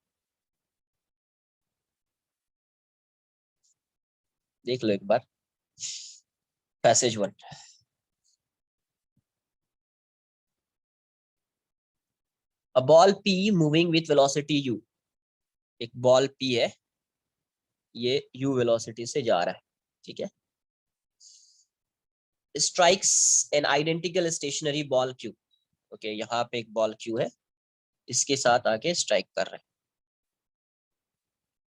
देख लो एक बार। Passage one, a ball P moving with velocity U, एक बॉल पी है, ये u वेलोसिटी से जा रहा है, ठीक है, strikes an identical stationary ball Q, okay, यहाँ पे एक बॉल क्यू है, इसके साथ आके स्ट्राइक कर रहा है,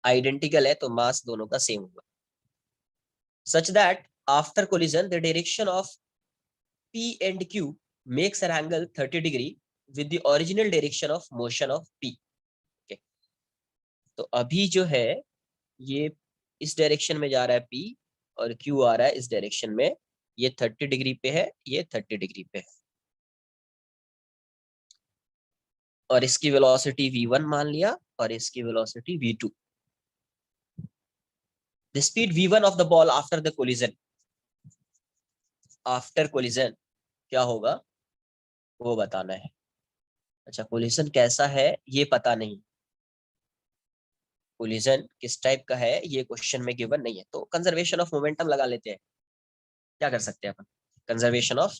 आइडेंटिकल है तो मास दोनों का सेम होगा, such that after collision the direction of p and q makes an angle 30 degree with the original direction of motion of p, okay? तो अभी जो है ये इस डायरेक्शन में जा रहा है p, और q आ रहा है इस डायरेक्शन में, ये 30 डिग्री पे है, ये 30 डिग्री पे है, और इसकी वेलोसिटी v1 मान लिया और इसकी velocity v2। The speed v1 of the ball after the collision, after collision क्या होगा वो बताना है। अच्छा, कोलिजन कैसा है ये पता नहीं, कोलिजन किस टाइप का है ये क्वेश्चन में गिवन नहीं है, तो कंजर्वेशन ऑफ मोमेंटम लगा लेते हैं, क्या कर सकते हैं अपन, कंजर्वेशन ऑफ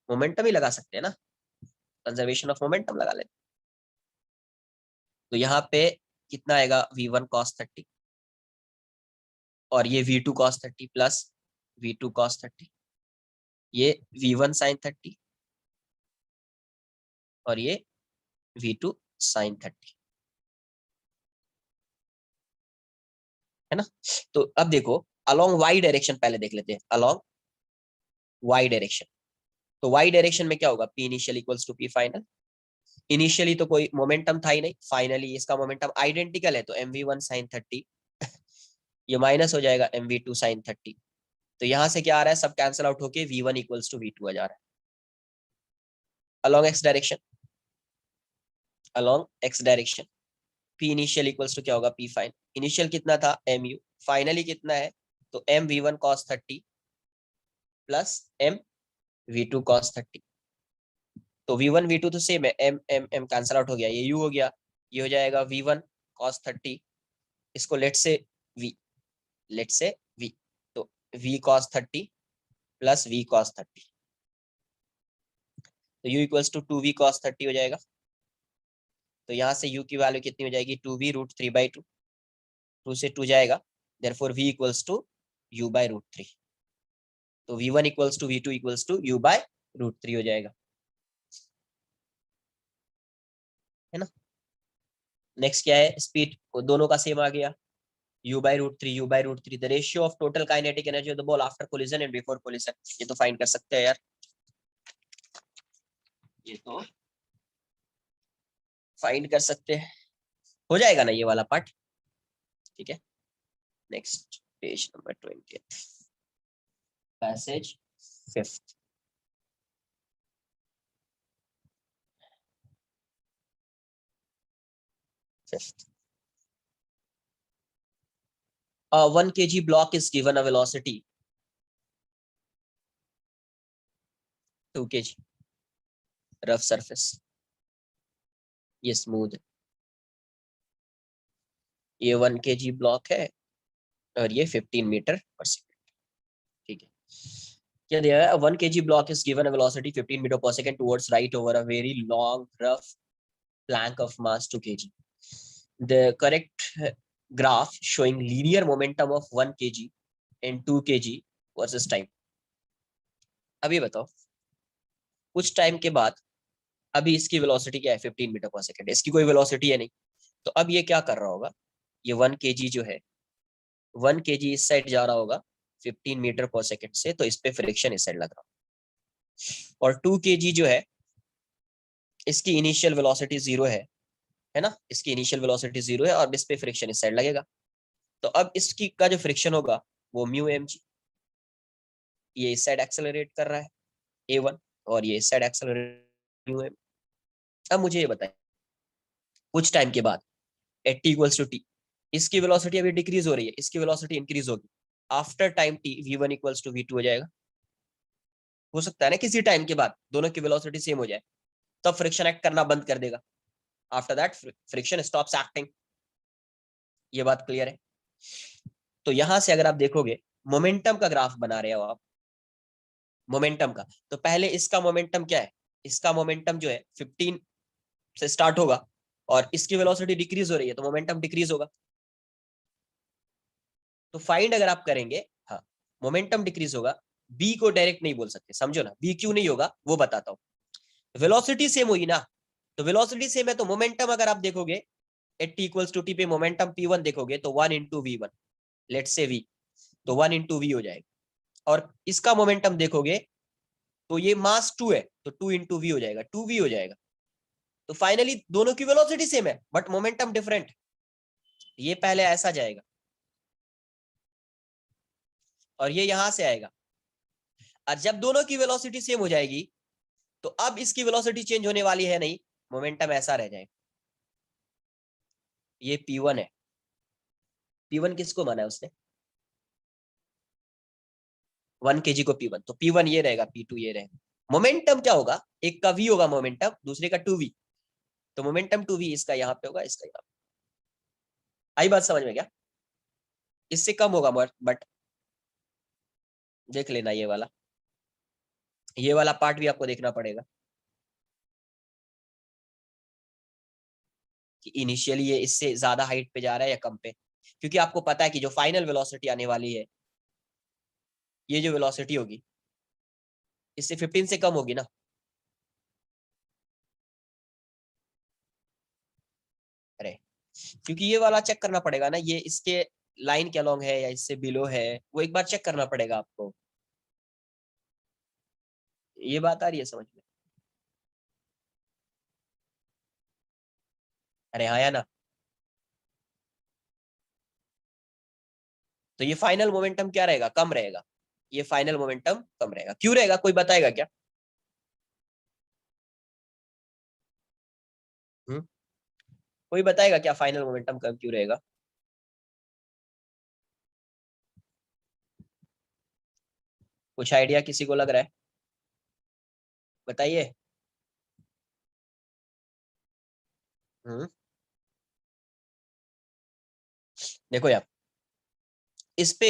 मोमेंटम ही लगा सकते हैं ना, कंजर्वेशन ऑफ मोमेंटम लगा लेते हैं। तो यहाँ पे कितना आएगा, v1 cos 30 और ये v2 cos 30 plus v2 cos 30, ये v1 sin 30 और ये v2 sin 30, है ना। तो अब देखो अलोंग y डायरेक्शन पहले देख लेते हैं, अलोंग y डायरेक्शन, तो y डायरेक्शन में क्या होगा, p initial equals to p final, initially तो कोई मोमेंटम था ही नहीं, फाइनली इसका मोमेंटम आइडेंटिकल है तो mv1 sin 30 ये माइनस हो जाएगा mv2 sin 30, तो यहां से क्या आ रहा है, सब कैंसिल आउट होके v1 इक्वल्स टू v2 आ जा रहा है। Along x direction, along x direction p initial equals to क्या होगा, p फाइन, इनिशियल कितना था mu, फाइनली कितना है, तो mv1 cos 30 plus mv2 cos 30, तो v1 v2 तो सेम है, m कैंसिल आउट हो गया, ये u हो गया, ये हो जाएगा v1 cos 30, इसको लेट से v, तो v cos 30 plus v cos 30, तो u equals to 2v cos 30 हो जाएगा, तो यहाँ से u की वैल्यू कितनी हो जाएगी, 2v रूट 3/2, 2 से 2 जाएगा, therefore v equals to u by root 3, तो v1 equals to v2 equals to u by root 3 हो जाएगा, है ना। नेक्स्ट क्या है, स्पीड दोनों का सेम आ गया, u by root 3, u by root 3, the ratio of total kinetic energy of the ball after collision and before collision, ये तो फाइंड कर सकते हैं यार, ये तो फाइंड कर सकते हैं, हो जाएगा ना ये वाला पार्ट, ठीक है। Next page number 20, passage fifth, fifth, 1 kg block is given a velocity 2 kg, rough surface, ये स्मूथ है, ये 1 kg ब्लॉक है और ये 15 मीटर पर सेकेंड, ठीक है। क्या दिया है, 1 kg block is given a velocity 15 meter per second towards right over a very long rough plank of mass 2 kg. The correct graph showing linear momentum of 1 kg and 2 kg versus time. अभी बताओ, कुछ time के बाद, अभी इसकी velocity क्या है, 15 metre per second, इसकी कोई वेलोसिटी है नहीं, तो अब ये क्या कर रहा होगा, ये 1 kg जो है, 1 kg इस साइड जा रहा होगा 15 मीटर पर सेकेंड से, तो इस पे फ्रिक्शन इस साइड लग रहा होगा, और 2 kg जो है इसकी इनिशियल वेलोसिटी 0 है ना, इसकी इनिशियल वेलोसिटी 0 है और इस पे फ्रिक्शन इस साइड लगेगा, तो अब इसकी का जो फ्रिक्शन होगा वो म्यू एम जी, ये इस साइड एक्सेलरेट कर रहा है a1 और ये इस साइड एक्सेलरेट म्यू एम। अब मुझे ये बताएं, कुछ टाइम के बाद at T equals to T, इसकी वेलोसिटी अभी डिक्रीज हो रही है, इसकी वेलोसिटी इंक्रीज होगी, after time t v1 equals to v2 हो जाएगा। हो सकता है ना किसी टाइम के बाद दोनों की वेलोसिटी सेम हो जाए, तब फ्रिक्शन एक्ट करना बंद कर देगा। After that friction stops acting. ये बात क्लियर है? तो यहां से अगर आप देखोगे मोमेंटम का ग्राफ बना रहे हो आप, मोमेंटम का, तो पहले इसका मोमेंटम क्या है, इसका मोमेंटम जो है 15 से स्टार्ट होगा और इसकी वेलोसिटी डिक्रीज हो रही है तो मोमेंटम डिक्रीज होगा। तो फाइंड अगर आप करेंगे, हाँ मोमेंटम डिक्रीज होगा, बी को डायरेक्ट नहीं बोल सकते, समझो ना, बी क्यों नहीं होगा वो बताता हूँ। वेलोसिटी सेम हुई ना, तो वेलोसिटी सेम है तो मोमेंटम अगर आप देखोगे at T equals to T पे मोमेंटम P1 देखोगे तो 1 इंटू V1, लेट से V, तो 1 इंटू V हो जाएगा। और इसका मोमेंटम देखोगे तो ये मास 2 है तो 2 इंटू V हो जाएगा, 2V हो जाएगा। तो फाइनली दोनों की वेलोसिटी सेम है बट मोमेंटम डिफरेंट। ये पहले ऐसा जाएगा और ये यहां से आएगा, और जब दोनों की वेलोसिटी सेम हो जाएगी तो अब इसकी वेलोसिटी चेंज होने वाली है नहीं, मोमेंटम ऐसा रह जाएगा। ये P1 है, P1 किसको माना है उसने, 1 kg को P1, तो P1 ये रहेगा, P2 ये रहेगा। मोमेंटम क्या होगा, एक का V होगा मोमेंटम, दूसरे का 2V, तो मोमेंटम 2V इसका यहाँ पे होगा, इसका यहाँ पे। आई बात समझ में क्या? इससे कम होगा बट देख लेना ये वाला पार्ट भी आपको देखना पड़ेगा कि इनिशियली ये इससे ज्यादा हाइट पे जा रहा है या कम पे, क्योंकि आपको पता है कि जो फाइनल वेलोसिटी आने वाली है, ये जो वेलोसिटी होगी इससे 15 से कम होगी ना। अरे क्योंकि ये वाला चेक करना पड़ेगा ना, ये इसके लाइन के अलोंग है या इससे बिलो है, वो एक बार चेक करना पड़ेगा आपको। ये बात आ रही है समझ में? अरे हाँ या ना? तो ये फाइनल मोमेंटम क्या रहेगा, कम रहेगा। ये फाइनल मोमेंटम कम रहेगा, क्यों रहेगा, कोई बताएगा क्या? हम्म, कोई बताएगा क्या फाइनल मोमेंटम कम क्यों रहेगा? कुछ आइडिया किसी को लग रहा है? बताइए। हम्म, देखो यार, इस पे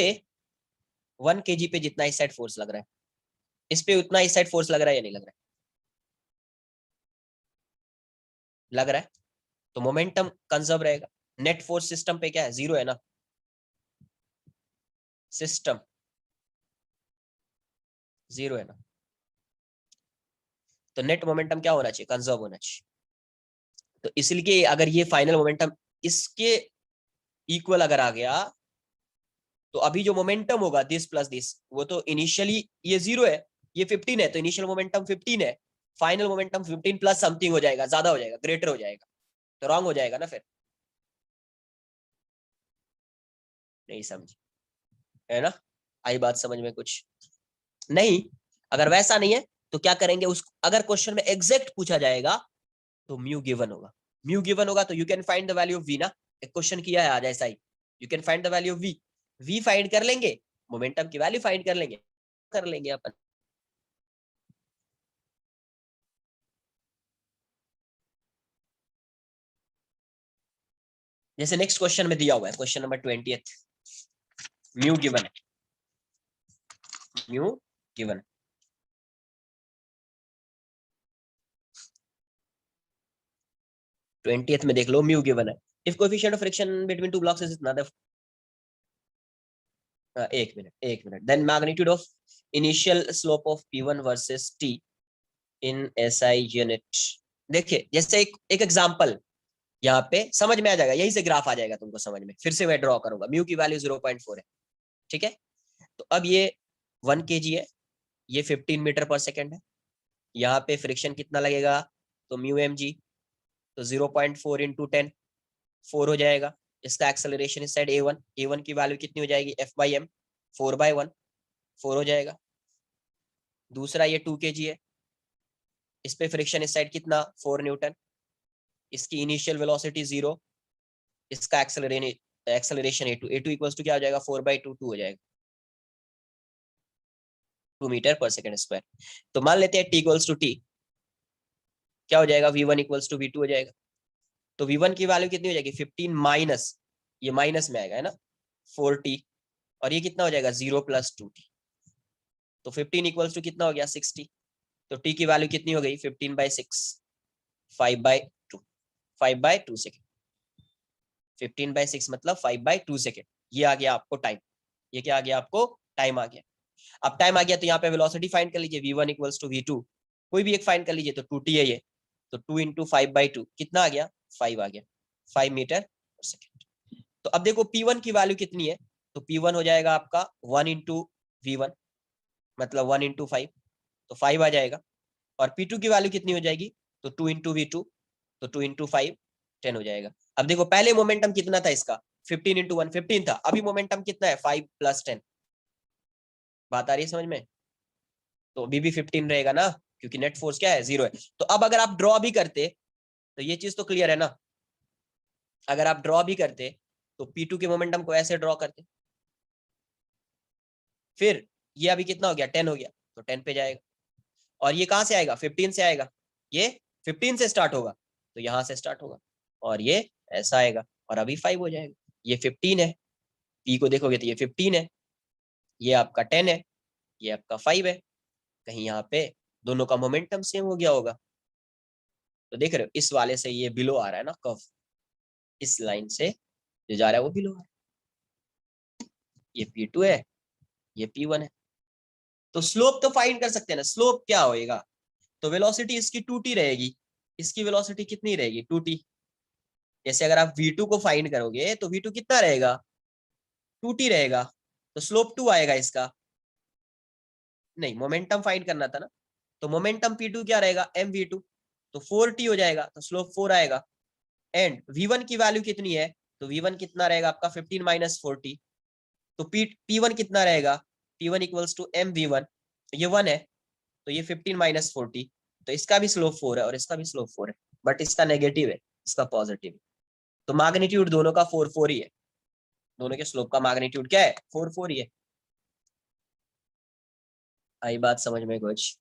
1 kg पे जितना इस साइड फोर्स लग रहा है, इस पे उतना इस साइड फोर्स लग रहा है या नहीं लग रहा है? लग रहा है, तो मोमेंटम कंजर्व रहेगा। नेट फोर्स सिस्टम पे क्या है, जीरो है ना, सिस्टम जीरो है ना, तो नेट मोमेंटम क्या होना चाहिए, कंजर्व होना चाहिए। तो इसलिए अगर ये फाइनल मोमेंटम इसके इक्वल अगर आ गया, तो अभी जो मोमेंटम होगा दिस प्लस दिस, वो तो इनिशियली ये जीरो है, ये 15 है, तो इनिशियल मोमेंटम 15 है, फाइनल मोमेंटम 15 प्लस समथिंग हो जाएगा, ज्यादा हो जाएगा, ग्रेटर हो जाएगा, तो रॉन्ग हो जाएगा ना फिर। नहीं समझ, है ना? आई बात समझ में कुछ? नहीं, अगर वैसा नहीं है तो क्या करेंगे, उस अगर क्वेश्चन में एग्जैक्ट पूछा जाएगा तो म्यू गिवन होगा, म्यू गिवन होगा तो you can find the value of V ना, एक क्वेश्चन किया है आज ऐसा ही, you can find the value of V, V find कर लेंगे, मोमेंटम की वैल्यू फाइंड कर लेंगे अपन। जैसे नेक्स्ट क्वेश्चन में दिया हुआ है, क्वेश्चन नंबर 20, म्यू गिवन है, म्यू गिवन, 20th में देख लो, म्यू गिवन है। If coefficient of friction between two blocks is इतना, एक minute, then magnitude of initial slope of P1 versus T in SI unit. देखिए जैसे एक एग्जांपल यहाँ पे समझ में आ जाएगा, यही से ग्राफ आ जाएगा तुमको समझ में, फिर से मैं ड्रॉ करूंगा, म्यू की वैल्यू 0.4 है, ठीक है? तो अब ये 1 kg है, ये 15 मीटर पर सेकेंड है, यहाँ पे फ्रिक्शन कितना लगेगा, तो म्यू mg, तो 0.4 इंटू 10, 4 हो जाएगा। इसका एक्सेलरेशन इस साइड a1 की वैल्यू कितनी हो जाएगी, F/m, 4/1, 4 हो जाएगा। दूसरा ये 2 kg है, इस पे फ्रिक्शन इस साइड कितना, 4 न्यूटन, इसकी इनिशियल वेलोसिटी 0, इसका एक्सेलरेशन a2 इक्वल्स टू क्या हो जाएगा, 4/2, 2 हो जाएगा। 2 मीटर पर सेकंड स्क्वायर। तो मान लेते हैं t इक्वल्स टू टी, क्या हो जाएगा, v1 इक्वल्स टू v2 हो जाएगा। तो v1 की वैल्यू कितनी हो जाएगी, 15 माइनस, ये माइनस में आएगा है ना, 4t, और ये कितना हो जाएगा 0 प्लस 2t। तो 15 इक्वल्स टू कितना हो गया 60। तो t की वैल्यू कितनी हो गई 15/6, 5/2, 5/2 सेकेंड। 15/6 मतलब 5/2 सेकेंड। ये आ गया आपको टाइम, ये क्या आ गया आपको, टाइम आ गया। अब टाइम आ गया तो यहाँ पे वेलोसिटी फाइंड कर लीजिए, v1 इक्वल्स टू v2, कोई भी एक फाइंड कर लीजिए। तो 2t है ये, तो 2 इंटू 5/2 कितना आ गया, 5 आ गया, 5 मीटर पर सेकेंड। तो अब देखो p1 की वैल्यू कितनी है, तो p1 हो जाएगा आपका 1 इंटू v1, मतलब 1 इंटू 5, तो 5 आ जाएगा। और p2 की वैल्यू कितनी हो जाएगी, तो 2 इंटू v2, तो 2 इंटू 5 10 हो जाएगा। अब देखो पहले मोमेंटम कितना था इसका, 15 इंटू 1 15 था, अभी मोमेंटम कितना है 5 प्लस 10। बात आ रही है समझ में, तो अभी भी 15 रहेगा ना, क्योंकि नेट फोर्स क्या है 0 है। तो अब अगर आप ड्रॉ भी करते, तो ये चीज तो क्लियर है ना, अगर आप ड्रॉ भी करते तो P2 के मोमेंटम को ऐसे ड्रॉ करते, फिर ये अभी कितना हो गया 10 हो गया, तो 10 पे जाएगा। और ये कहां से आएगा 15 से आएगा, ये 15 से स्टार्ट होगा, तो यहां से स्टार्ट होगा, और ये ऐसा आएगा, और अभी 5 हो जाएगा। ये 15 है, P को देखोगे तो ये 15 है, ये आपका 10 है, ये आपका 5 है। कहीं यहाँ पे दोनों का मोमेंटम सेम हो गया होगा। तो देख रहे हो इस वाले से ये बिलो आ रहा है ना कर्व, इस लाइन से जो जा रहा है वो बिलो आ रहा है। ये P2 है, ये P1 है। तो स्लोप तो फाइंड कर सकते हैं ना, स्लोप क्या होएगा, तो वेलोसिटी इसकी 2t रहेगी, इसकी वेलोसिटी कितनी रहेगी 2t। जैसे अगर आप v2 को फाइंड करोगे तो v2 कितना रहेगा 2t रहेगा, तो स्लोप 2 आएगा इसका। नहीं, मोमेंटम फाइंड करना था ना, तो मोमेंटम p2 क्या रहेगा mv2, तो 4t हो जाएगा, तो स्लोप 4 आएगा। एंड v1 की वैल्यू कितनी है, तो v1 कितना रहेगा आपका 15 माइनस 4t, तो p1 कितना रहेगा, p1 इक्वल्स टू mv1, ये 1 है, तो ये 15 माइनस 40, तो इसका भी स्लोप 4 है और इसका भी स्लोप 4 है, बट इसका नेगेटिव है, इसका पॉजिटिव है। तो मैग्नीट्यूड दोनों का 4 ही है, दोनों के स्लोप का मैग्नीट्यूड क्या है 4 ही है। आई बात समझ में कुछ।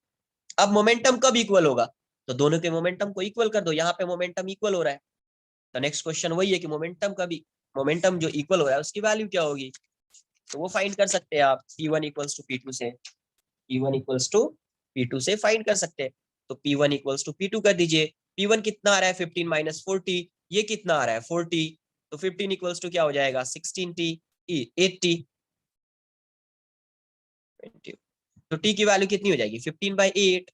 अब मोमेंटम कब इक्वल होगा, तो दोनों के मोमेंटम को इक्वल कर दो, यहाँ पे मोमेंटम इक्वल हो रहा है। तो नेक्स्ट क्वेश्चन वही है कि मोमेंटम कभी, मोमेंटम जो इक्वल हो रहा है उसकी वैल्यू क्या होगी, तो वो फाइंड कर सकते हैं आप P1 इक्वल्स टू P2 से, P1 इक्वल्स टू P2 से फाइंड कर सकते हैं। तो P1 इक्वल्स टू P2 कर दीजिए, P1 कितना आ रहा है 15 माइनस 40, ये कितना आ रहा है 40, तो 15 इक्वल्स टू क्या हो जाएगा 16t 8t, तो t की वैल्यू कितनी हो जाएगी 15/8,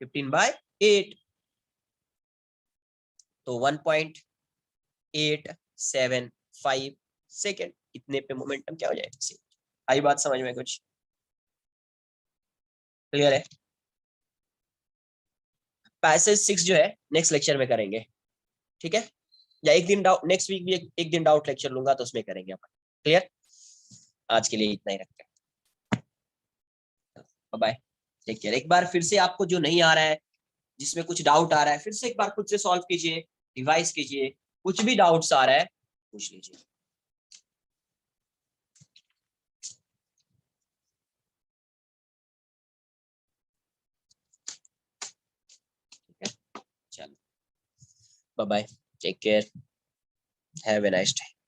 15/8, तो 1.875 सेकेंड, इतने पे मोमेंटम क्या हो जाएगा। आई बात समझ में कुछ, क्लियर है। पैसेज 6 जो है नेक्स्ट लेक्चर में करेंगे, ठीक है, या एक दिन डाउट, नेक्स्ट वीक भी एक दिन डाउट लेक्चर लूंगा तो उसमें करेंगे अपन, क्लियर। आज के लिए इतना ही रखते हैं, बाय, टेक केयर। एक बार फिर से आपको जो नहीं आ रहा है, जिसमें कुछ डाउट आ रहा है, फिर से एक बार खुद से सॉल्व कीजिए, रिवाइज कीजिए, कुछ भी डाउट्स आ रहा है पूछ लीजिए। चलो bye, take care, have a nice day.